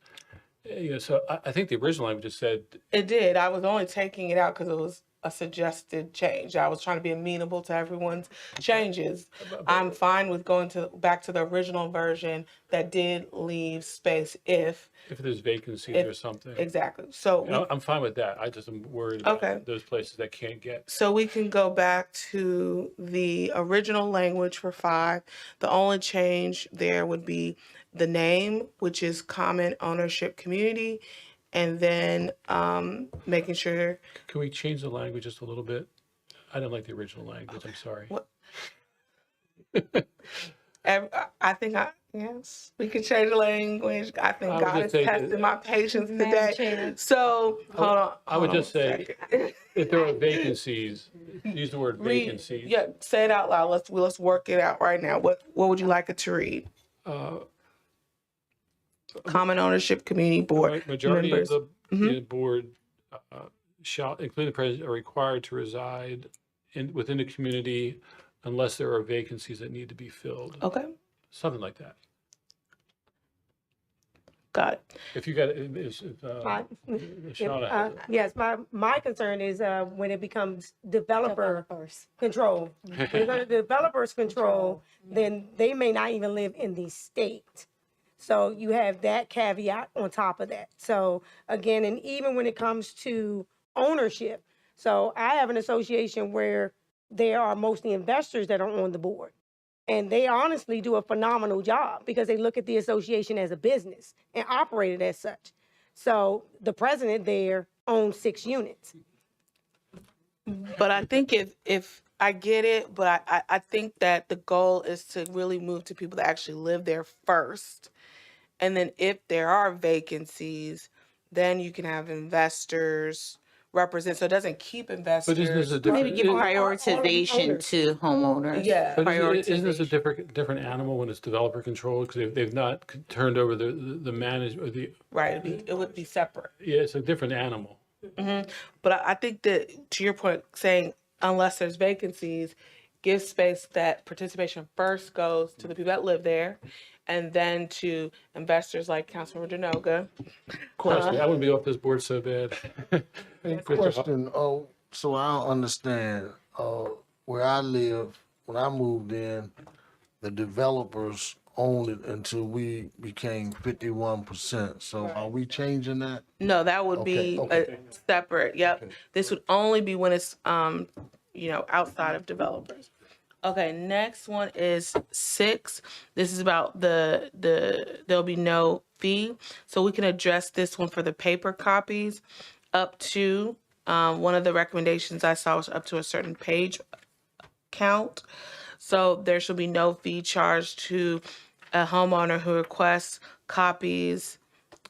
So I think the original language just said. It did. I was only taking it out because it was a suggested change. I was trying to be amenable to everyone's changes. I'm fine with going back to the original version that did leave space if there's vacancies or something. Exactly. So I'm fine with that. I just am worried about those places that can't get. So we can go back to the original language for 5. The only change there would be the name, which is Common Ownership Community, and then making sure. Can we change the language just a little bit? I don't like the original language. I'm sorry. Yes, we can change the language. I think I would God just has say tested my patience Madam today. Chair. So hold on. I would hold just on a say, second. if there are vacancies, use the word vacancies. Yeah, say it out loud. Let's work it out right now. What would you like it to read? Common Ownership Community Board Majority members. of the board shall, including the president, are required to reside within the community unless there are vacancies that need to be filled. Okay. Something like that. Got it. If you got, Yes, my concern is when it becomes developers control. When developers control, then they may not even live in the state. So you have that caveat on top of that. So again, and even when it comes to ownership, so I have an association where there are mostly investors that are on the board. And they honestly do a phenomenal job because they look at the association as a business and operate it as such. So the president there owns 6 units. But I think if I get it, but I think that the goal is to really move to people that actually live there first. And then if there are vacancies, then you can have investors represent, so it doesn't keep investors. But isn't this a different? Maybe give prioritization to homeowners. Yeah. But isn't this a different animal when it's developer controlled? Because they've not turned over the management, the. Right, it would be separate. Yeah, it's a different animal. But I think that, to your point, saying unless there's vacancies, give space that participation first goes to the people that live there, and then to investors like Councilmember Denoga. Of course, I wouldn't be off this board so bad. Question, so I don't understand, where I live, when I moved in, the developers owned it until we became 51%. So are we changing that? No, that would be a separate, yep. This would only be when it's, outside of developers. Okay, next one is 6. This is about there'll be no fee. So we can address this one for the paper copies up to, one of the recommendations I saw was up to a certain page count. So there should be no fee charged to a homeowner who requests copies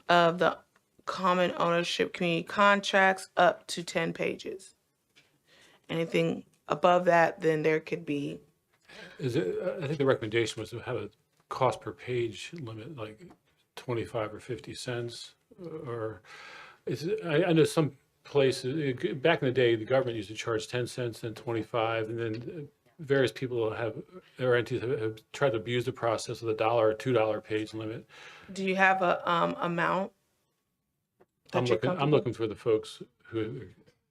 of the common ownership community contracts up to 10 pages. Anything above that, then there could be. I think the recommendation was to have a cost per page limit, like 25 or 50 cents, or I know some places, back in the day, the government used to charge 10 cents and 25, and then various people or entities have tried to abuse the process of the $1 or $2 page limit. Do you have a amount? I'm looking for the folks who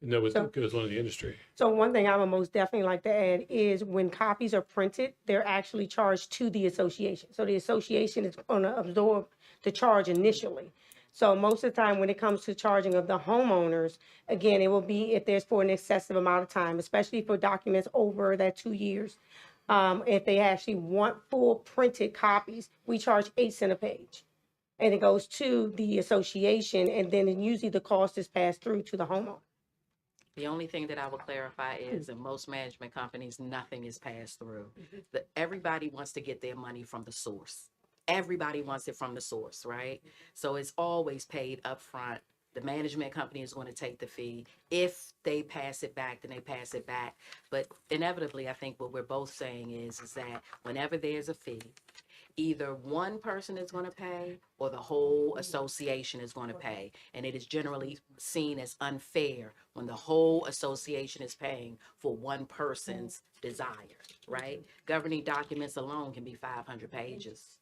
know what So- goes on in the industry. So one thing I would most definitely like to add is when copies are printed, they're actually charged to the association. So the association is going to absorb the charge initially. So most of the time, when it comes to charging of the homeowners, again, it will be if there's for an excessive amount of time, especially for documents over that 2 years. If they actually want full printed copies, we charge 8 cents a page. And it goes to the association, and then usually the cost is passed through to the homeowner. The only thing that I will clarify is in most management companies, nothing is passed through. Everybody wants to get their money from the source. Everybody wants it from the source, right? So it's always paid up front. The management company is going to take the fee. If they pass it back, then they pass it back. But inevitably, I think what we're both saying is that whenever there's a fee, either one person is going to pay or the whole association is going to pay. And it is generally seen as unfair when the whole association is paying for one person's desire, right? Governing documents alone can be 500 pages.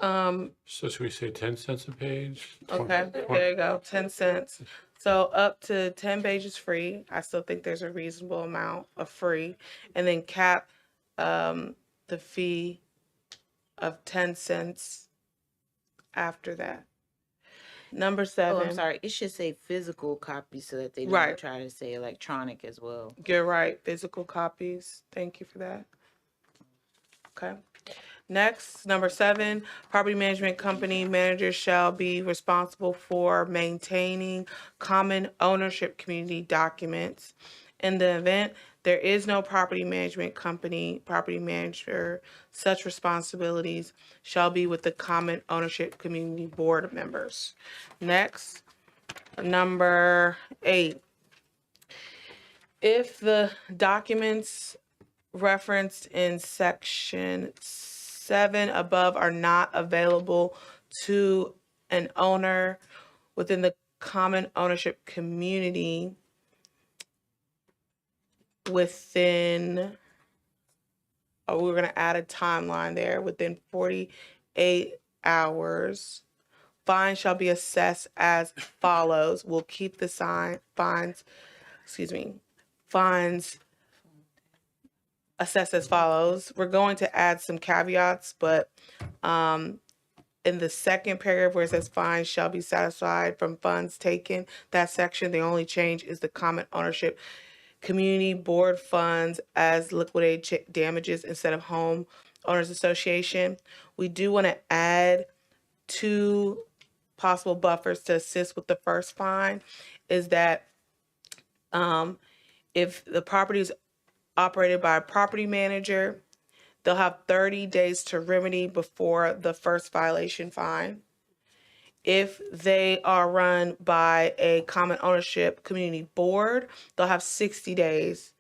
So should we say 10 cents a page? Okay, there you go, 10 cents. So up to 10 pages free. I still think there's a reasonable amount of free. And then cap the fee of 10 cents after that. Number 7. Oh, I'm sorry. It should say physical copies so that they don't Right. try to say electronic as well. You're right, physical copies. Thank you for that. Okay. Next, number 7, property management company managers shall be responsible for maintaining common ownership community documents. In the event there is no property management company, property manager, such responsibilities shall be with the common ownership community board members. Next, number 8. If the documents referenced in section 7 above are not available to an owner within the common ownership community within, we're going to add a timeline there, within 48 hours, fine shall be assessed as follows. We'll keep the fines assessed as follows. We're going to add some caveats, but in the second paragraph where it says fines shall be satisfied from funds taken, that section, the only change is the common ownership community board funds as liquidated damages instead of home owners association. We do want to add 2 possible buffers to assist with the first fine, is that if the property is operated by a property manager, they'll have 30 days to remedy before the first violation fine. If they are run by a common ownership community board, they'll have 60 days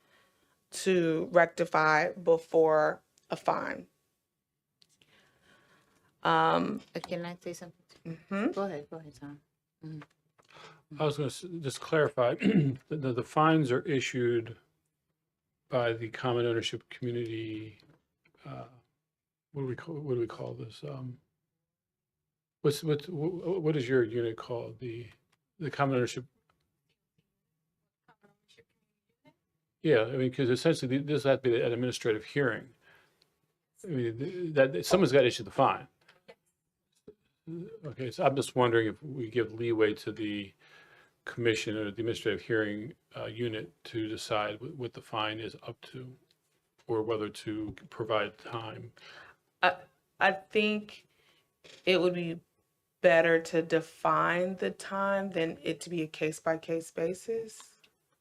to rectify before a fine. Can I say something? Mhm. Go ahead, Tom. I was going to just clarify, the fines are issued by the common ownership community, what do we call this? What is your unit called? The common ownership? Yeah, I mean, because essentially this has to be an administrative hearing. I mean, that someone's got to issue the fine. Okay, so I'm just wondering if we give leeway to the commission or the administrative hearing unit to decide what the fine is up to, or whether to provide time. I think it would be better to define the time than it to be a case-by-case basis.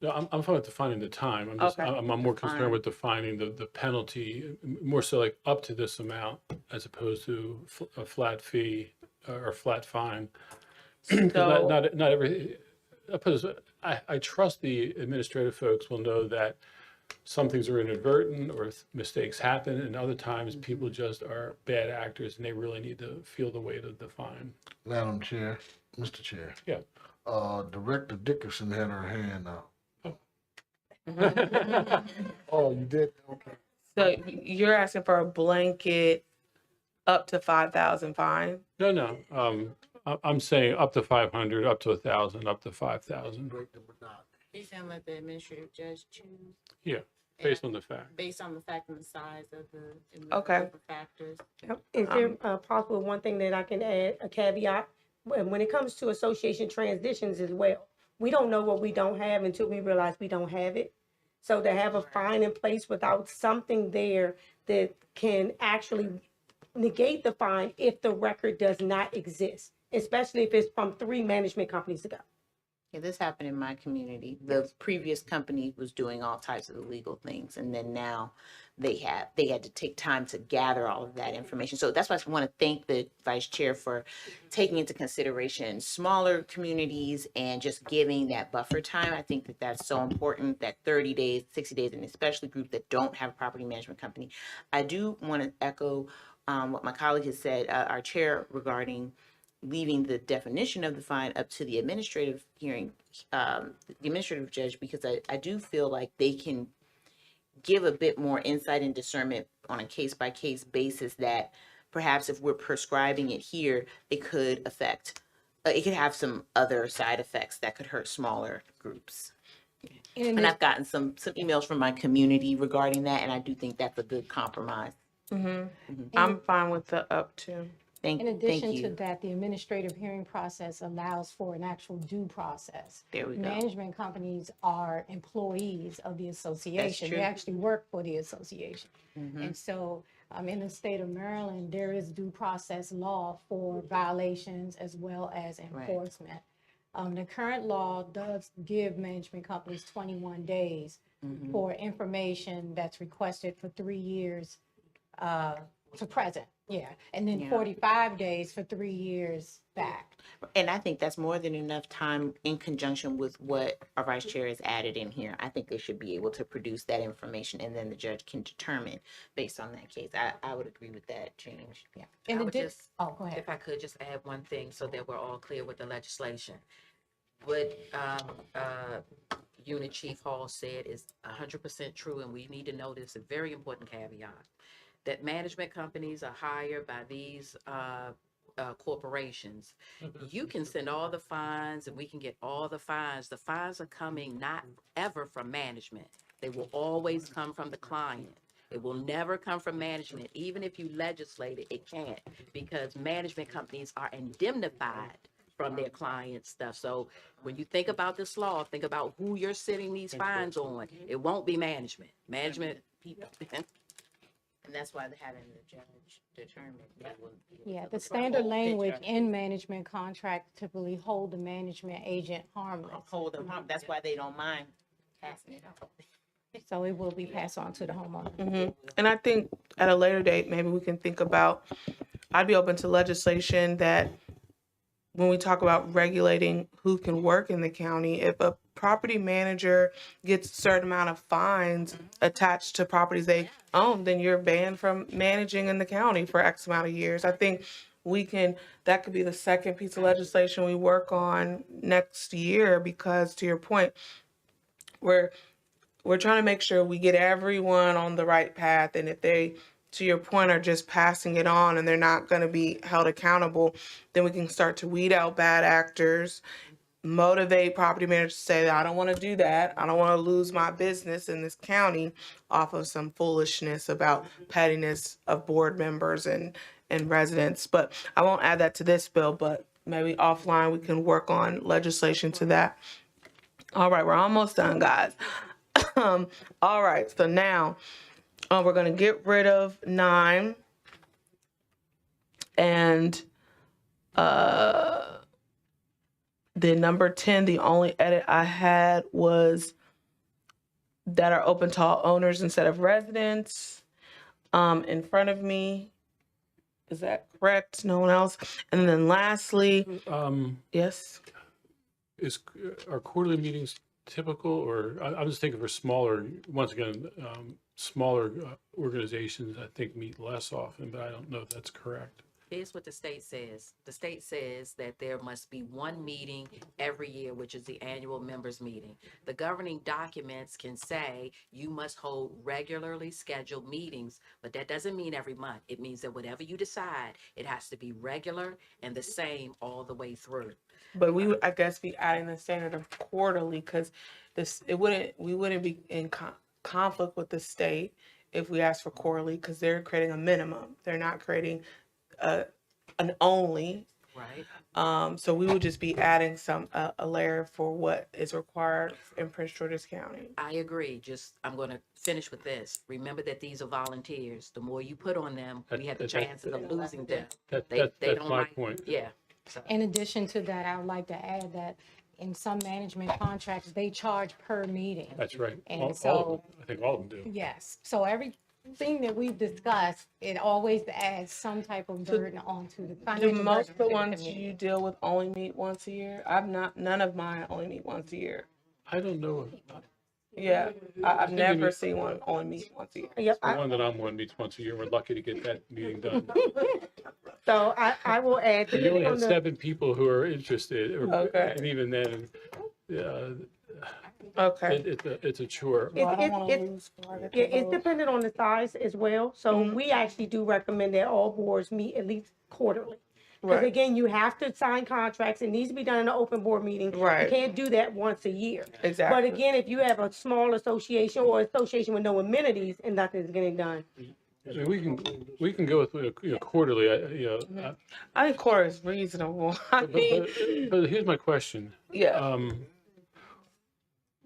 No, I'm fine with defining the time. I'm just, Okay. I'm more Define. concerned with defining the penalty, more so like up to this amount as opposed to a flat fee or flat fine. 'Cause So- not every, I trust the administrative folks will know that some things are inadvertent or mistakes happen, and other times people just are bad actors and they really need to feel the weight of the fine. Madam Chair, Mr. Chair. Yeah. Director Dickerson had her hand up. Oh, you did? Okay. So you're asking for a blanket up to 5,000 fine? No, I'm saying up to 500, up to 1,000, up to 5,000. He's saying let the administrative judge choose Yeah, based on the fact. based on the fact and the size of the and Okay. the factors. Is there possible one thing that I can add, a caveat? When it comes to association transitions as well, we don't know what we don't have until we realize we don't have it. So to have a fine in place without something there that can actually negate the fine if the record does not exist, especially if it's from 3 management companies ago. Yeah, this happened in my community. The previous company was doing all types of illegal things, and then now they had to take time to gather all of that information. So that's why I want to thank the vice chair for taking into consideration smaller communities and just giving that buffer time. I think that that's so important, that 30 days, 60 days, and especially groups that don't have a property management company. I do want to echo what my colleague has said, our chair, regarding leaving the definition of the fine up to the administrative hearing, the administrative judge, because I do feel like they can give a bit more insight and discernment on a case-by-case basis that perhaps if we're prescribing it here, it could affect, it could have some other side effects that could hurt smaller groups. And I've gotten some emails from my community regarding that, and I do think that's a good compromise. I'm fine with the up to. Thank In addition you. to that, the administrative hearing process allows for an actual due process. There we go. Management companies are employees of the association. They true. actually work for the association. Mhm. And so, in the state of Maryland, there is due process law for violations as well as enforcement. The current law does give management companies 21 days Mhm. for information that's requested for 3 years to present. Yeah, and then Yeah. 45 days for 3 years back. And I think that's more than enough time in conjunction with what our vice chair has added in here. I think they should be able to produce that information and then the judge can determine based on that case. I would agree with that change. Yeah. In I would addition, just, oh, go ahead. if I could just add one thing so that we're all clear with the legislation. What Unit Chief Hall said is 100% true, and we need to know this, a very important caveat, that management companies are hired by these corporations. You can send all the fines and we can get all the fines. The fines are coming not ever from management. They will always come from the client. It will never come from management. Even if you legislate it, it can't, because management companies are indemnified from their client stuff. So when you think about this law, think about who you're sitting these fines on. It won't be management. Management people. And that's why they're having the judge determine that one. Yeah, the standard language in management contract typically hold the management agent harmless. Hold them harm. That's why they don't mind passing it off. So it will be passed on to the homeowner. And I think at a later date, maybe we can think about, I'd be open to legislation that when we talk about regulating who can work in the county, if a property manager gets a certain amount of fines attached to properties they own, then you're banned from managing in the county for X amount of years. I think that could be the second piece of legislation we work on next year, because to your point, we're trying to make sure we get everyone on the right path. And if they, to your point, are just passing it on and they're not going to be held accountable, then we can start to weed out bad actors, motivate property managers to say, I don't want to do that. I don't want to lose my business in this county off of some foolishness about pettiness of board members and residents. But I won't add that to this bill, but maybe offline we can work on legislation to that. All right, we're almost done, guys. All right, so now we're gonna get rid of 9 and the number 10, the only edit I had was that are open to all owners instead of residents. In front of me, is that correct? No one else? And then lastly, yes? Are quarterly meetings typical, or I'm just thinking for smaller, once again, smaller organizations, I think meet less often, but I don't know if that's correct. Here's what the state says. The state says that there must be one meeting every year, which is the annual members meeting. The governing documents can say you must hold regularly scheduled meetings, but that doesn't mean every month. It means that whatever you decide, it has to be regular and the same all the way through. But we would, I guess, be adding the standard of quarterly because we wouldn't be in conflict with the state if we asked for quarterly because they're creating a minimum. They're not creating an only. Right. So we would just be adding a layer for what is required in Prince George's County. I agree. I'm going to finish with this. Remember that these are volunteers. The more you put on them, we have the chances of losing them. They That's don't my like, point. yeah. So. In addition to that, I would like to add that in some management contracts, they charge per meeting. That's right. And All of so, them. I think all of them do. yes, so everything that we've discussed, it always adds some type of burden onto the Do financial most of the burden to ones community. you deal with only meet once a year? None of mine only meet once a year. I don't know. Yeah, I've think never we- seen one only meet once a year. Yep. The one that I'm on meets once a year. We're lucky to get that meeting done. So I will add. You only depending on have the- 7 people who are interested, Okay. and even then, Okay. it's a chore. Well, I don't It- want it- to lose part of Yeah, it's those. dependent on the size as well. So Mhm. we actually do recommend that all boards meet at least quarterly. Because Right. again, you have to sign contracts. It needs to be done in an open board meeting. Right. You can't do that once a year. Exactly. But again, if you have a small association or association with no amenities and nothing's getting done. I mean, we can go with quarterly. I think quarter is reasonable. I mean, But here's my question. yeah.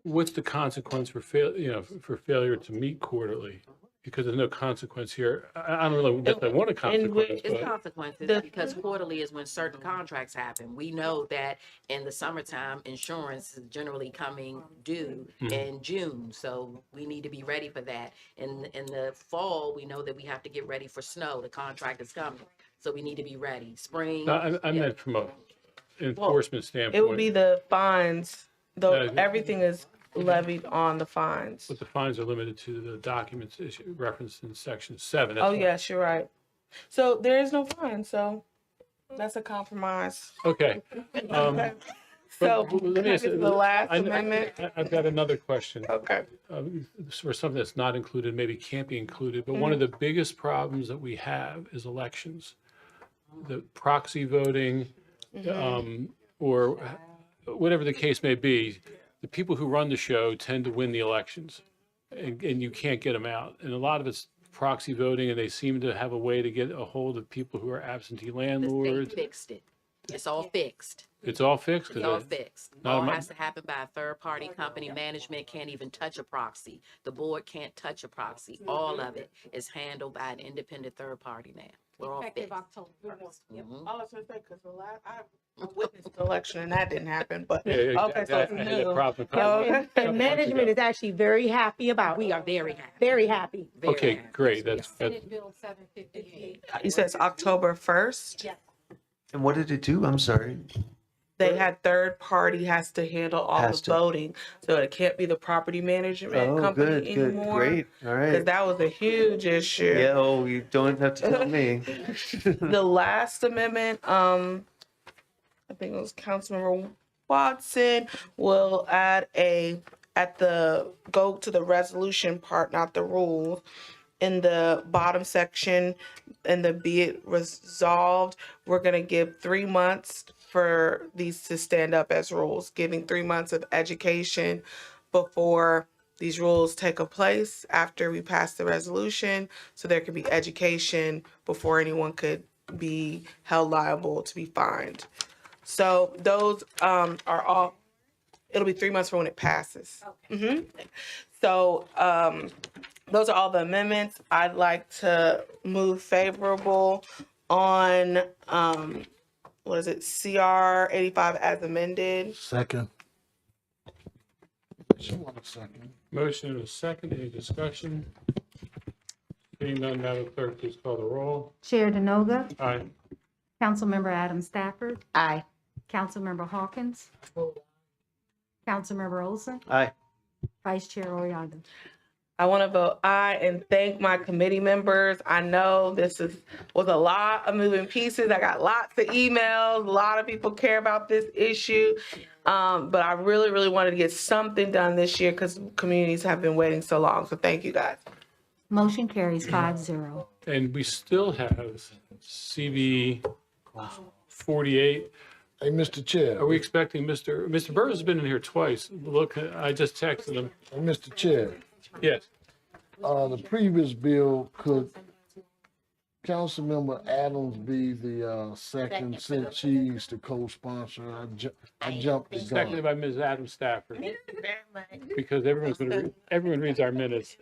What's the consequence for for failure to meet quarterly? Because there's no consequence here. I don't really necessarily want a consequence, It's but consequences because quarterly is when certain contracts happen. We know that in the summertime, insurance is generally coming due in June, so we need to be ready for that. In the fall, we know that we have to get ready for snow. The contract is coming, so we need to be ready. Spring. I yeah. meant from a enforcement standpoint. It would be the fines, though Yeah. everything is levied on the fines. But the fines are limited to the documents referenced in section 7. Oh, yes, you're right. So there is no fine, so that's a compromise. Okay. Okay. But So let me ask you, the last I- amendment. I've got another question. Okay. For something that's not included, maybe can't be included, but one of the biggest problems that we have is elections. The proxy voting, or whatever the case may be, the people who run the show tend to win the elections, and you can't get them out. And a lot of it's proxy voting, and they seem to have a way to get a hold of people who are absentee The state landlords. fixed it. It's all fixed. It's all fixed? 'Cause It's all I- fixed. not All in my- has to happen by a third-party company. Management can't even touch a proxy. The board can't touch a proxy. All of it is handled by an independent third party now. We're all fixed. October. Mhm. I was gonna say, because I witnessed the election and that didn't happen, but, Yeah, okay, so it's I had that new. problem. And Couple management months is actually very happy about We it. are very happy. Very happy. ago. Okay, great. That's Senate Bill 758. You said it's October 1st? And what did it do? I'm sorry. They had third party has to handle all Has the to. voting, so it can't be the property management Oh, company good, good, anymore. great. All Because right. that was a huge issue. Yeah. Oh, you don't have to tell me. The last amendment, I think it was Councilmember Watson, will add go to the resolution part, not the rules. In the bottom section, in the be it resolved, we're gonna give 3 months for these to stand up as rules, giving 3 months of education before these rules take a place after we pass the resolution. So there could be education before anyone could be held liable to be fined. So those are all, it'll be 3 months from when it passes. So those are all the amendments. I'd like to move favorable on, what is it, CR 85 as amended. Second. She want a second. Motion and a second. Any discussion? Seeing none, Madam Clerk, please call the roll. Chair Denoga, Aye. Councilmember Adam Stafford, Aye. Councilmember Hawkins, Councilmember Olson, Aye. Vice Chair Oriana. I want to vote aye and thank my committee members. I know was a lot of moving pieces. I got lots of emails. A lot of people care about this issue. But I really, really wanted to get something done this year because communities have been waiting so long. So thank you guys. Motion carries 5-0. And we still have CB 48. Hey, Mr. Chair. Are we expecting Mr. Burr has been in here twice. Look, I just texted him. Hey, Mr. Chair. Yes. The previous bill, could Councilmember Adams be the second since she's the co-sponsor? I jumped the gun. Seconded by Ms. Adam Stafford. Because everyone reads our minutes.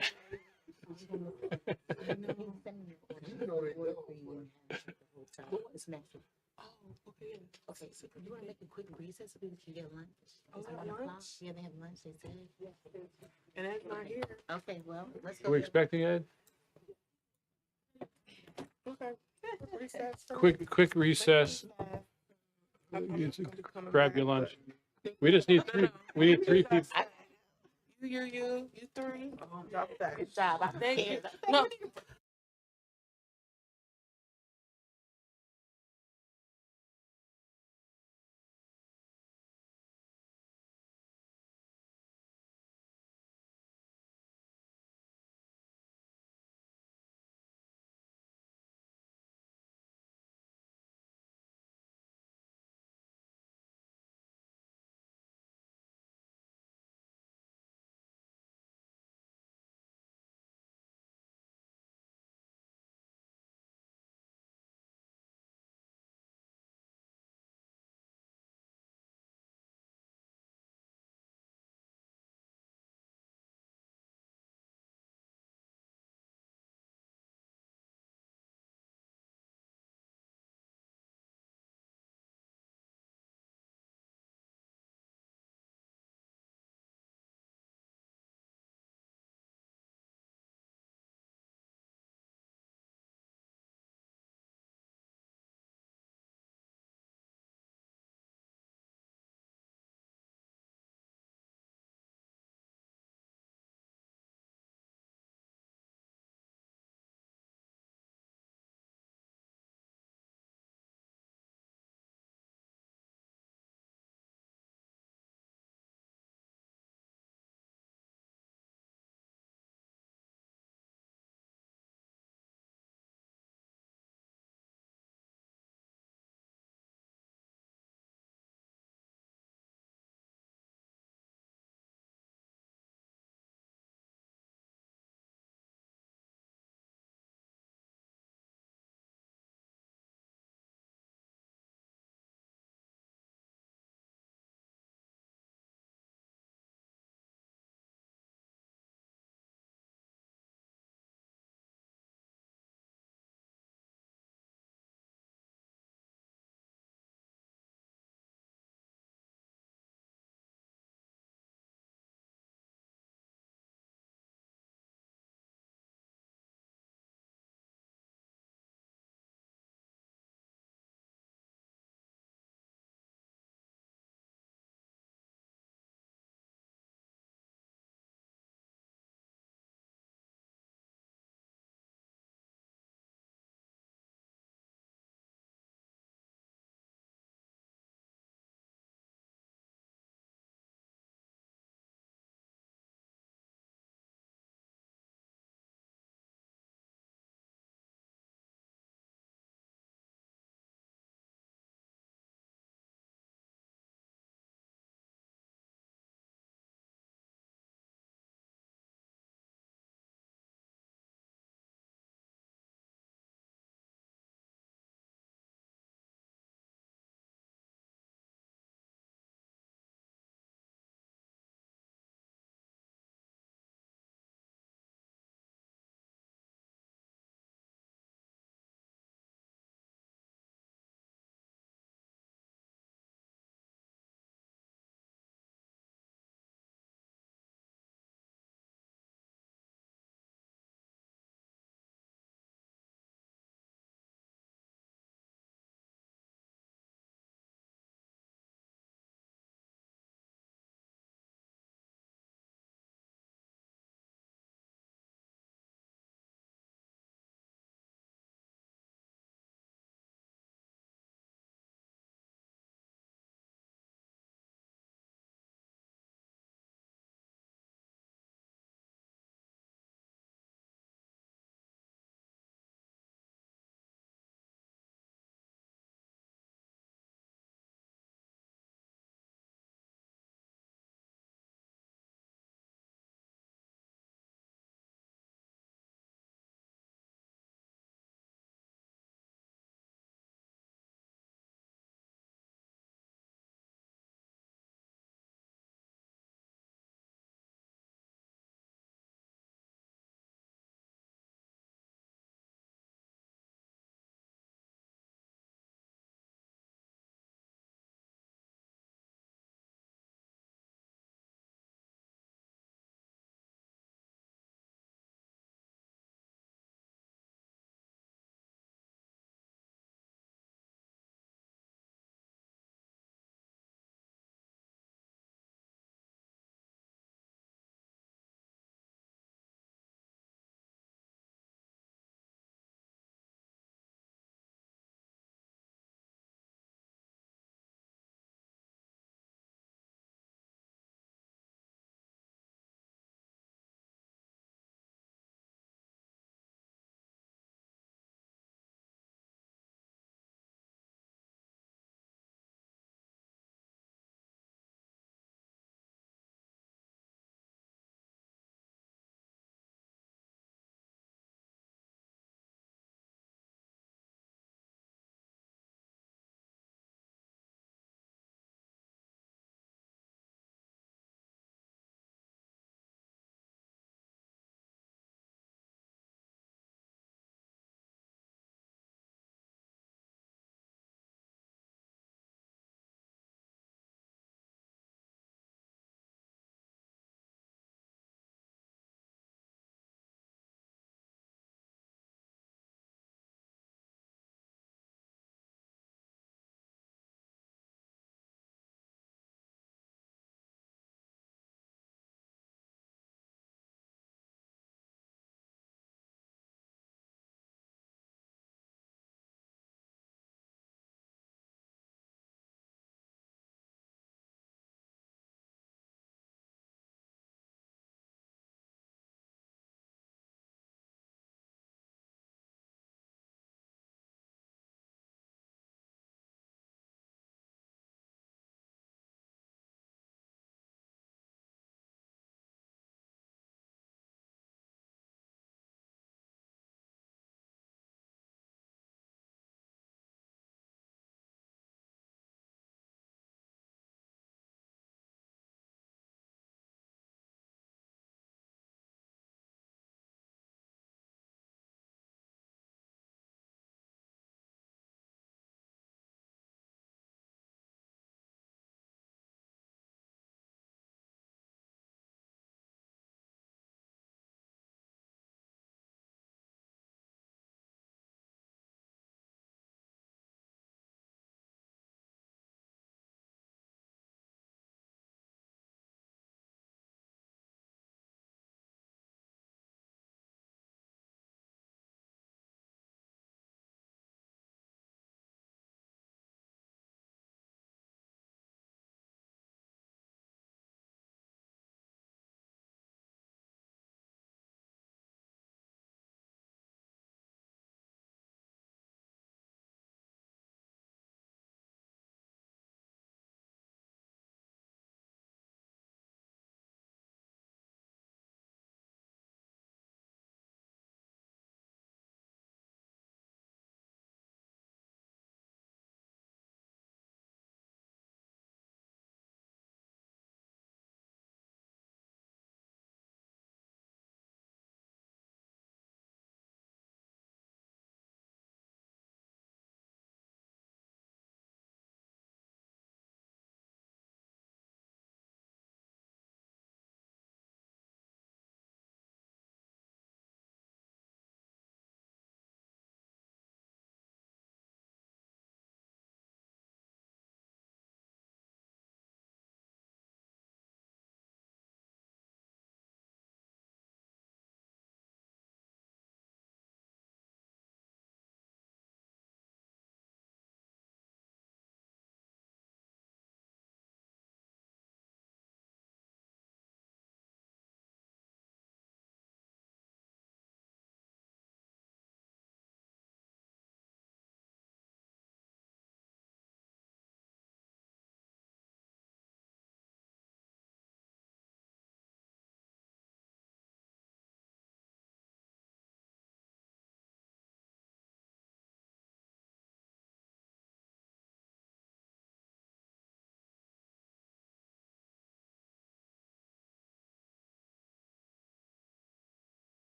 Okay, so you want to make a quick recess so we can get lunch? Is it 1 o'clock? Yeah, they have lunch, they said. And that's not here. Okay, well, let's Are go. we expecting Ed? Okay. Recess. Quick recess. Grab your lunch. We just need three people. You three. Good job. I Thank you. prepared. No,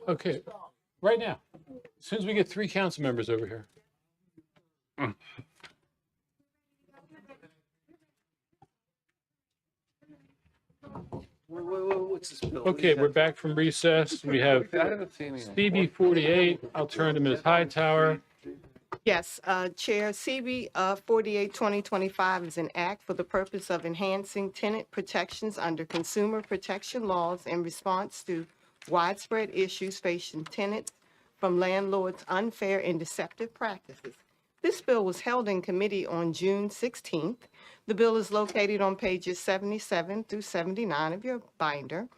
Okay, right now, as soon as we get 3 council members over here. What's this bill? Okay, we're back from recess. We have CB 48. I'll turn to Ms. Hightower. Yes, Chair, CB 48, 2025 is an act for the purpose of enhancing tenant protections under consumer protection laws in response to widespread issues facing tenants from landlords' unfair and deceptive practices. This bill was held in committee on June 16th. The bill is located on pages 77 through 79 of your binder.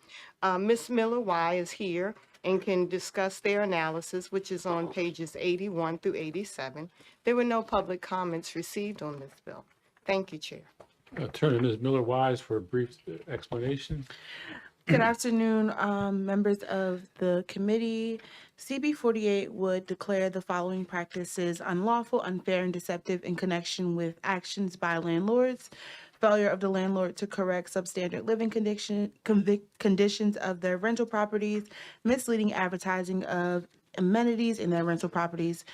Ms. Miller Y is here and can discuss their analysis, which is on pages 81 through 87. There were no public comments received on this bill. Thank you, Chair. I'll turn to Ms. Miller Wise for a brief explanation. Good afternoon, members of the committee. CB 48 would declare the following practices unlawful, unfair, and deceptive in connection with actions by landlords: failure of the landlord to correct substandard living conditions of their rental properties, misleading advertising of amenities in their rental properties,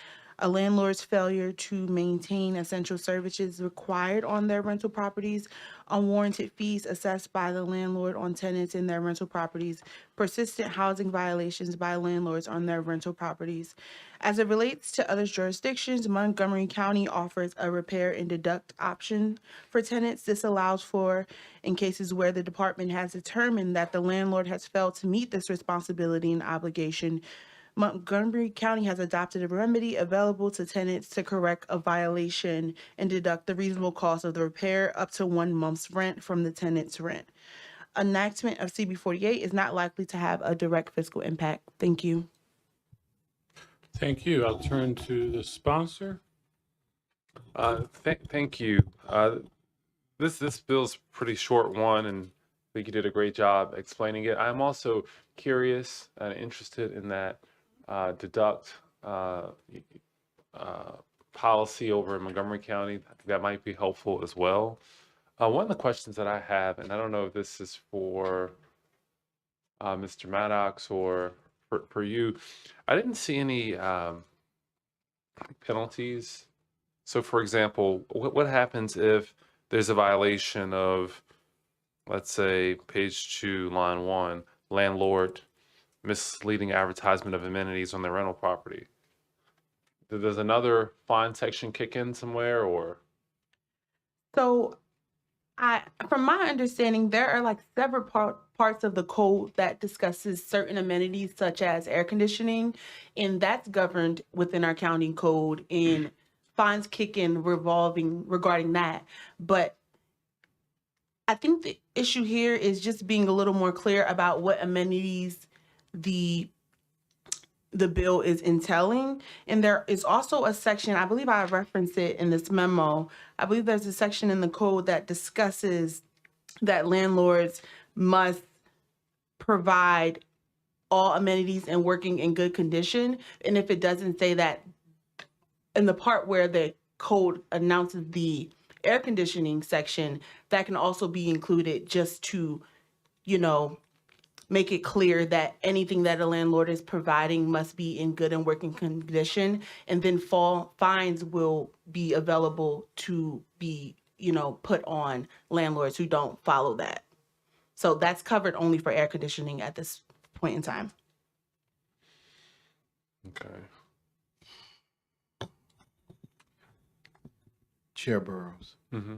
a landlord's failure to maintain essential services required on their rental properties, unwarranted fees assessed by the landlord on tenants in their rental properties, persistent housing violations by landlords on their rental properties. As it relates to other jurisdictions, Montgomery County offers a repair and deduct option for tenants. This allows for, in cases where the department has determined that the landlord has failed to meet this responsibility and obligation, Montgomery County has adopted a remedy available to tenants to correct a violation and deduct the reasonable cost of the repair up to 1 month's rent from the tenant's rent. Enactment of CB 48 is not likely to have a direct fiscal impact. Thank you. Thank you. I'll turn to the sponsor. Thank you. This bill's pretty short one, and I think you did a great job explaining it. I'm also curious and interested in that deduct policy over in Montgomery County. I think that might be helpful as well. One of the questions that I have, and I don't know if this is for Mr. Maddox or for you, I didn't see any penalties. So, for example, what happens if there's a violation of, let's say, page 2, line 1, landlord misleading advertisement of amenities on their rental property? Does another fine section kick in somewhere, or? So, from my understanding, there are like several parts of the code that discusses certain amenities such as air conditioning, and that's governed within our county code, and fines kick in regarding that. But I think the issue here is just being a little more clear about what amenities the bill is entailing. And there is also a section, I believe I referenced it in this memo, I believe there's a section in the code that discusses that landlords must provide all amenities and working in good condition. And if it doesn't say that in the part where the code announces the air conditioning section, that can also be included just to, make it clear that anything that a landlord is providing must be in good and working condition. And then fines will be available to be, put on landlords who don't follow that. So that's covered only for air conditioning at this point in time. Okay. Chair Burrows. Mm-hmm.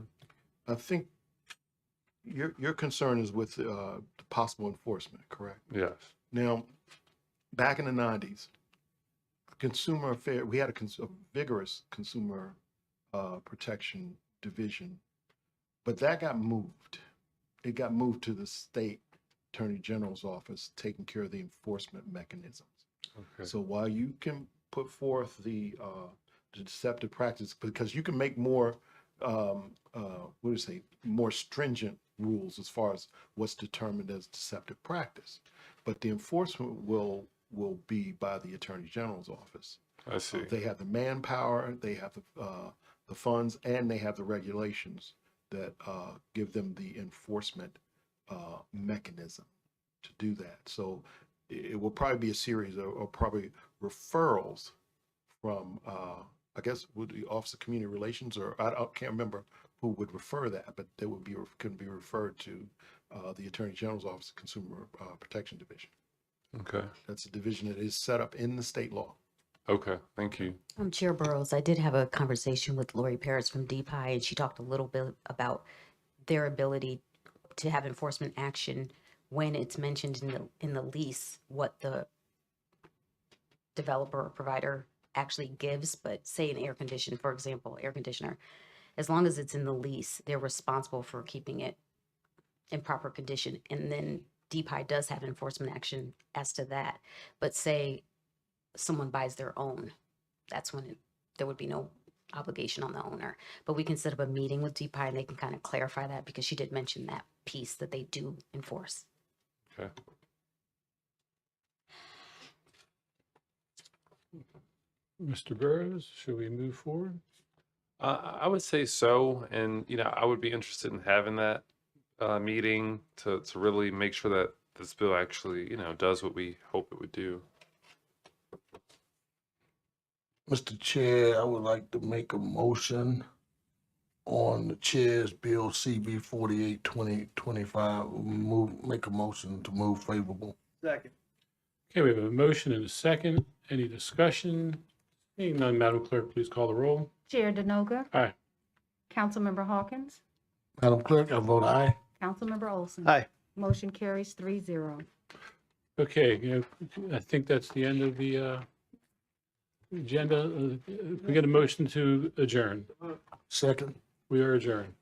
I think your concern is with the possible enforcement, correct? Yes. Now, back in the 90s, consumer affair, we had a vigorous consumer protection division, but that got moved. It got moved to the state attorney general's office, taking care of the enforcement mechanisms. Okay. So while you can put forth the deceptive practice, because you can make more, more stringent rules as far as what's determined as deceptive practice, but the enforcement will be by the attorney general's office. I see. They have the manpower, they have the funds, and they have the regulations that give them the enforcement mechanism to do that. So it will probably be a series of probably referrals from, I guess, would the Office of Community Relations, or I can't remember who would refer that, but they would be, can be referred to the Attorney General's Office of Consumer Protection Division. Okay. That's a division that is set up in the state law. Okay. Thank you. Chair Burrows, I did have a conversation with Lori Paris from DPI, and she talked a little bit about their ability to have enforcement action when it's mentioned in the lease what the developer or provider actually gives. But say an air conditioner, for example, air conditioner, as long as it's in the lease, they're responsible for keeping it in proper condition. And then DPI does have enforcement action as to that. But say someone buys their own, that's when there would be no obligation on the owner. But we can set up a meeting with DPI and they can kind of clarify that, because she did mention that piece that they do enforce. Okay. Mr. Burrows, should we move forward? I would say so, and I would be interested in having that meeting to really make sure that this bill actually does what we hope it would do. Mr. Chair, I would like to make a motion on the chair's bill CB 48 2025. Make a motion to move favorable. Second. Okay, we have a motion and a second. Any discussion? Seeing none, Madam Clerk, please call the roll. Chair Denoga, Aye. Councilmember Hawkins, Madam Clerk, I vote aye. Councilmember Olson. Aye. Motion carries 3-0. Okay, I think that's the end of the agenda. We get a motion to adjourn. Second. We are adjourned.